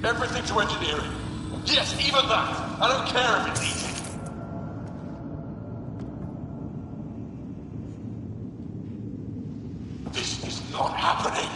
Everything to engineering. Yes, even that. I don't care if it's easy. This is not happening.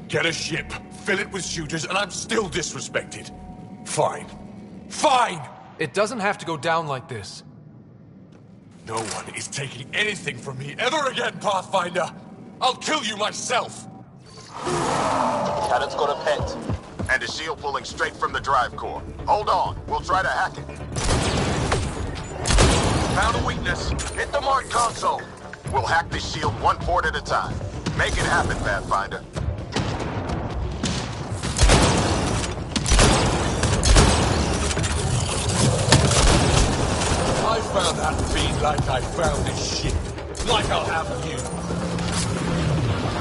Get a ship, fill it with shooters, and I'm still disrespected. Fine. Fine! It doesn't have to go down like this. No one is taking anything from me ever again, Pathfinder! I'll kill you myself! Khaled's got a pet. And a shield pulling straight from the drive core. Hold on, we'll try to hack it. Found a weakness. Hit the mark console. We'll hack the shield one port at a time. Make it happen, Pathfinder. I found that fiend like I found this ship. Like I'll have you.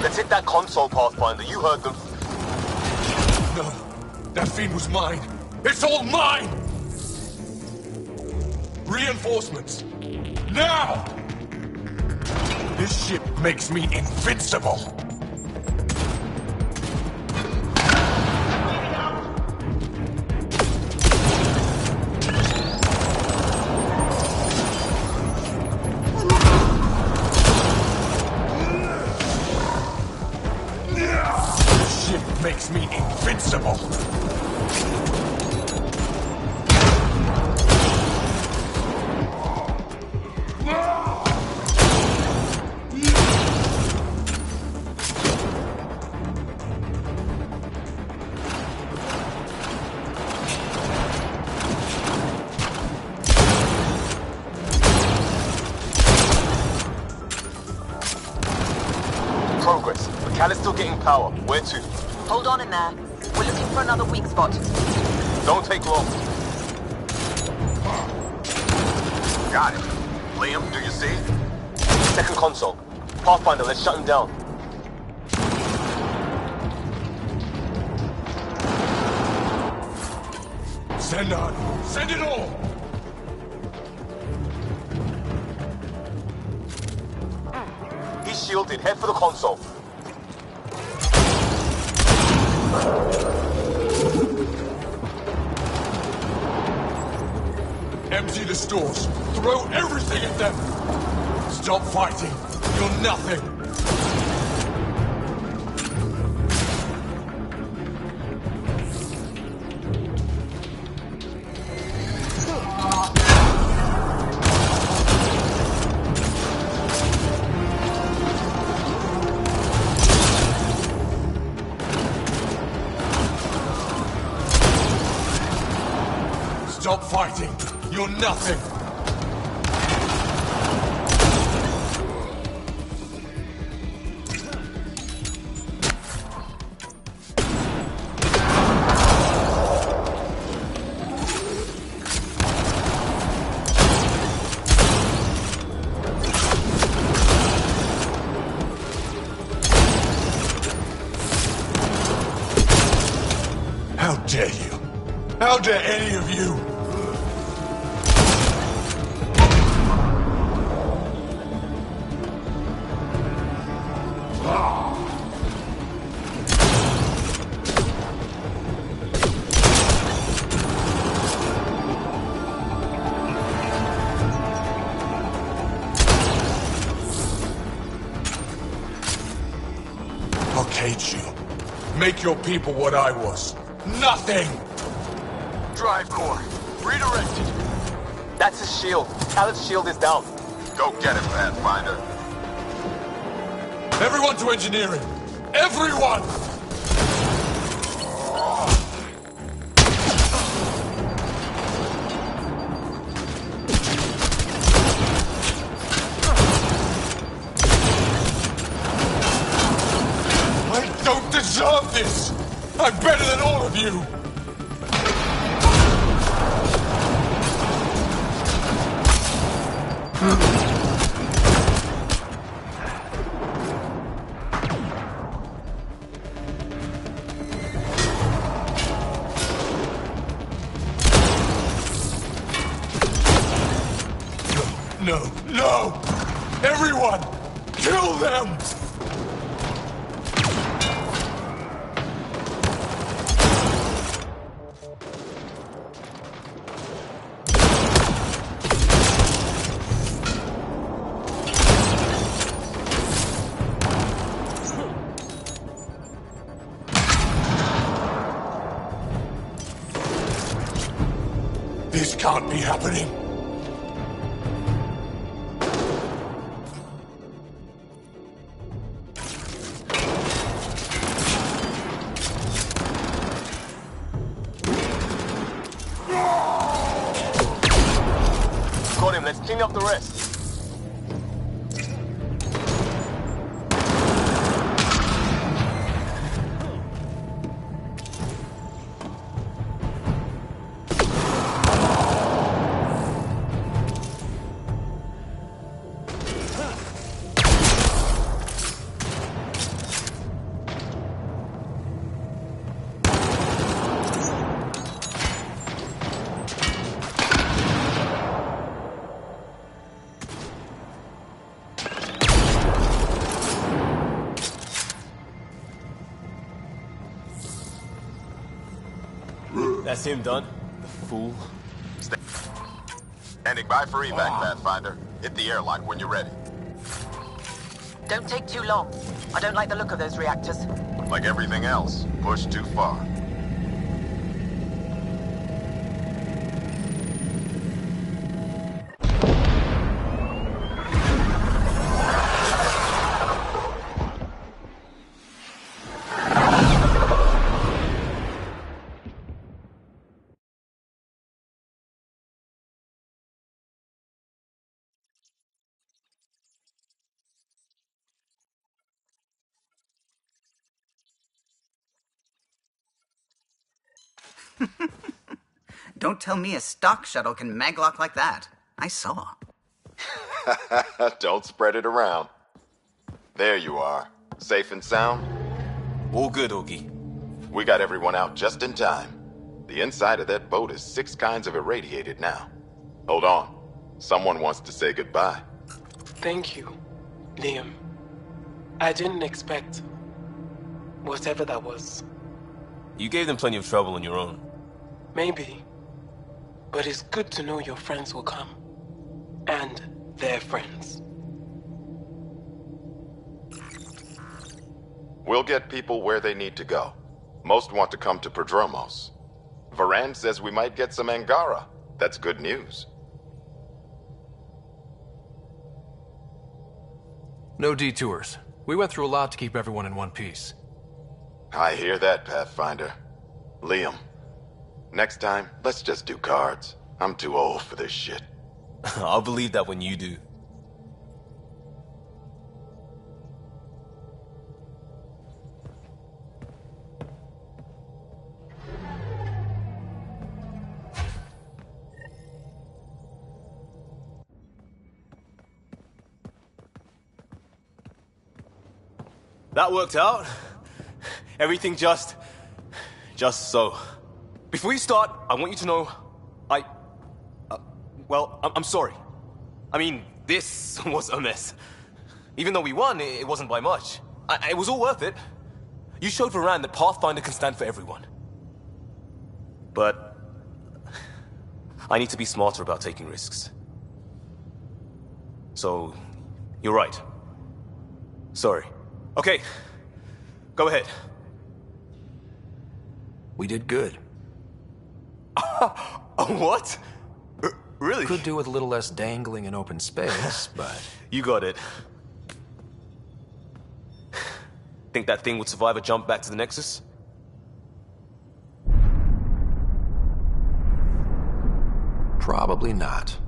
Let's hit that console, Pathfinder. You heard them. No, that fiend was mine. It's all mine! Reinforcements. Now! This ship makes me invincible. Makes me invincible. Progress. Khaled's still getting power. Where to? Hold on in there. We're looking for another weak spot. Don't take long. Got it. Liam, do you see? Second console. Pathfinder, let's shut him down. Send on. Send it all. He's shielded. Head for the console. Empty the stores. Throw everything at them. Stop fighting. You're nothing. Stop fighting. You're nothing. How dare you? How dare any of you? Make your people what I was. Nothing! Drive core. Redirected. That's his shield. Talon's shield is down. Go get him, Pathfinder. Everyone to engineering! Everyone! I don't deserve this! I'm better than all of you! No, no! Everyone! Kill them! This can't be happening. Got him. Let's clean up the rest. That's him done. The fool. Standing by for evac, Pathfinder. Hit the airlock when you're ready. Don't take too long. I don't like the look of those reactors. Like everything else, push too far. Don't tell me a stock shuttle can maglock like that. I saw. Don't spread it around. There you are. Safe and sound? All good, Augie. We got everyone out just in time. The inside of that boat is 6 kinds of irradiated now. Hold on. Someone wants to say goodbye. Thank you, Liam. I didn't expect whatever that was. You gave them plenty of trouble on your own. Maybe. But it's good to know your friends will come. And their friends. We'll get people where they need to go. Most want to come to Prodromos. Varan says we might get some Angara. That's good news. No detours. We went through a lot to keep everyone in one piece. I hear that, Pathfinder. Liam, next time, let's just do cards. I'm too old for this shit. I'll believe that when you do. That worked out. Everything just so. Before you start, I want you to know, I'm sorry. I mean, this was a mess. Even though we won, it wasn't by much. It was all worth it. You showed Varan that Pathfinder can stand for everyone. But I need to be smarter about taking risks. So, you're right. Sorry. Okay, go ahead. We did good. What? Really? Could do with a little less dangling in open space, but... You got it. Think that thing would survive a jump back to the Nexus? Probably not.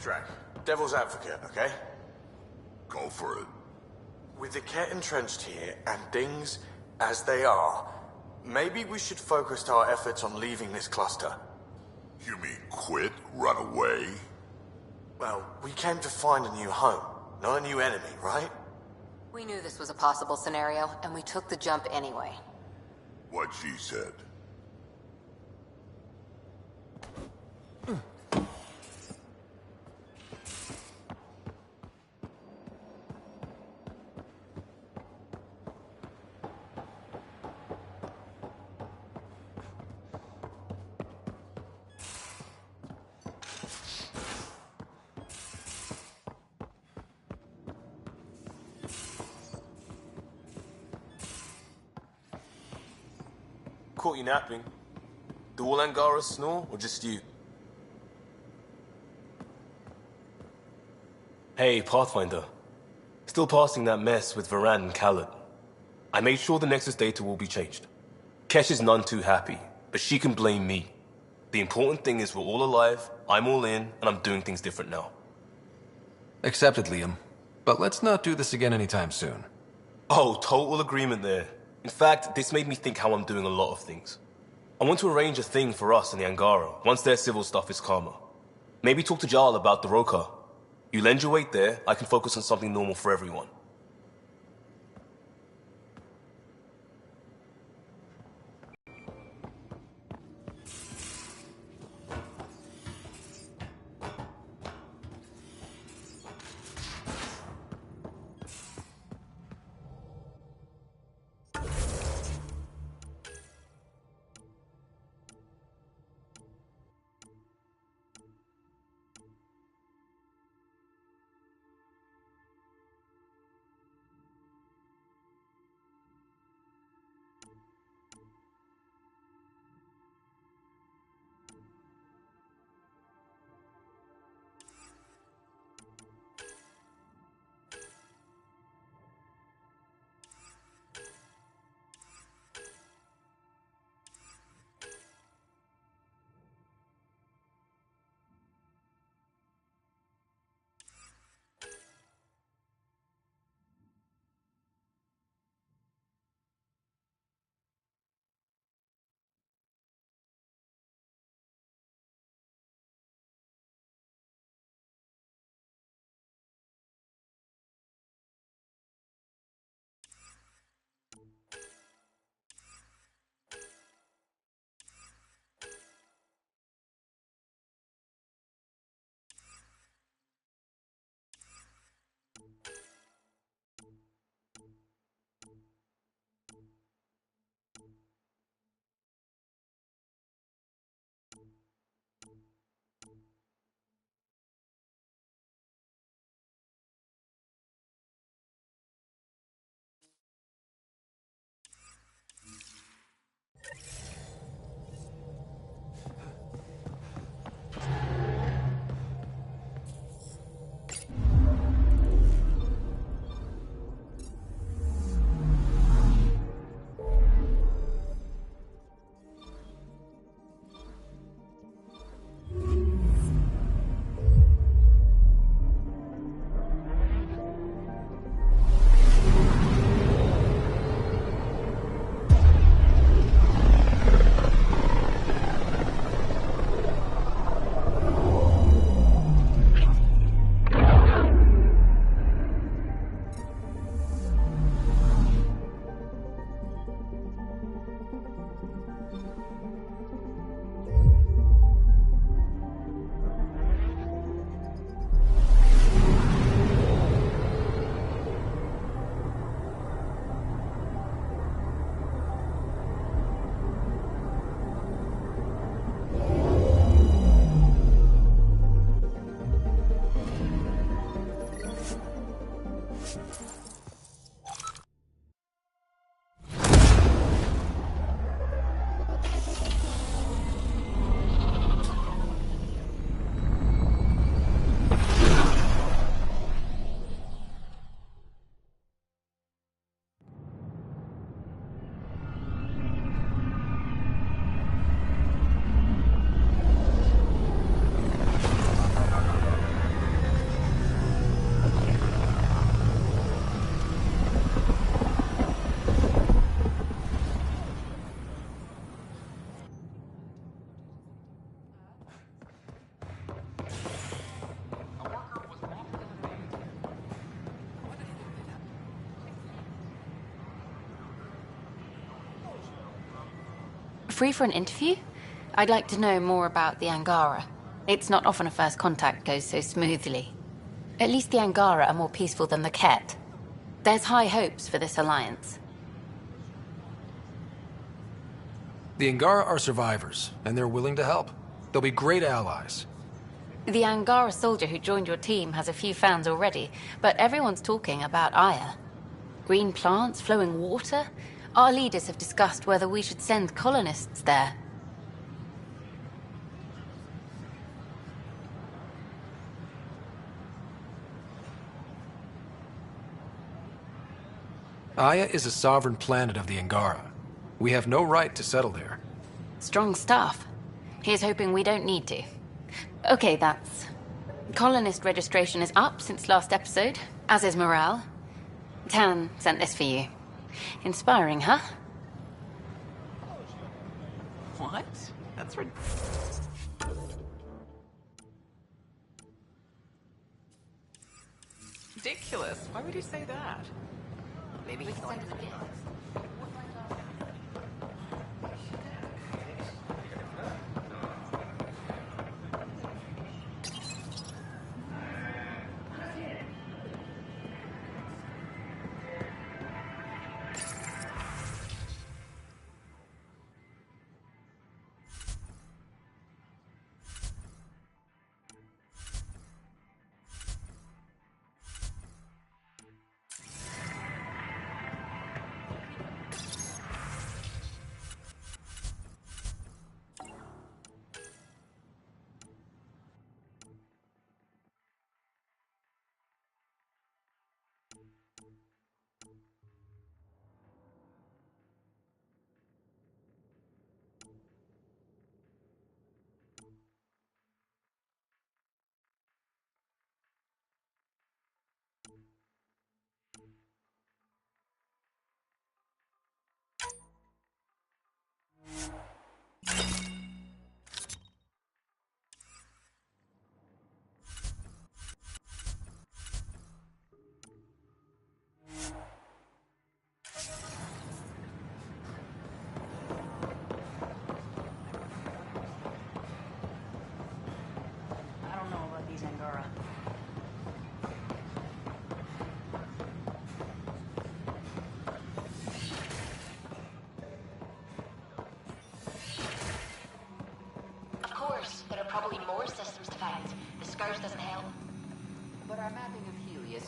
Drac, devil's advocate, okay? Go for it. With the Ket entrenched here, and things as they are, maybe we should focus our efforts on leaving this cluster. You mean quit? Run away? Well, we came to find a new home, not a new enemy, right? We knew this was a possible scenario, and we took the jump anyway. What she said. Caught you napping. Do all Angaras snore, or just you? Hey, Pathfinder. Still passing that mess with Varan and Khaled. I made sure the Nexus data will be changed. Kesh is none too happy, but she can blame me. The important thing is we're all alive, I'm all in, and I'm doing things different now. Accepted, Liam. But let's not do this again anytime soon. Oh, total agreement there. In fact, this made me think how I'm doing a lot of things. I want to arrange a thing for us and the Angara, once their civil stuff is calmer. Maybe talk to Jarl about the Roka. You lend your weight there, I can focus on something normal for everyone. free for an interview? I'd like to know more about the Angara. It's not often a first contact goes so smoothly. At least the Angara are more peaceful than the Ket. There's high hopes for this alliance. The Angara are survivors, and they're willing to help. They'll be great allies. The Angara soldier who joined your team has a few fans already, but everyone's talking about Aya. Green plants, flowing water? Our leaders have discussed whether we should send colonists there. Aya is a sovereign planet of the Angara. We have no right to settle there. Strong stuff. Here's hoping we don't need to. Okay, that's... Colonist registration is up since last episode, as is morale. Tan sent this for you. Inspiring, huh? What? That's ridiculous. Why would you say that? Maybe he thought it was a gift.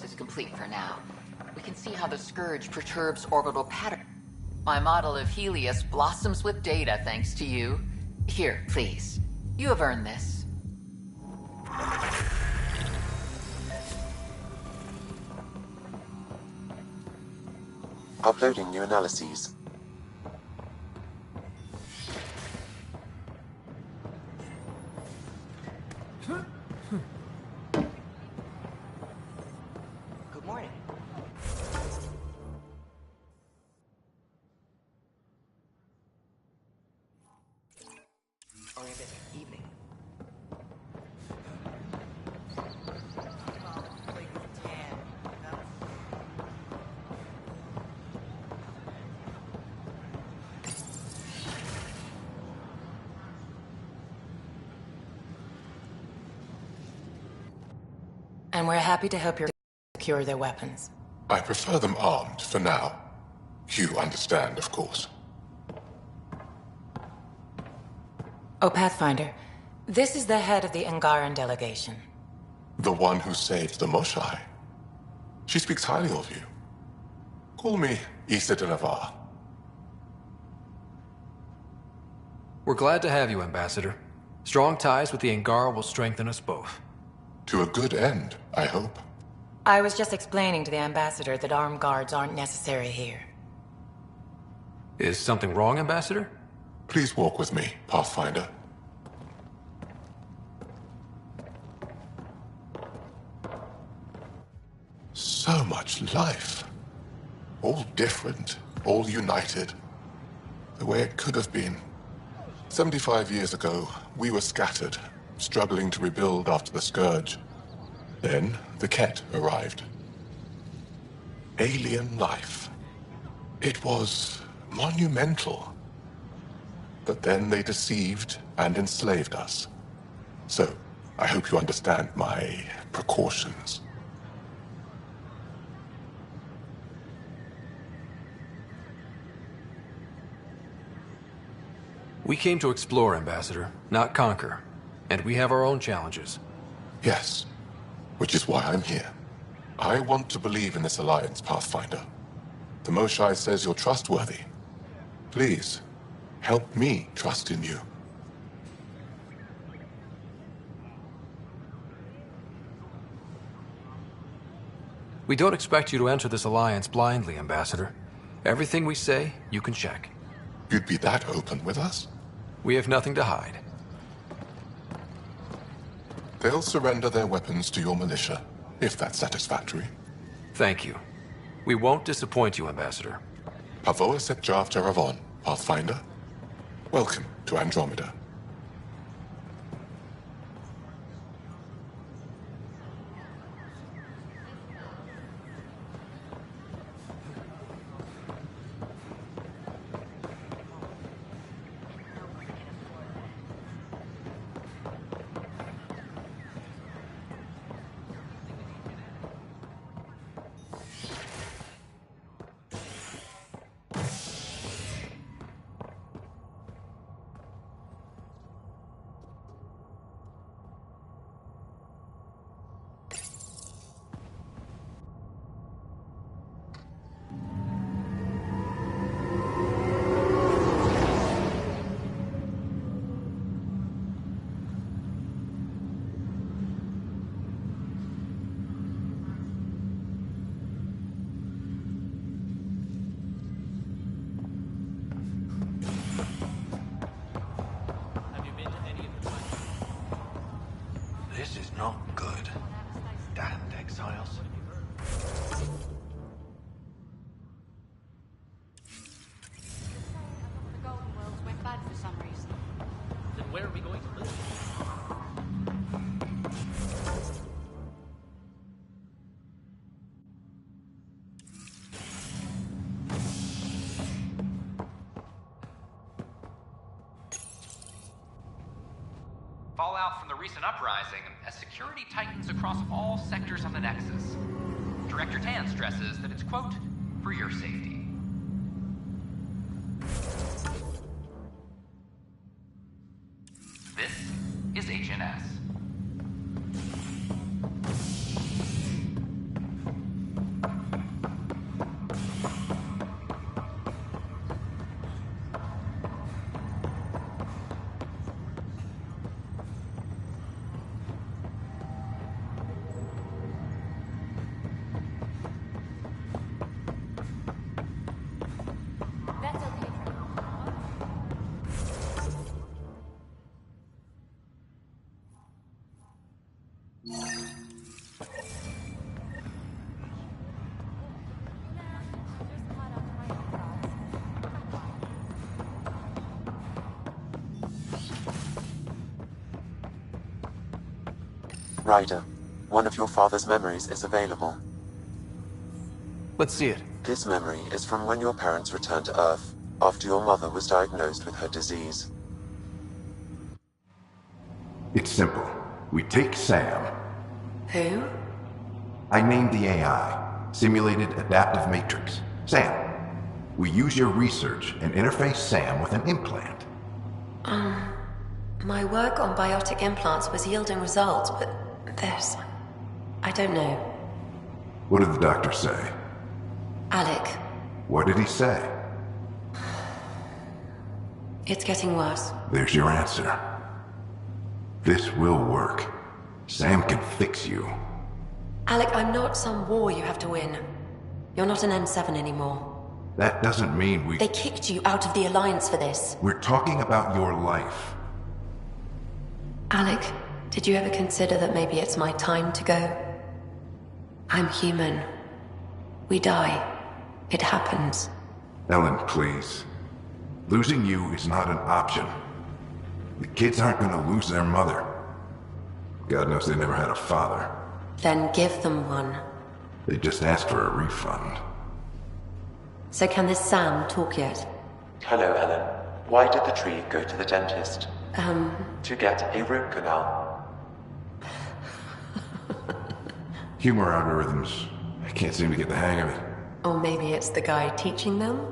Is complete for now. We can see how the Scourge perturbs orbital pattern. My model of Helios blossoms with data thanks to you. Here, please. You have earned this. Uploading new analyses. And we're happy to help you secure their weapons. I prefer them armed for now. You understand, of course. Oh, Pathfinder, this is the head of the Angaran delegation. The one who saved the Moshai. She speaks highly of you. Call me Issa de Navarre. We're glad to have you, Ambassador. Strong ties with the Angara will strengthen us both. To a good end, I hope. I was just explaining to the Ambassador that armed guards aren't necessary here. Is something wrong, Ambassador? Please walk with me, Pathfinder. So much life. All different, all united. The way it could have been. 75 years ago, we were scattered, struggling to rebuild after the Scourge. Then, the Ket arrived. Alien life. It was monumental. But then they deceived and enslaved us. So, I hope you understand my precautions. We came to explore, Ambassador, not conquer. And we have our own challenges. Yes, which is why I'm here. I want to believe in this alliance, Pathfinder. The Moshae says you're trustworthy. Please, help me trust in you. We don't expect you to enter this alliance blindly, Ambassador. Everything we say, you can check. You'd be that open with us? We have nothing to hide. They'll surrender their weapons to your militia, if that's satisfactory. Thank you. We won't disappoint you, Ambassador. Pavoa set Jav Teravon, Pathfinder. Welcome to Andromeda. This is not good. Damned exiles. The Golden Worlds went bad for some reason. Then where are we going to live? Fallout from the recent uprising as security tightens across all sectors of the Nexus. Director Tan stresses that it's, quote, for your safety. This is HNS. That's okay. Ryder, one of your father's memories is available. Let's see it. This memory is from when your parents returned to Earth, after your mother was diagnosed with her disease. It's simple. We take Sam. Who? I named the AI, Simulated Adaptive Matrix. Sam. We use your research and interface Sam with an implant. My work on biotic implants was yielding results, but this... I don't know. What did the doctor say? Alec, What did he say? it's getting worse. There's your answer. This will work. Sam can fix you. Alec, I'm not some war you have to win. You're not an N7 anymore. That doesn't mean we... They kicked you out of the Alliance for this. We're talking about your life. Alec, did you ever consider that maybe it's my time to go? I'm human. We die. It happens. Ellen, please. Losing you is not an option. The kids aren't gonna lose their mother. God knows they never had a father. Then give them one. They just asked for a refund. So can this Sam talk yet? Hello, Ellen. Why did the tree go to the dentist? To get a root canal. Humor algorithms. I can't seem to get the hang of it. Or maybe it's the guy teaching them?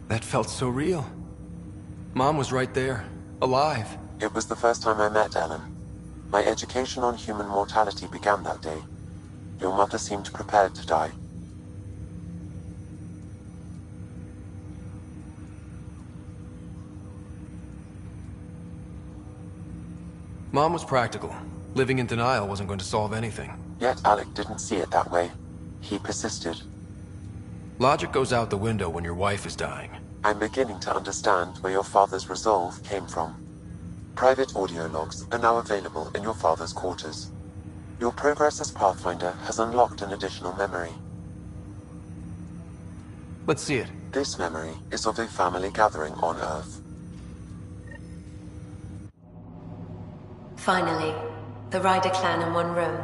That felt so real. Mom was right there, alive. It was the first time I met Ellen. My education on human mortality began that day. Your mother seemed prepared to die. Mom was practical. Living in denial wasn't going to solve anything. Yet Alec didn't see it that way. He persisted. Logic goes out the window when your wife is dying. I'm beginning to understand where your father's resolve came from. Private audio logs are now available in your father's quarters. Your progress as Pathfinder has unlocked an additional memory. Let's see it. This memory is of a family gathering on Earth. Finally, the Ryder clan in one room.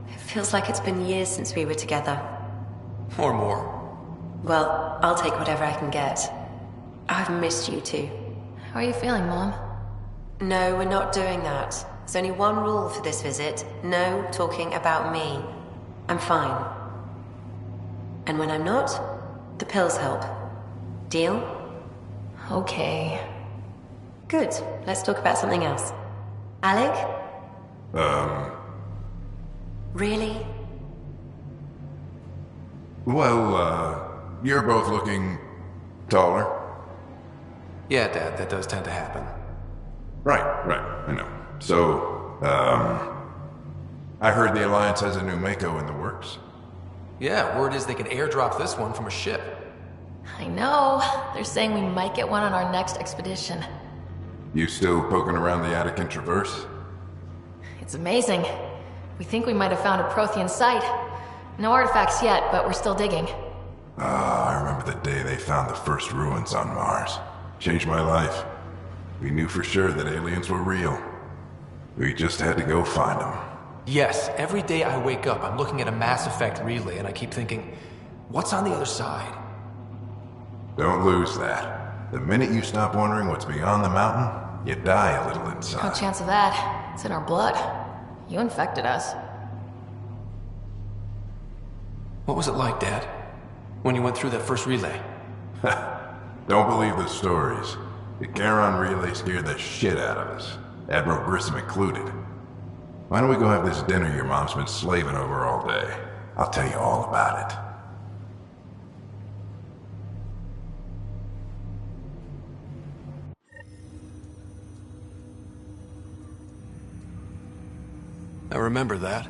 It feels like it's been years since we were together. Or more. Well, I'll take whatever I can get. I've missed you too. How are you feeling, Mom? No, we're not doing that. There's only one rule for this visit. No talking about me. I'm fine. And when I'm not, the pills help. Deal? Okay. Good. Let's talk about something else. Alec? Really? Well, you're both looking taller. Yeah, Dad, that does tend to happen. Right, I know. So, I heard the Alliance has a new Mako in the works. Yeah, word is they can airdrop this one from a ship. I know. They're saying we might get one on our next expedition. You still poking around the Attican Traverse? It's amazing. We think we might have found a Prothean site. No artifacts yet, but we're still digging. I remember the day they found the first ruins on Mars. Changed my life. We knew for sure that aliens were real. We just had to go find them. Yes, every day I wake up, I'm looking at a Mass Effect relay and I keep thinking, what's on the other side? Don't lose that. The minute you stop wondering what's beyond the mountain, you die a little inside. No chance of that. It's in our blood. You infected us. What was it like, Dad? When you went through that first relay? Don't believe the stories. The Charon relay scared the shit out of us. Admiral Grissom included. Why don't we go have this dinner your mom's been slaving over all day? I'll tell you all about it. I remember that.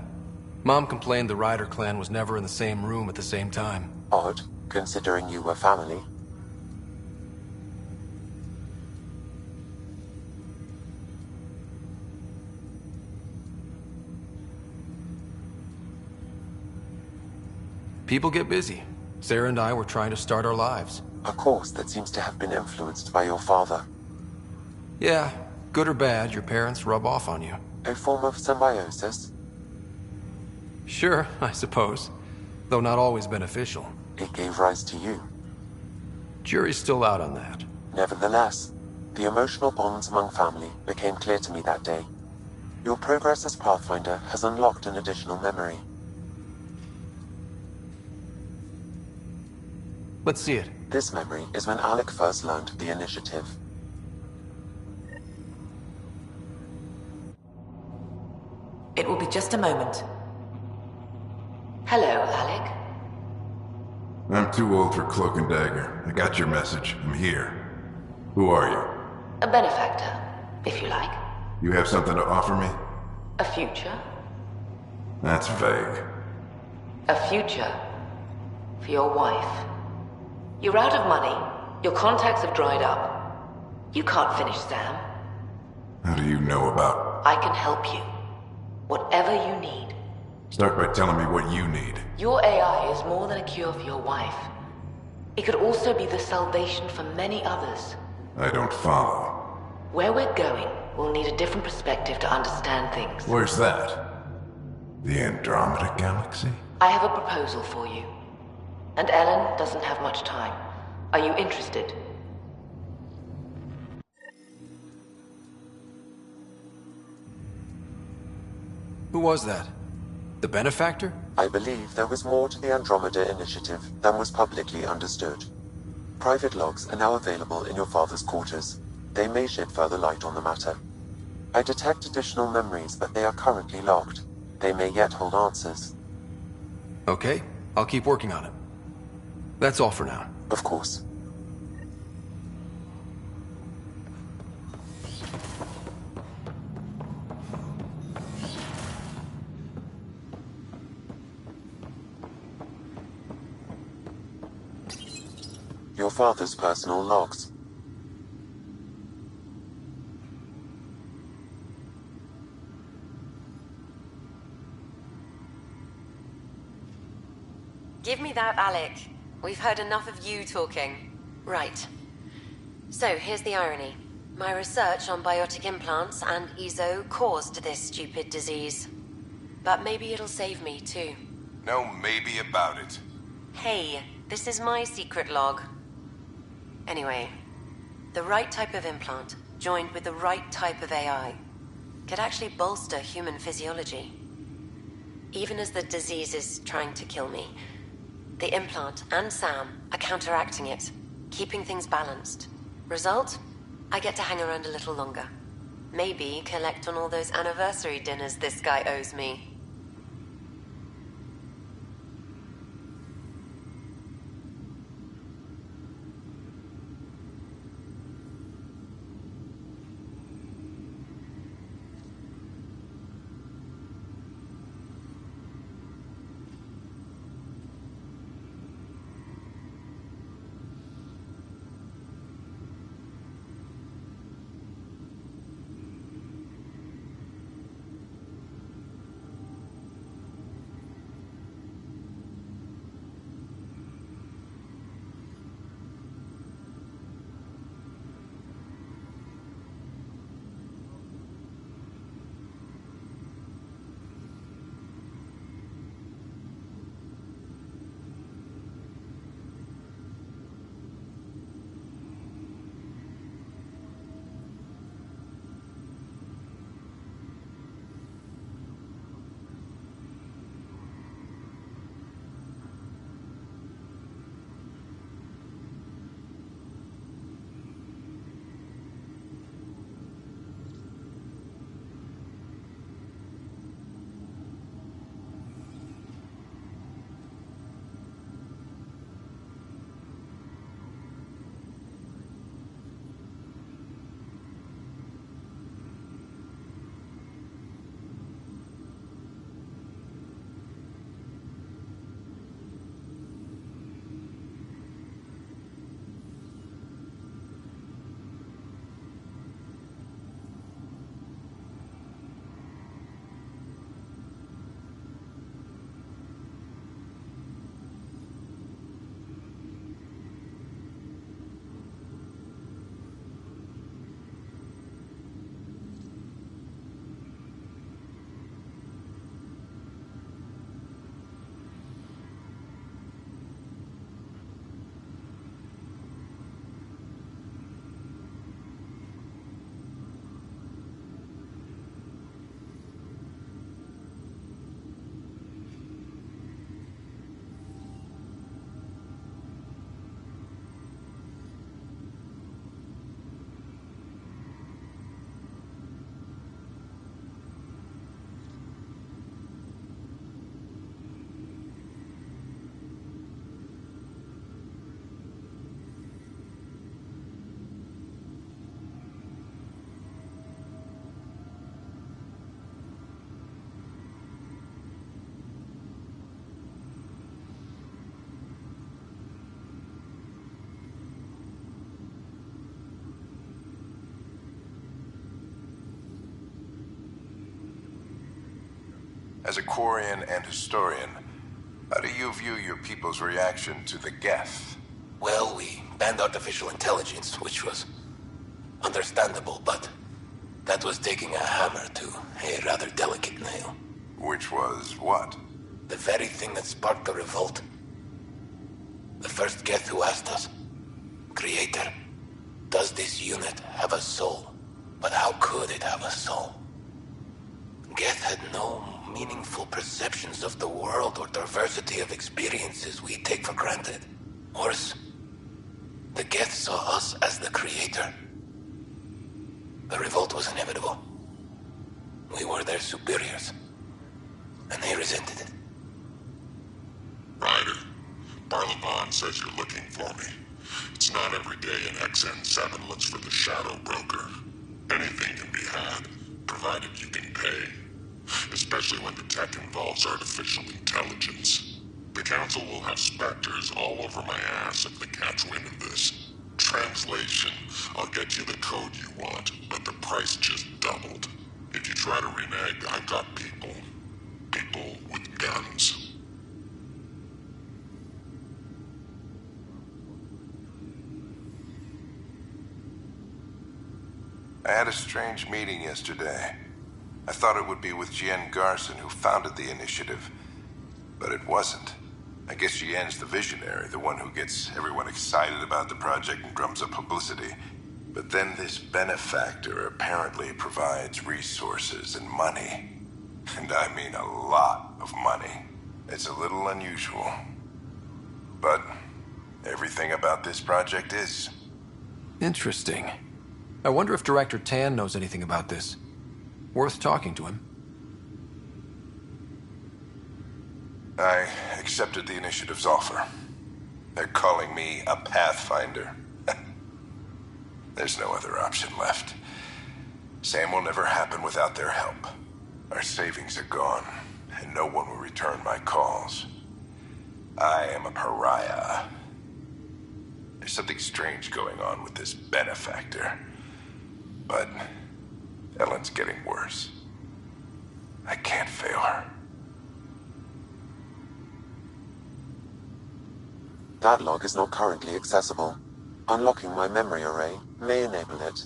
Mom complained the Ryder clan was never in the same room at the same time. Odd, considering you were family. People get busy. Sarah and I were trying to start our lives. A course that seems to have been influenced by your father. Yeah, good or bad, your parents rub off on you. A form of symbiosis? Sure, I suppose. Though not always beneficial. It gave rise to you. Jury's still out on that. Nevertheless, the emotional bonds among family became clear to me that day. Your progress as Pathfinder has unlocked an additional memory. Let's see it. This memory is when Alec first learned of the initiative. It will be just a moment. Hello, Alec. I'm too old for Cloak and Dagger. I got your message. I'm here. Who are you? A benefactor, if you like. You have something to offer me? A future? That's vague. A future for your wife. You're out of money. Your contacts have dried up. You can't finish Sam. How do you know about... I can help you. Whatever you need. Start by telling me what you need. Your AI is more than a cure for your wife. It could also be the salvation for many others. I don't follow. Where we're going, we'll need a different perspective to understand things. Where's that? The Andromeda Galaxy? I have a proposal for you. And Ellen doesn't have much time. Are you interested? Who was that? The benefactor? I believe there was more to the Andromeda initiative than was publicly understood. Private logs are now available in your father's quarters. They may shed further light on the matter. I detect additional memories, but they are currently locked. They may yet hold answers. Okay, I'll keep working on it. That's all for now. Of course. Your father's personal logs. Give me that, Alec. We've heard enough of you talking. Right. So, here's the irony. My research on biotic implants and EZO caused this stupid disease. But maybe it'll save me, too. No maybe about it. Hey, this is my secret log. Anyway, the right type of implant, joined with the right type of AI, could actually bolster human physiology. Even as the disease is trying to kill me, the implant and Sam are counteracting it, keeping things balanced. Result? I get to hang around a little longer. Maybe collect on all those anniversary dinners this guy owes me. As a Quarian and historian, how do you view your people's reaction to the Geth? Well, we banned artificial intelligence, which was understandable, but that was taking a hammer to a rather delicate nail. Which was what? The very thing that sparked the revolt. The first Geth who asked us, Creator, does this unit have a soul? But how could it have a soul? Geth had no meaningful perceptions of the world or diversity of experiences we take for granted. Worse, the Geth saw us as the Creator. The revolt was inevitable. We were their superiors, and they resented it. Ryder, Barlaban says you're looking for me. It's not every day an XN7 looks for the Shadow Broker. Anything can be had, provided you can pay. Especially when the tech involves artificial intelligence. The Council will have specters all over my ass if they catch wind of this. Translation, I'll get you the code you want, but the price just doubled. If you try to renege, I've got people. People with guns. I had a strange meeting yesterday. I thought it would be with Jien Garson, who founded the initiative, but it wasn't. I guess Jien's the visionary, the one who gets everyone excited about the project and drums up publicity. But then this benefactor apparently provides resources and money. And I mean a lot of money. It's a little unusual. But everything about this project is. Interesting. I wonder if Director Tan knows anything about this. Worth talking to him. I accepted the initiative's offer. They're calling me a Pathfinder. There's no other option left. Sam will never happen without their help. Our savings are gone, and no one will return my calls. I am a pariah. There's something strange going on with this benefactor. But Ellen's getting worse. I can't fail her. That log is not currently accessible. Unlocking my memory array may enable it.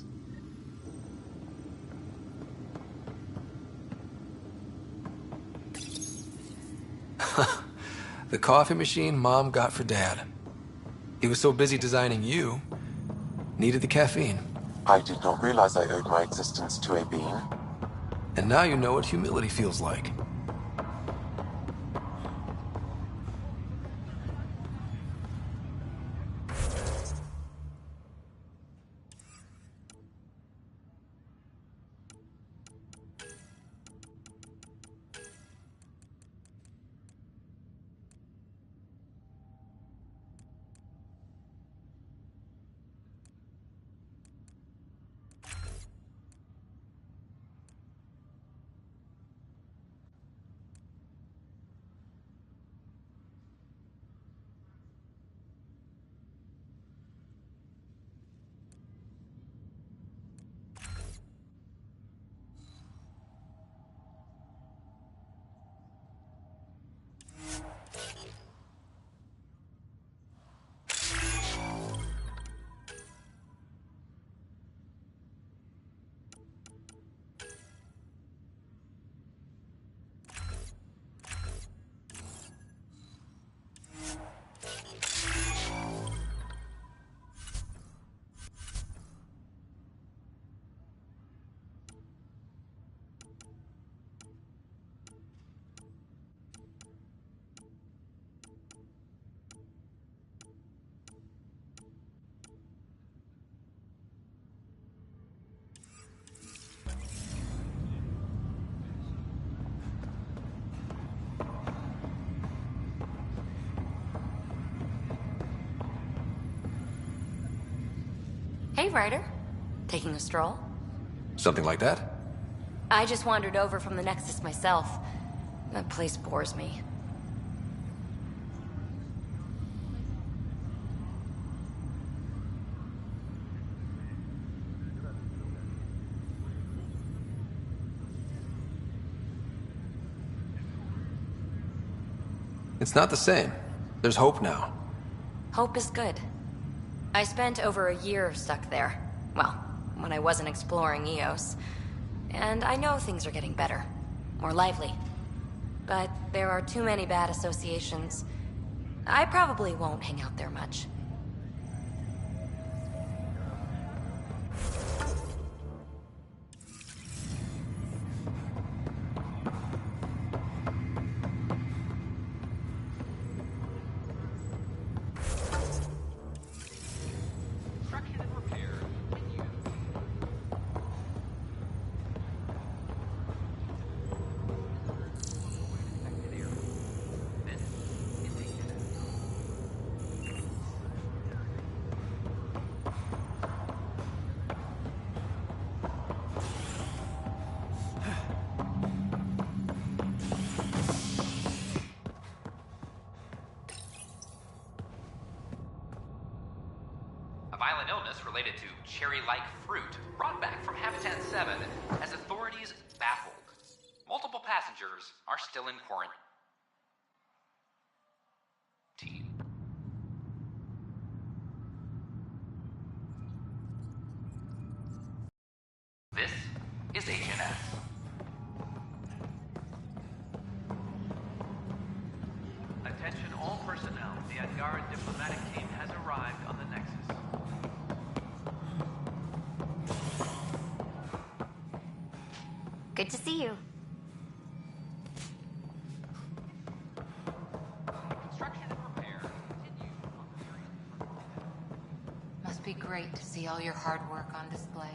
The coffee machine Mom got for Dad. He was so busy designing you, needed the caffeine. I did not realize I owed my existence to a being. And now you know what humility feels like. Hey, Ryder. Taking a stroll? Something like that? I just wandered over from the Nexus myself. That place bores me. It's not the same. There's hope now. Hope is good. I spent over a year stuck there. Well, when I wasn't exploring Eos. And I know things are getting better. More lively. but there are too many bad associations. I probably won't hang out there much. Violent illness related to cherry-like fruit brought back from Habitat 7 has authorities baffled. Multiple passengers are still in quarantine. This is Agent S. Attention all personnel. The Angaran diplomatic team has arrived on the Nexus. Good to see you. Must be great to see all your hard work on display.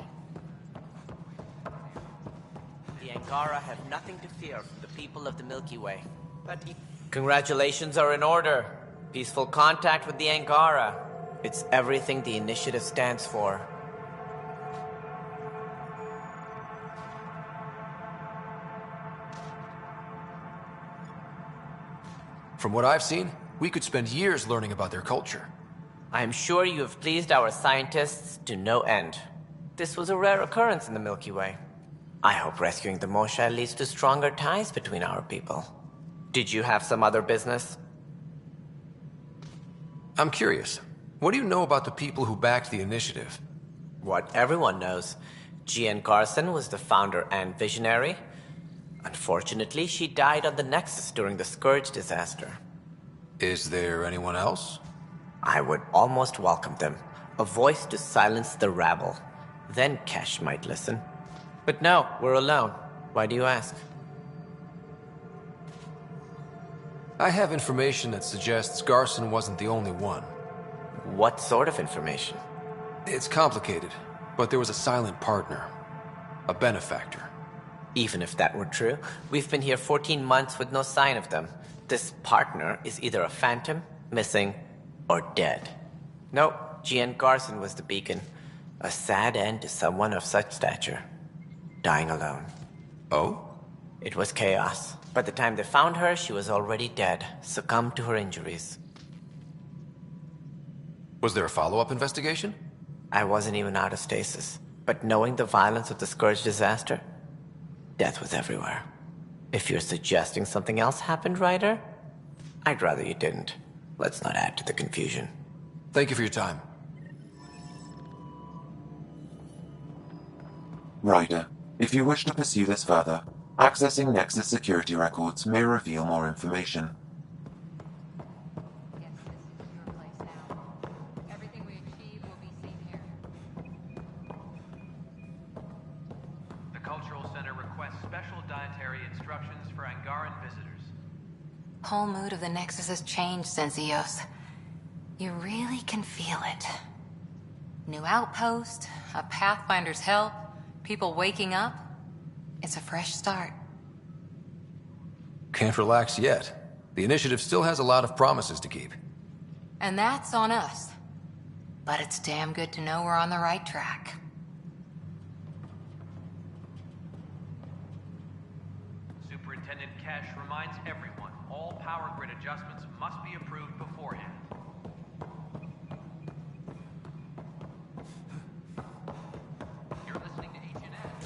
The Angara have nothing to fear from the people of the Milky Way. But congratulations are in order. Peaceful contact with the Angara. It's everything the initiative stands for. From what I've seen, we could spend years learning about their culture. I am sure you have pleased our scientists to no end. This was a rare occurrence in the Milky Way. I hope rescuing the Moshae leads to stronger ties between our people. Did you have some other business? I'm curious. What do you know about the people who backed the initiative? What everyone knows. Jean Carson was the founder and visionary. Unfortunately, she died on the Nexus during the Scourge disaster. Is there anyone else? I would almost welcome them. A voice to silence the rabble. Then Kesh might listen. But no, we're alone. Why do you ask? I have information that suggests Garson wasn't the only one. What sort of information? It's complicated, but there was a silent partner. A benefactor. Even if that were true, we've been here 14 months with no sign of them. This partner is either a phantom, missing, or dead. Nope, Jean Garson was the beacon. A sad end to someone of such stature. Dying alone. Oh? It was chaos. By the time they found her, she was already dead, succumbed to her injuries. Was there a follow-up investigation? I wasn't even out of stasis. But knowing the violence of the Scourge disaster, death was everywhere. If you're suggesting something else happened, Ryder, I'd rather you didn't. Let's not add to the confusion. Thank you for your time. Ryder, if you wish to pursue this further, accessing Nexus security records may reveal more information. The Cultural Center requests special dietary instructions for Angaran visitors. Whole mood of the Nexus has changed since Eos. You really can feel it. New outpost, a Pathfinder's help, people waking up. It's a fresh start. Can't relax yet. The initiative still has a lot of promises to keep. And that's on us. But it's damn good to know we're on the right track. Superintendent Kesh reminds everyone all power grid adjustments must be approved beforehand. You're listening to Agent S.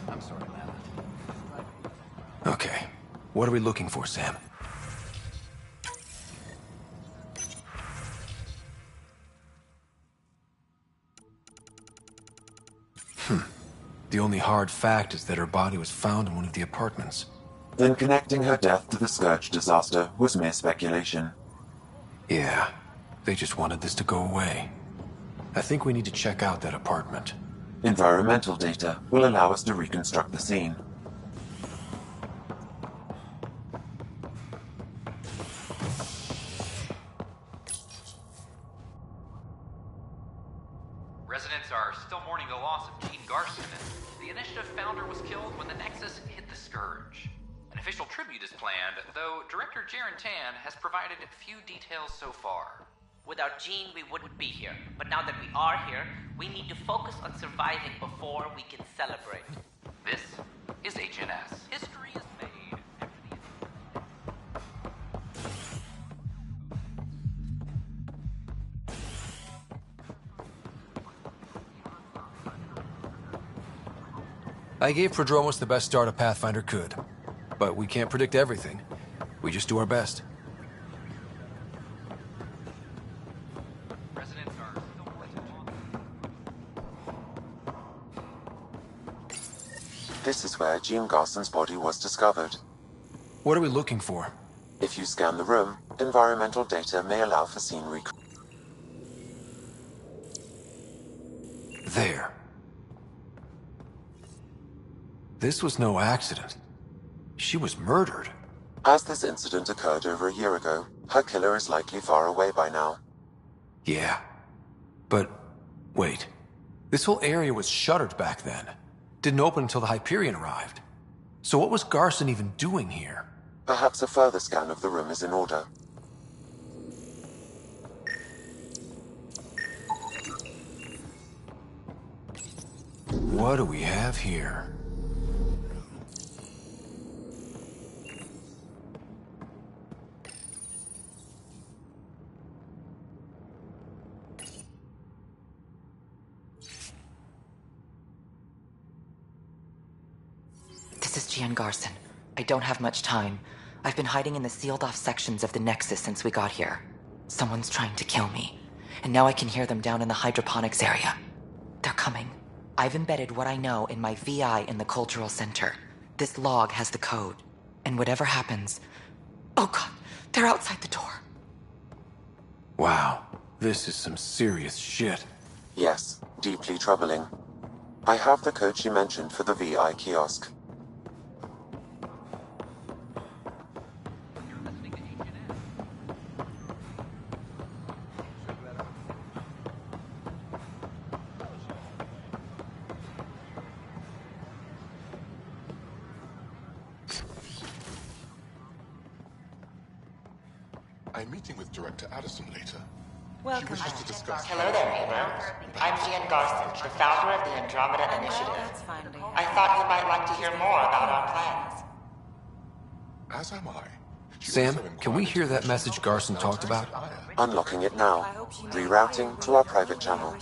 I'm sorry, Lana. Okay. What are we looking for, Sam? The only hard fact is that her body was found in one of the apartments. Then connecting her death to the Scourge disaster was mere speculation. Yeah, they just wanted this to go away. I think we need to check out that apartment. Environmental data will allow us to reconstruct the scene. Residents are still mourning the loss of Gene Garson, and the Initiative founder was killed when the Nexus hit the Scourge. An official tribute is planned, though Director Jaren Tan has provided few details so far. Without Gene, we wouldn't be here. But now that we are here, we need to focus on surviving before we can celebrate. This is HNS. History is made. I gave Prodromos the best start a Pathfinder could. But we can't predict everything. We just do our best. This is where Gene Garson's body was discovered. What are we looking for? If you scan the room, environmental data may allow for scene recreation. There. This was no accident. She was murdered. As this incident occurred over a year ago, her killer is likely far away by now. Yeah. But, wait. This whole area was shuttered back then. Didn't open until the Hyperion arrived. So what was Garson even doing here? Perhaps a further scan of the room is in order. What do we have here? This is Gian Garson. I don't have much time. I've been hiding in the sealed-off sections of the Nexus since we got here. Someone's trying to kill me, and now I can hear them down in the hydroponics area. They're coming. I've embedded what I know in my VI in the Cultural Center. This log has the code, and whatever happens... Oh god, they're outside the door. Wow, this is some serious shit. Yes, deeply troubling. I have the code she mentioned for the VI kiosk. I'm meeting with Director Addison later. Welcome. She wishes to discuss... Hello there, Ava. I'm Gian Garson, the founder of the Andromeda Initiative. I thought you might like to hear more about our plans. As am I. Sam, can we hear that message Garson talked about? Unlocking it now. Rerouting to our private channel.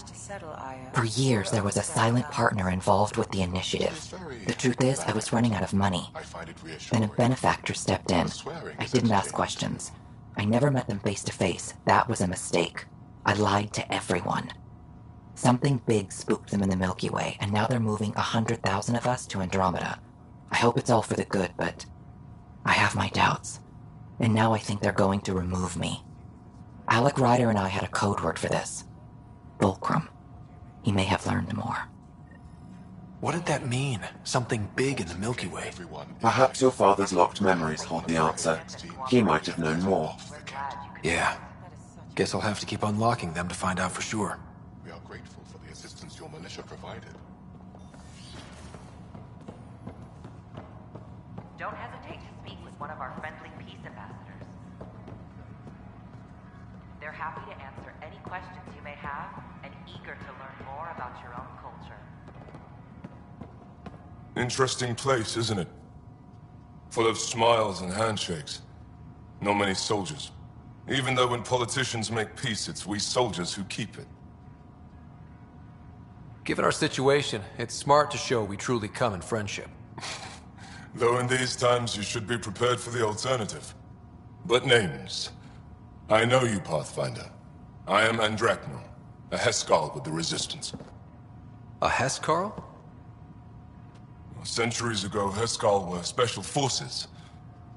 For years, there was a silent partner involved with the initiative. The truth is, I was running out of money. Then a benefactor stepped in. I didn't ask questions. I never met them face to face. That was a mistake. I lied to everyone. Something big spooked them in the Milky Way, and now they're moving 100,000 of us to Andromeda. I hope it's all for the good, but I have my doubts. And now I think they're going to remove me. Alec Ryder and I had a code word for this. Fulcrum. He may have learned more. What did that mean? Something big in the Milky Way? Perhaps your father's locked memories hold the answer. He might have known more. Yeah. Guess I'll have to keep unlocking them to find out for sure. We are grateful for the assistance your militia provided. Don't hesitate to speak with one of our friendly peace ambassadors. They're happy to answer any questions you may have and eager to learn more about your own culture. Interesting place, isn't it? Full of smiles and handshakes. Not many soldiers. Even though when politicians make peace, it's we soldiers who keep it. Given our situation, it's smart to show we truly come in friendship. Though in these times you should be prepared for the alternative. But names. I know you, Pathfinder. I am Andromeda, a Heskal with the Resistance. A Heskal? Centuries ago, Heskal were special forces.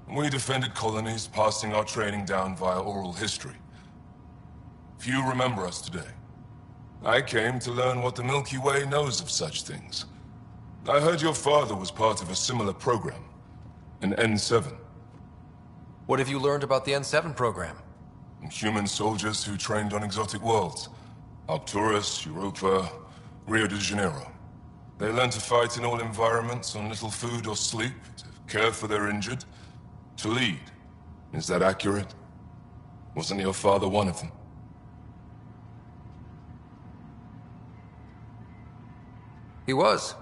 We defended colonies, passing our training down via oral history. Few remember us today. I came to learn what the Milky Way knows of such things. I heard your father was part of a similar program, an N7. What have you learned about the N7 program? Human soldiers who trained on exotic worlds. Arcturus, Europa, Rio de Janeiro. They learn to fight in all environments on little food or sleep, to care for their injured, to lead. Is that accurate? Wasn't your father one of them? He was.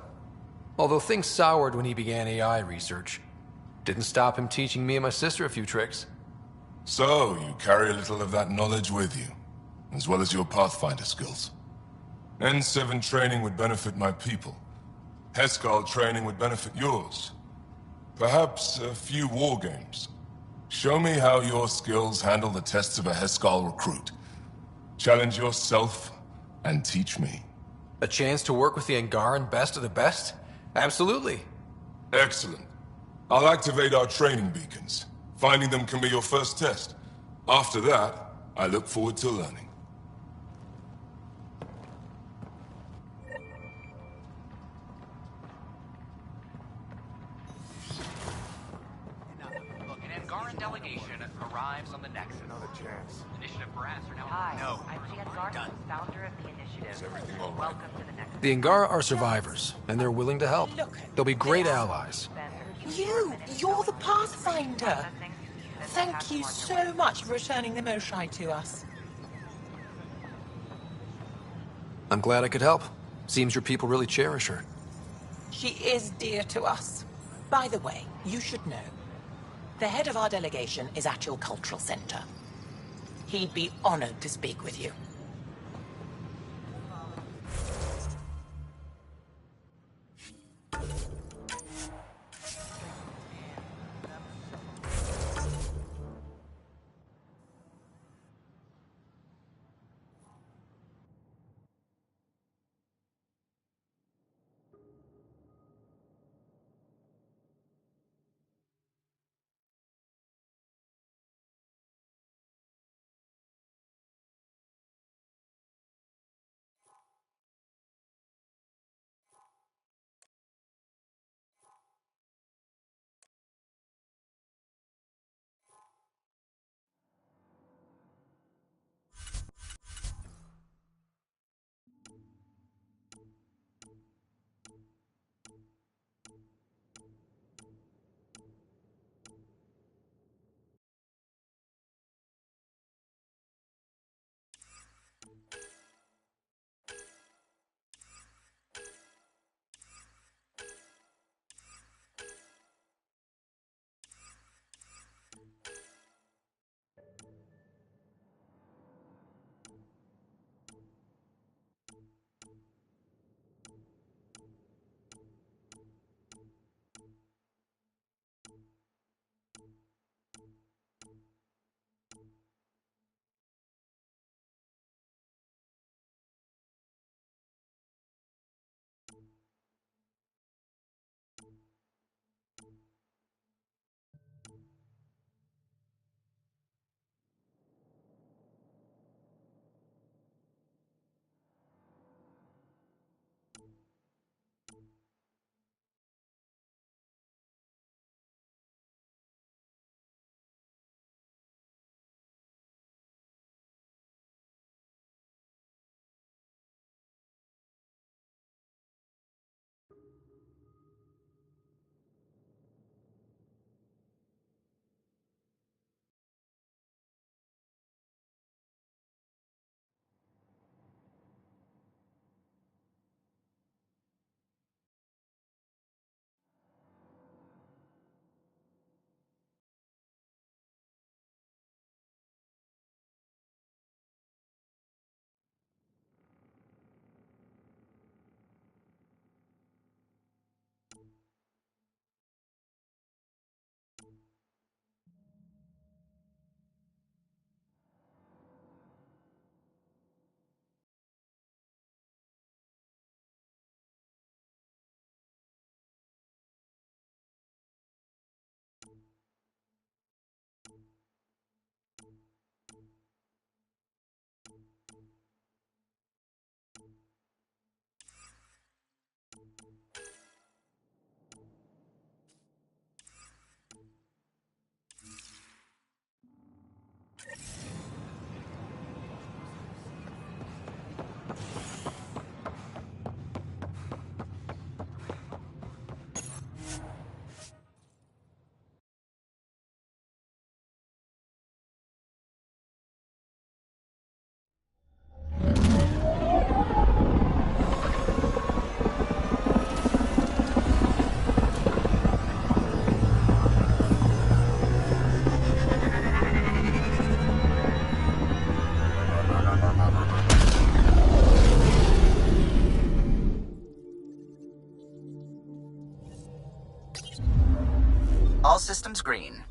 Although things soured when he began AI research. Didn't stop him teaching me and my sister a few tricks. So, you carry a little of that knowledge with you, as well as your Pathfinder skills. N7 training would benefit my people. Heskal training would benefit yours. Perhaps a few war games. Show me how your skills handle the tests of a Heskal recruit. Challenge yourself and teach me. A chance to work with the Angaran best of the best? Absolutely. Excellent. I'll activate our training beacons. Finding them can be your first test. After that, I look forward to learning. Look, an Angaran delegation arrives on the Nexus. Another chance. Initiative brass are now... Hi, No. I'm Jan Garson, founder of the initiative. Welcome to the next... The Angara are survivors, and they're willing to help. They'll be great allies. You're the Pathfinder. Thank you so much for returning the Moshai to us. I'm glad I could help. Seems your people really cherish her. She is dear to us. By the way, you should know, the head of our delegation is at your cultural center. He'd be honored to speak with you. All systems green.